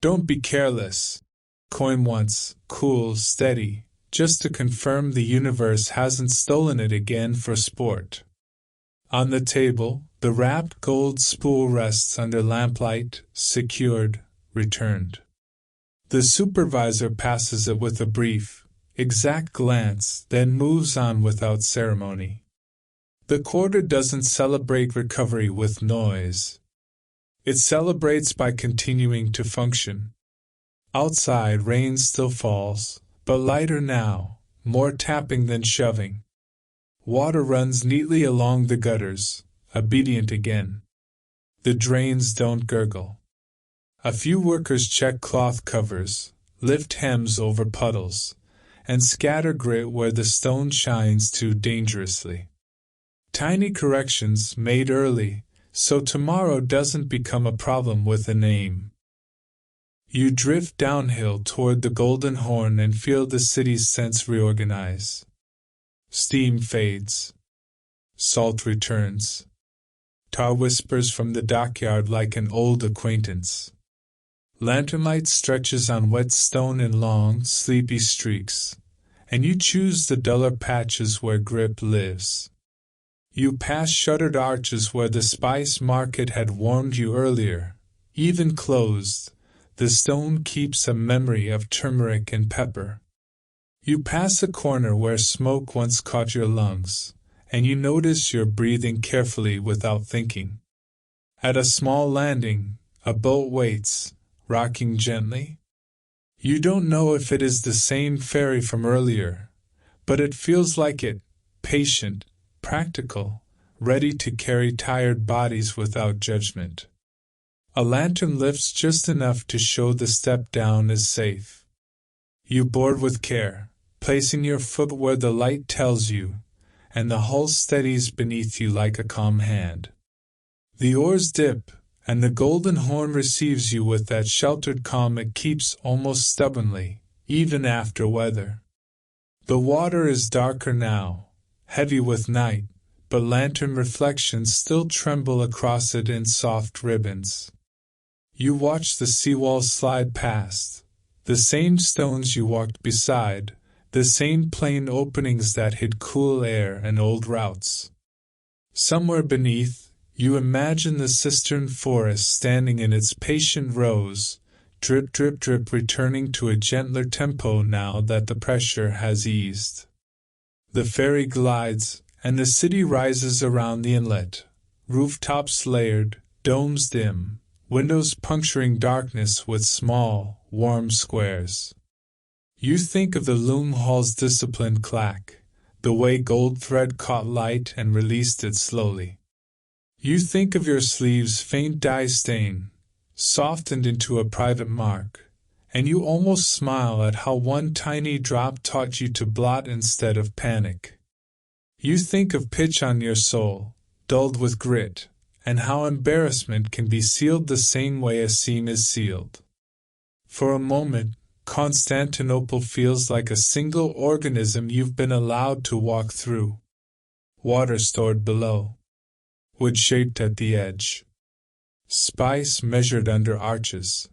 "don't be careless" coin once, cool, steady, just to confirm the universe hasn't stolen it again for sport. On the table, the wrapped gold spool rests under lamplight, secured, returned. The supervisor passes it with a brief, exact glance, then moves on without ceremony. The quarter doesn't celebrate recovery with noise. It celebrates by continuing to function. Outside, rain still falls, but lighter now, more tapping than shoving. Water runs neatly along the gutters, obedient again. The drains don't gurgle. A few workers check cloth covers, lift hems over puddles, and scatter grit where the stone shines too dangerously. Tiny corrections made early, so tomorrow doesn't become a problem with a name. You drift downhill toward the Golden Horn and feel the city's sense reorganize. Steam fades. Salt returns. Tar whispers from the dockyard like an old acquaintance. Lantern light stretches on wet stone in long, sleepy streaks, and you choose the duller patches where grip lives. You pass shuttered arches where the spice market had warned you earlier. Even closed, the stone keeps a memory of turmeric and pepper. You pass a corner where smoke once caught your lungs, and you notice you're breathing carefully without thinking. At a small landing, a boat waits, rocking gently. You don't know if it is the same ferry from earlier, but it feels like it, patient, practical, ready to carry tired bodies without judgment. A lantern lifts just enough to show the step down is safe. You board with care, placing your foot where the light tells you, and the hull steadies beneath you like a calm hand. The oars dip, and the Golden Horn receives you with that sheltered calm it keeps almost stubbornly, even after weather. The water is darker now, heavy with night, but lantern reflections still tremble across it in soft ribbons. You watch the seawall slide past, the same stones you walked beside, the same plain openings that hid cool air and old routes. Somewhere beneath, you imagine the Cistern forest standing in its patient rows, drip, drip, drip, returning to a gentler tempo now that the pressure has eased. The ferry glides, and the city rises around the inlet, rooftops layered, domes dim, windows puncturing darkness with small, warm squares. You think of the loom hall's disciplined clack, the way gold thread caught light and released it slowly. You think of your sleeve's faint dye stain, softened into a private mark, and you almost smile at how one tiny drop taught you to blot instead of panic. You think of pitch on your sole, dulled with grit, and how embarrassment can be sealed the same way a seam is sealed. For a moment, Constantinople feels like a single organism you've been allowed to walk through. Water stored below. Wood shaped at the edge. Spice measured under arches.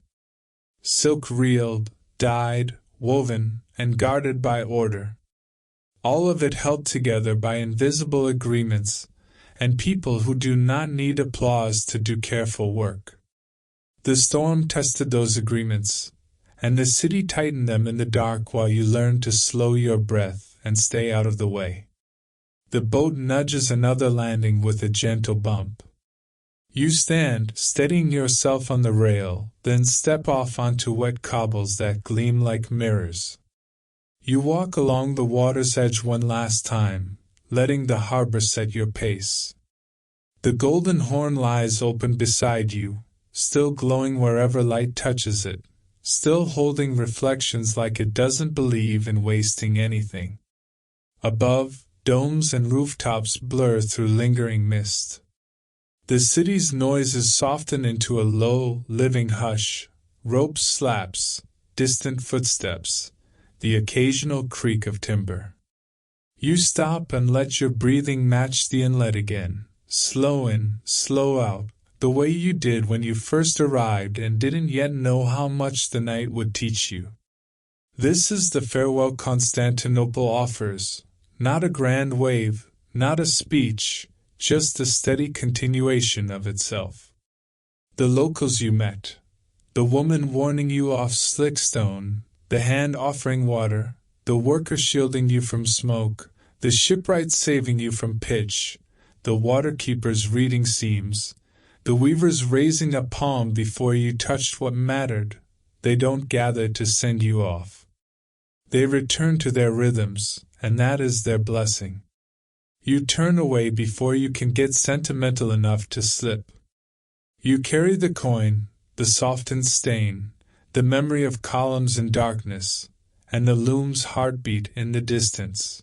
Silk reeled, dyed, woven, and guarded by order. All of it held together by invisible agreements, and people who do not need applause to do careful work. The storm tested those agreements, and the city tightened them in the dark while you learn to slow your breath and stay out of the way. The boat nudges another landing with a gentle bump. You stand, steadying yourself on the rail, then step off onto wet cobbles that gleam like mirrors. You walk along the water's edge one last time, letting the harbor set your pace. The Golden Horn lies open beside you, still glowing wherever light touches it, still holding reflections like it doesn't believe in wasting anything. Above, domes and rooftops blur through lingering mist. The city's noises soften into a low, living hush, rope slaps, distant footsteps, the occasional creak of timber. You stop and let your breathing match the inlet again, slow in, slow out, the way you did when you first arrived and didn't yet know how much the night would teach you. This is the farewell Constantinople offers, not a grand wave, not a speech, just a steady continuation of itself. The locals you met, the woman warning you off slick stone, the hand offering water, the worker shielding you from smoke, the shipwrights saving you from pitch, the waterkeepers reading seams, the weavers raising a palm before you touched what mattered, they don't gather to send you off. They return to their rhythms, and that is their blessing. You turn away before you can get sentimental enough to slip. You carry the coin, the softened stain, the memory of columns in darkness, and the loom's heartbeat in the distance.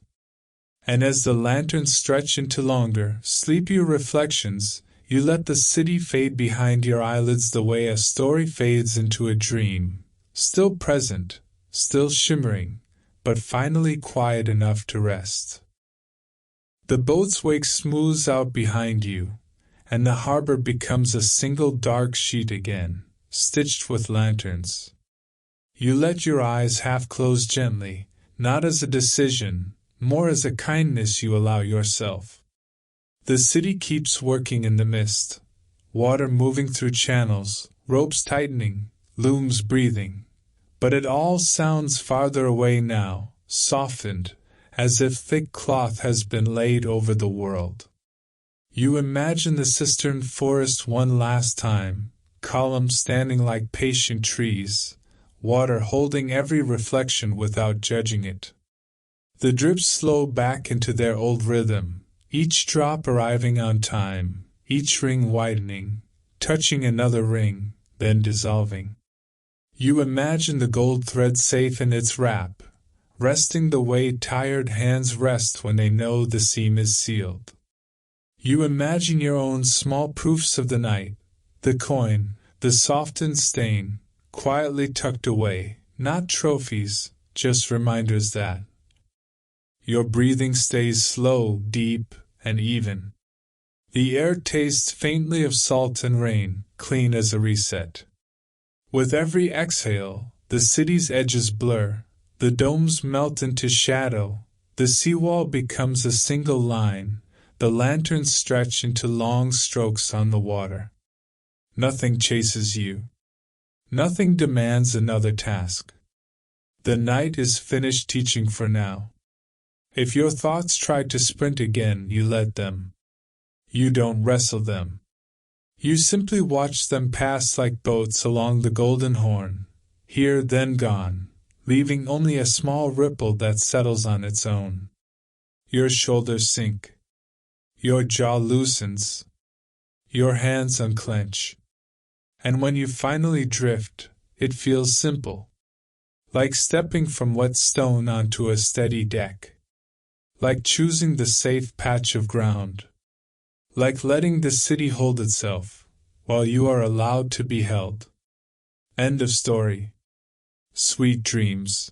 And as the lanterns stretch into longer, sleepier reflections, you let the city fade behind your eyelids the way a story fades into a dream, still present, still shimmering, but finally quiet enough to rest. The boat's wake smooths out behind you, and the harbor becomes a single dark sheet again, stitched with lanterns. You let your eyes half close gently, not as a decision, more as a kindness you allow yourself. The city keeps working in the mist, water moving through channels, ropes tightening, looms breathing. But it all sounds farther away now, softened, as if thick cloth has been laid over the world. You imagine the Cistern forest one last time, columns standing like patient trees, water holding every reflection without judging it. The drips slow back into their old rhythm, each drop arriving on time, each ring widening, touching another ring, then dissolving. You imagine the gold thread safe in its wrap, resting the way tired hands rest when they know the seam is sealed. You imagine your own small proofs of the night, the coin, the softened stain, quietly tucked away, not trophies, just reminders that your breathing stays slow, deep, and even. The air tastes faintly of salt and rain, clean as a reset. With every exhale, the city's edges blur, the domes melt into shadow, the seawall becomes a single line, the lanterns stretch into long strokes on the water. Nothing chases you. Nothing demands another task. The night is finished teaching for now. If your thoughts try to sprint again, you let them. You don't wrestle them. You simply watch them pass like boats along the Golden Horn, here then gone, leaving only a small ripple that settles on its own. Your shoulders sink. Your jaw loosens. Your hands unclench. And when you finally drift, it feels simple. Like stepping from wet stone onto a steady deck. Like choosing the safe patch of ground. Like letting the city hold itself, while you are allowed to be held. End of story. Sweet dreams.